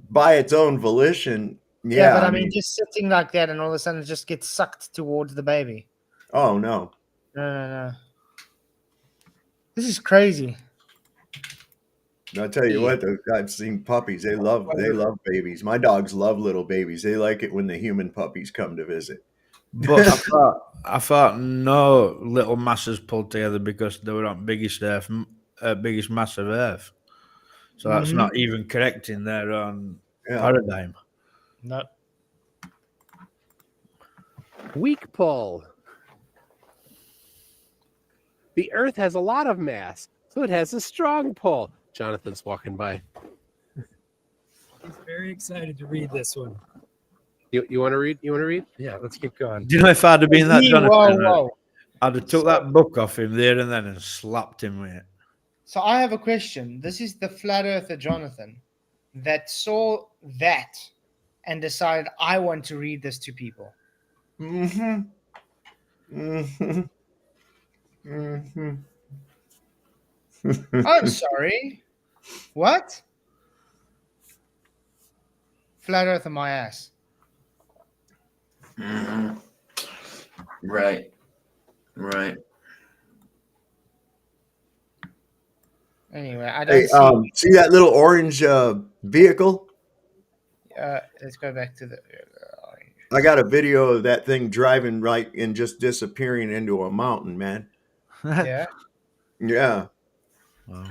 By its own volition. Yeah, Yeah, but I mean, just sitting like that and all of a sudden it just gets sucked towards the baby. Oh no. No. This is crazy. I'll tell you what, though, I've seen puppies. They love babies. My dogs love little babies. They like it when the human puppies come to visit. But I thought no little masses pulled together because they were on biggest mass of Earth. So that's Mhm. not even correct in their own paradigm. No. Weak pull. The Earth has a lot of mass, so it has a strong pull. Jonathan's walking by. He's very excited to read this one. You want to read? You want to read? Yeah, let's get going. Do you know if I'd have been that Jonathan, Whoa. I'd have took that book off him there and then and slapped him with it. So I have a question. This is the flat earther Jonathan that saw that and decided I want to read this to people. Mm-hmm. I'm sorry. What? Flat earther my ass. Mhm. Right. Anyway, I don't see that little orange vehicle? let's go back to the. I got a video of that thing driving right and just disappearing into a mountain, man. Yeah. Yeah. Wow.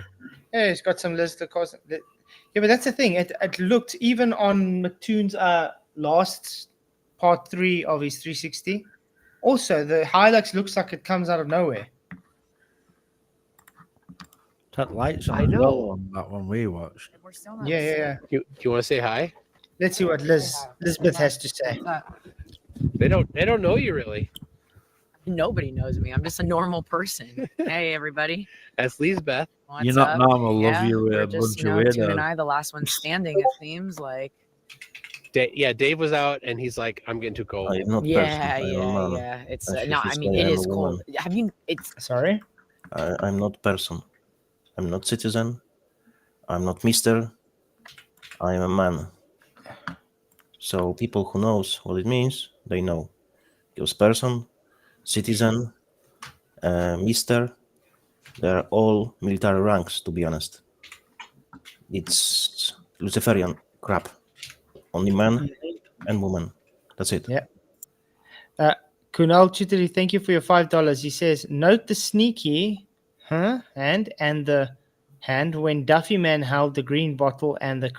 Yeah, it's got some list of course. Yeah, but that's the thing. It looked even on McToon's last part 3 of his 360. Also, the Hilux looks like it comes out of nowhere. That lights on I as know. well on that one we watched. Yeah. Do you want to say hi? Let's see what Lisbeth has to say. They don't know you really. Nobody knows me. I'm just a normal person. Hey, everybody. That's Lisbeth. What's You're not up? normal, love Yeah, you, we're a just, bunch of Toon and weirdos. I, the last one standing, it seems like. Dave was out and he's like, I'm getting too cold. I am not Yeah. person. It's And no, she I is mean why it I'm is a cold. woman. Have you? It's sorry. I'm not person. I'm not citizen. I'm not Mister. I am a man. So people who knows what it means, they know. Because person, citizen, Mister, they're all military ranks. To be honest, it's Luciferian crap. Only man and woman. That's it. Yeah. Kunal Chitri, thank you for your $5. He says, note the sneaky and the hand when Duffy Man held the green bottle and the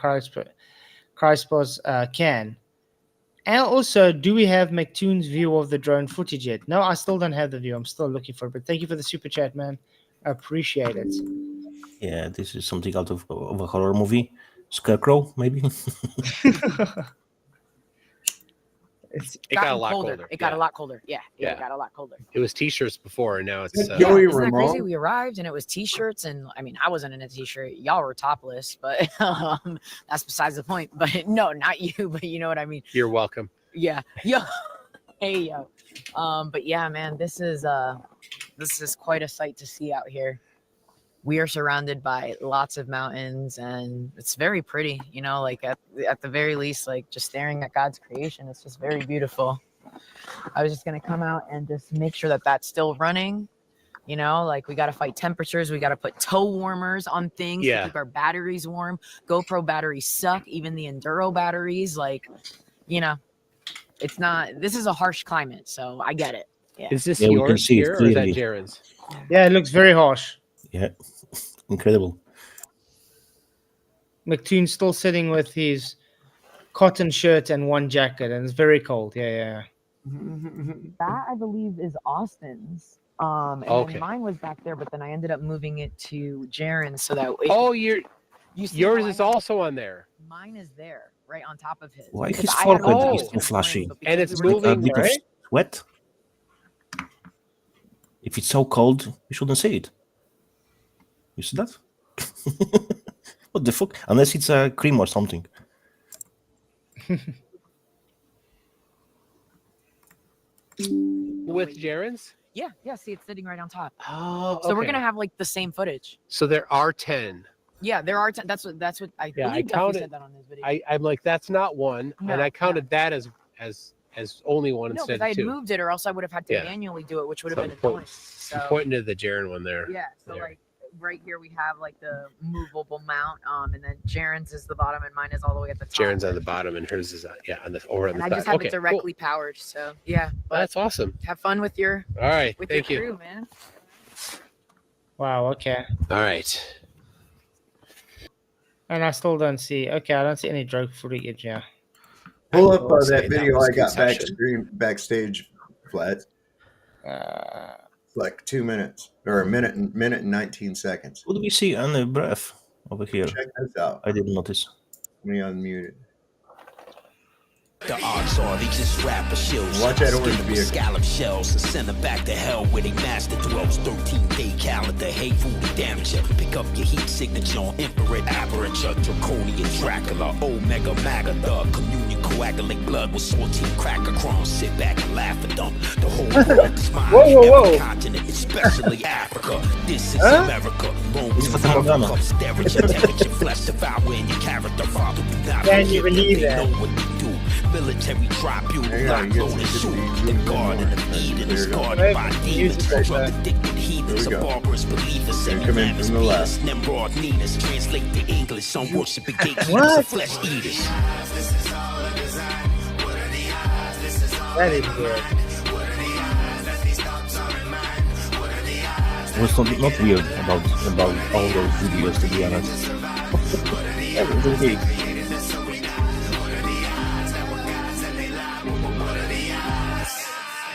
Crispos can. And also, do we have McToon's view of the drone footage yet? No, I still don't have the view. I'm still looking for it. But thank you for the super chat, man. I appreciate it. Yeah, this is something out of a horror movie. Scarecrow, maybe. It's It got a gotten lot colder. colder. It got yeah. a lot colder. Yeah, Yeah. it got a lot colder. It was t-shirts before, and now it's Is that Yeah, Joey isn't that crazy? Ramone? We arrived and it was t-shirts, and I mean, I wasn't in a t-shirt. Y'all were topless, but that's besides the point. But no, not you. But you know what I mean. You're welcome. Yeah, yo, hey yo. But yeah, man, this is quite a sight to see out here. We are surrounded by lots of mountains, and it's very pretty. You know, like at the very least, like just staring at God's creation, it's just very beautiful. I was just gonna come out and just make sure that that's still running. You know, like we got to fight temperatures. We got to put toe warmers on things to keep our batteries warm. GoPro batteries suck. Even the Enduro batteries, like, you know, it's not. This is a harsh climate, so I get it. Yeah. Is this Yeah, we can yours see it here, or is that clearly. Jaren's? Yeah, it looks very harsh. Yeah, incredible. McToon's still sitting with his cotton shirt and one jacket, and it's very cold. Yeah. That I believe is Austin's. And then mine was back there, but then I ended up moving it to Jaren's so that yours is also on there. Mine is there, right on top of his. Why because his I had forehead one is that too was flashy? but And because it's we were- Like a moving, bit of right? sweat. If it's so cold, you shouldn't see it. You see that? What the fuck? Unless it's a cream or something. With Jaren's? Yeah, see, it's sitting right on top. Oh, So we're okay. gonna have like the same footage. So there are 10. Yeah, there are. That's what I Yeah, I believe Duffy counted. said that on his video. I'm like, that's not one, No, and I counted that as only one No, instead because I of had two. moved it, or else I would have had to Yeah. manually do it, which would have So been I'm point- annoying. So I'm pointing to the Jaren one there. yeah, so There. like right here we have like the movable mount, and then Jaren's is the bottom, and mine is all the way at the top. Jaren's on the bottom, and hers is on the over on And the I back. just have Okay, it directly powered, so yeah. cool. But That's awesome. have fun with your All right, with thank your you. crew, man. Wow. Okay. All right. And I still don't see. Okay, I don't see any drone footage. Yeah. Pull up will say that that video was I got conception. backstage, Flat. It's like 2 minutes or a minute and 19 seconds. What do we see on the breath over here? Check this out. I didn't notice. Let me unmute it. The odds are they just rapper shills. Watch that orange Skin them with vehicle. scallop shells and send them back to hell where they master dwells. 13-day calendar, hate food and damage. Pick up your heat signature on infrared aperture. Draconian Dracula, Omega Maga, the communion coagulate blood with saltine cracker crumbs. Sit back and laugh at them. The whole world is mine. Every continent, especially Africa. This is America. Rome is Africa. Staring your temperature, flesh devouring your character. Father, do not Can you forget believe they that? know what they do. Military tribunal, lock, load, and shoot. The garden of Eden is guarded by demons. Drug-addicted heathens, a barbarous believers. Semiramis, Venus, Nimrod, Venus. Translate to English, some worshiping gatekeepers of flesh eaters. That is weird. It was not weird about all those videos, to be honest. It was okay.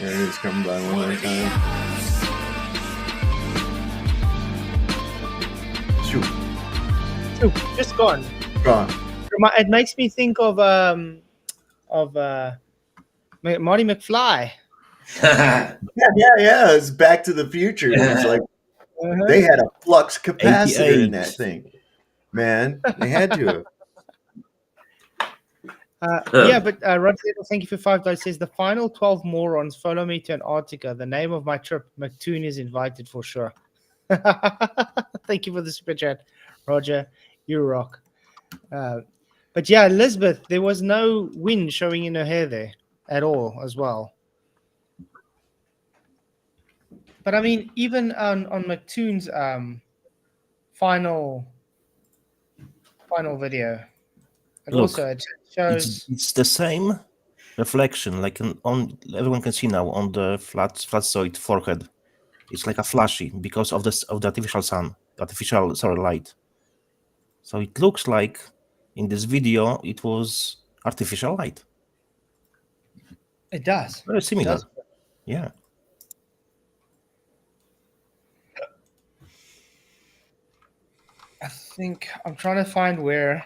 There it is, coming by one more time. Shoot. Just gone. Gone. It makes me think of Marty McFly. Yeah. It's Back to the Future. It's like they had a flux capacitor in that thing. Man, they had to have. Yeah, but Roger, thank you for $5. Says the final 12 morons follow me to Antarctica. The name of my trip. McToon is invited for sure. Thank you for the super chat, Roger. You rock. But yeah, Elizabeth, there was no wind showing in her hair there at all, as well. But I mean, even on McToon's final video, it Look, also it shows. it's the same reflection, like on everyone can see now on the Flatzoid forehead. It's like a flashy because of the artificial light. So it looks like in this video it was artificial light. It does. Very similar. It does. Yeah. think I'm trying to find where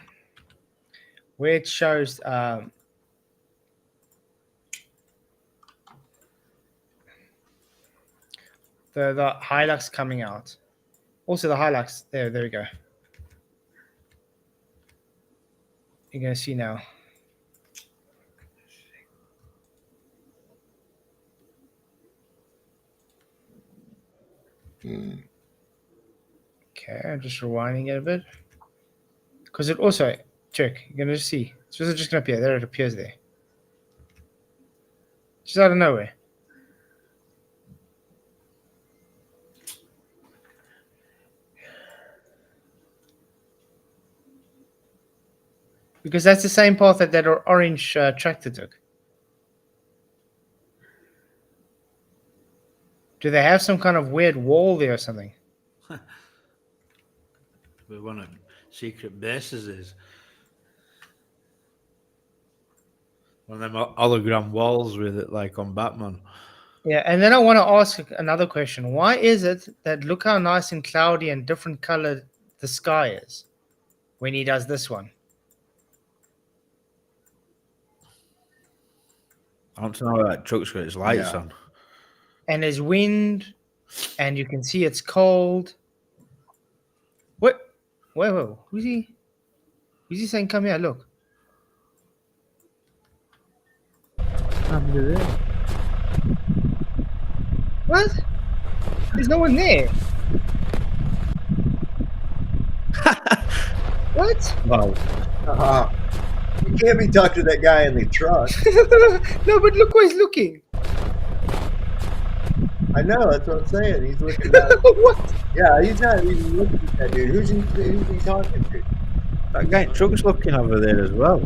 it shows the Hilux coming out. Also the Hilux. There we go. You're gonna see now. Okay, I'm just rewinding it a bit. Because it also, check, you're gonna see. It's just gonna appear. There it appears there. Just out of nowhere. Because that's the same path that orange tractor took. Do they have some kind of weird wall there or something? Where one of secret bases is. One of them hologram walls with it, like on Batman. Yeah, and then I want to ask another question. Why is it that look how nice and cloudy and different colored the sky is when he does this one? I want to know how that truck's got its lights on. And there's wind, and you can see it's cold. What? Whoa. Who's he saying, come here, look? What? There's no one there. What? Wow. You can't be talking to that guy in the truck. No, but look where he's looking. I know, that's what I'm saying. He's looking at what? Yeah, he's not even looking at that dude. Who's he talking to? That guy truck's looking over there as well.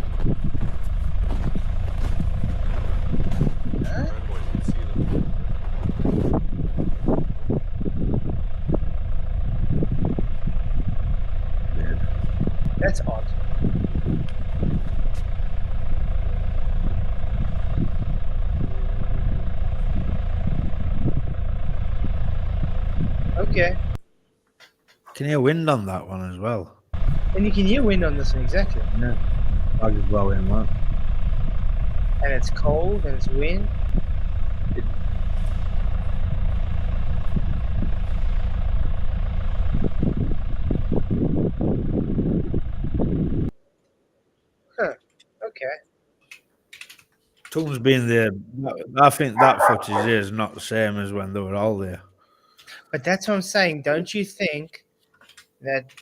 That's odd. Okay. Can you hear wind on that one as well? And you can hear wind on this one, exactly. Yeah. Flag is blowing, man. And it's cold and it's wind. Huh. Okay. Tom's been there. I think that footage is not the same as when they were all there. But that's what I'm saying. Don't you think that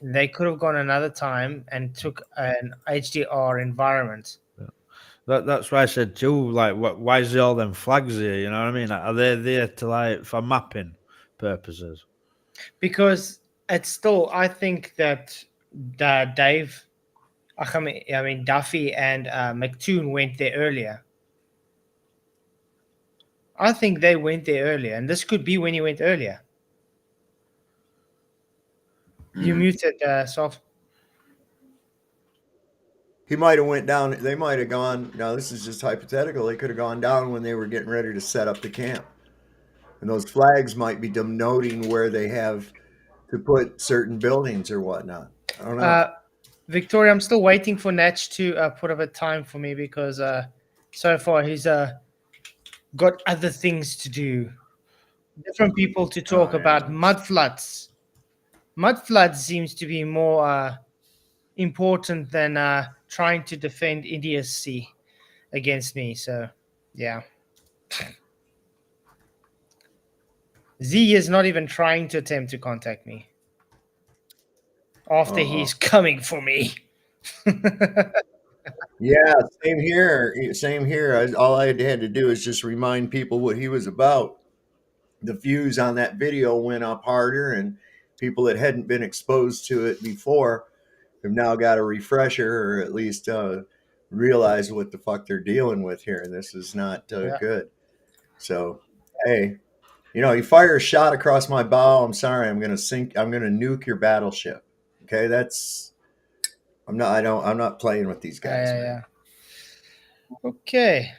they could have gone another time and took an HDR environment? That's why I said too. Like, why is there all them flags here? You know what I mean? Are they there to like for mapping purposes? Because it's still, I think that Dave, I mean Duffy and McToon went there earlier. I think they went there earlier, and this could be when he went earlier. You muted, Soft. He might have went down. They might have gone. Now this is just hypothetical. They could have gone down when they were getting ready to set up the camp, and those flags might be denoting where they have to put certain buildings or whatnot. I don't know. Victoria, I'm still waiting for Natch to put up a time for me because so far he's got other things to do. Different people to talk about mud floods. Mud floods seems to be more important than trying to defend idiocy against me. So, yeah. Z is not even trying to attempt to contact me after he's coming for me. Yeah, same here. Same here. All I had to do is just remind people what he was about. The views on that video went up harder, and people that hadn't been exposed to it before have now got a refresher, or at least realize what the fuck they're dealing with here. And this is not good. So, hey, you fire a shot across my bow. I'm sorry. I'm going to nuke your battleship. Okay. I'm not playing with these guys. Yeah. Okay.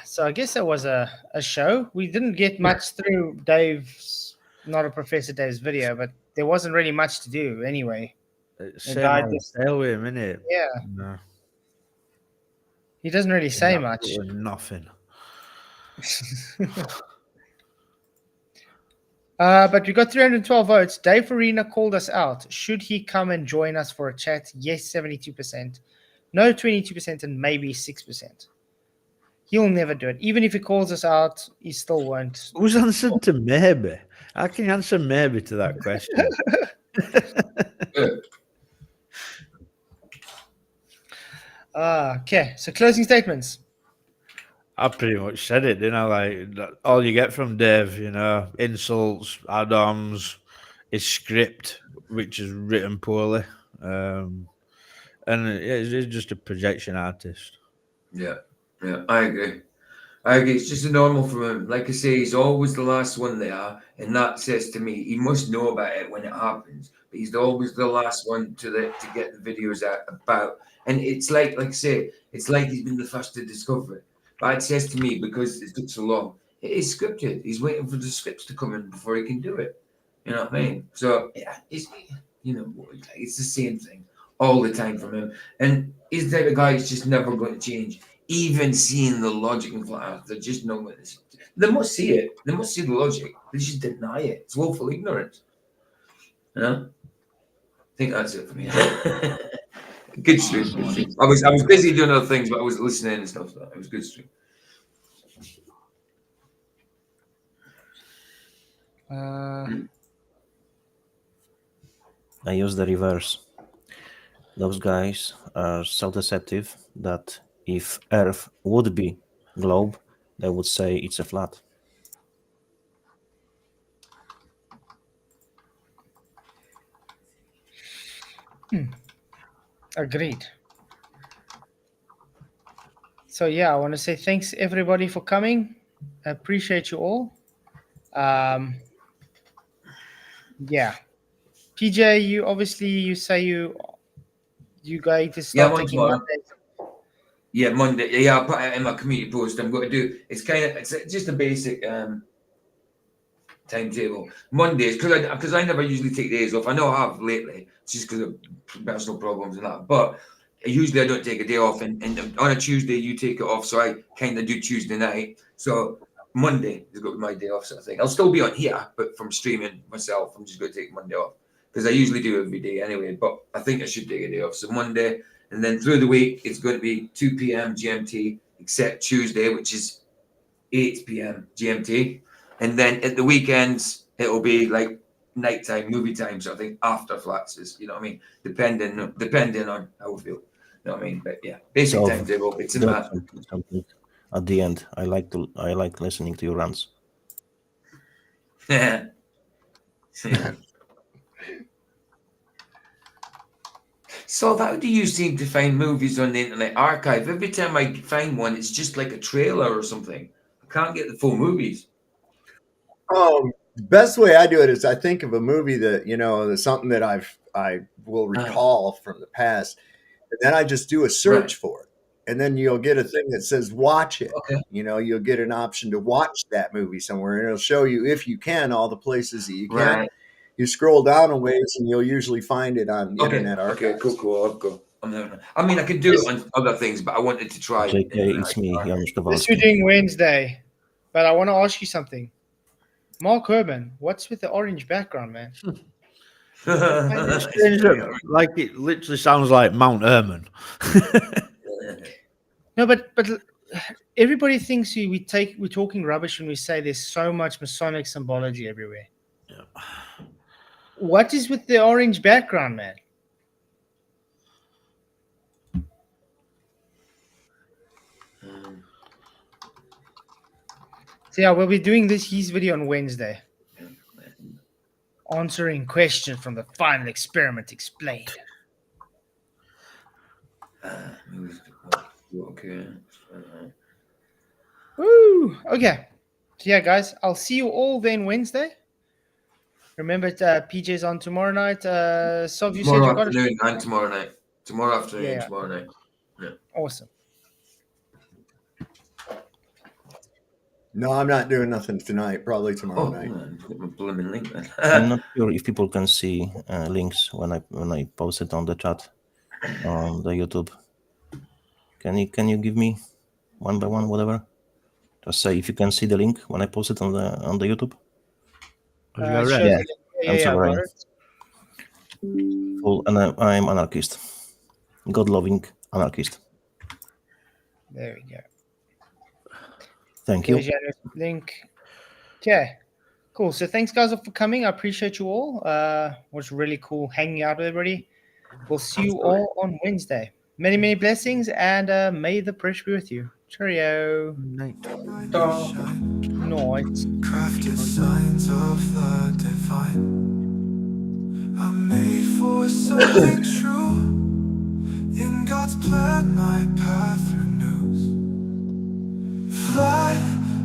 So I guess that was a show. We didn't get much through Dave's, not a Professor Dave's video, but there wasn't really much to do anyway. Same old stale with him, innit? Yeah. No. He doesn't really say much. Nothing. But we got 312 votes. Dave Farina called us out. Should he come and join us for a chat? Yes, 72%. No, 22%, and maybe 6%. He'll never do it. Even if he calls us out, he still won't. Who's answered to maybe? I can answer maybe to that question. Okay, so closing statements. I pretty much said it, didn't I? Like, all you get from Dave, you know, insults, add-ons, his script, which is written poorly, and he's just a projection artist. Yeah, I agree. It's just a normal for him. Like I say, he's always the last one there, and that says to me he must know about it when it happens. But he's always the last one to get the videos out about. And it's like I say, it's like he's been the first to discover it. But it says to me, because it took so long, it is scripted. He's waiting for the scripts to come in before he can do it. You know what I mean? So yeah, it's the same thing all the time from him. And he's the type of guy who's just never going to change. Even seeing the logic in flat earth, they're just not going to. They must see it. They must see the logic. They just deny it. It's willful ignorance. You know? I think that's it for me. Good stream. I was busy doing other things, but I was listening and stuff. So it was good stream. I use the reverse. Those guys are so deceptive that if Earth would be globe, they would say it's a flat. Agreed. So yeah, I want to say thanks everybody for coming. I appreciate you all. Yeah. PJ, you obviously say you going to start taking Mondays. Yeah, Monday. Yeah, I'll put it in my community post. I'm going to do. It's just a basic timetable. Mondays, because I never usually take days off. I know I have lately. It's just because of personal problems and that. But usually I don't take a day off. And on a Tuesday you take it off, so I kind of do Tuesday night. So Monday is going to be my day off, sort of thing. I'll still be on here, but from streaming myself, I'm just going to take Monday off because I usually do every day anyway. But I think I should take a day off. So Monday. And then through the week, it's going to be 2 p.m. GMT, except Tuesday, which is 8 p.m. GMT. And then at the weekends, it'll be like nighttime, movie time, so I think after Flatz's, you know what I mean? Depending on how we feel. You know what I mean? But yeah, basic timetable. It's in that. Something at the end. I like listening to your rants. Yeah. So how do you seem to find movies on the Internet Archive? Every time I find one, it's just like a trailer or something. I can't get the full movies. Best way I do it is I think of a movie that, you know, there's something that I will recall from the past, and then I just do a search for it. And then you'll get a thing that says watch it. Okay. You know, you'll get an option to watch that movie somewhere, and it'll show you, if you can, all the places that you can. Right. You scroll down a ways and you'll usually find it on the Internet Archive. Okay, cool. I'll go. I mean, I can do it on other things, but I wanted to try. JK, it's me, Janusz This we're Kowalski. doing Wednesday, but I want to ask you something. Mark Urban, what's with the orange background, man? Like, it literally sounds like Mount Herman. No, but everybody thinks we're talking rubbish when we say there's so much Masonic symbology everywhere. Yeah. What is with the orange background, man? So yeah, we'll be doing his video on Wednesday. Answering questions from the Final Experiment Explained. Okay. Woo! Okay. So yeah, guys, I'll see you all then Wednesday. Remember, PJ's on tomorrow night. Sov, you said you Tomorrow got afternoon and tomorrow night. Tomorrow afternoon, Yeah. tomorrow night. Yeah. Awesome. No, I'm not doing nothing tonight. Probably tomorrow night. Put my blooming link then. I'm not sure if people can see links when I post it on the chat on the YouTube. Can you give me one by one, whatever? Just say if you can see the link when I post it on the YouTube. Yeah, I'm sorry. got it. Full, and I'm anarchist, God-loving anarchist. There we go. Thank you. There's your link. Okay, cool. So thanks, guys, for coming. I appreciate you all. Was really cool hanging out with everybody. We'll see you all on Wednesday. Many, many blessings, and may the press be with you. Cheerio. Night. Night. Crafted signs of the divine. I'm made for something true. In God's plan, my path renews. Flat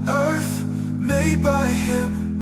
earth made by Him.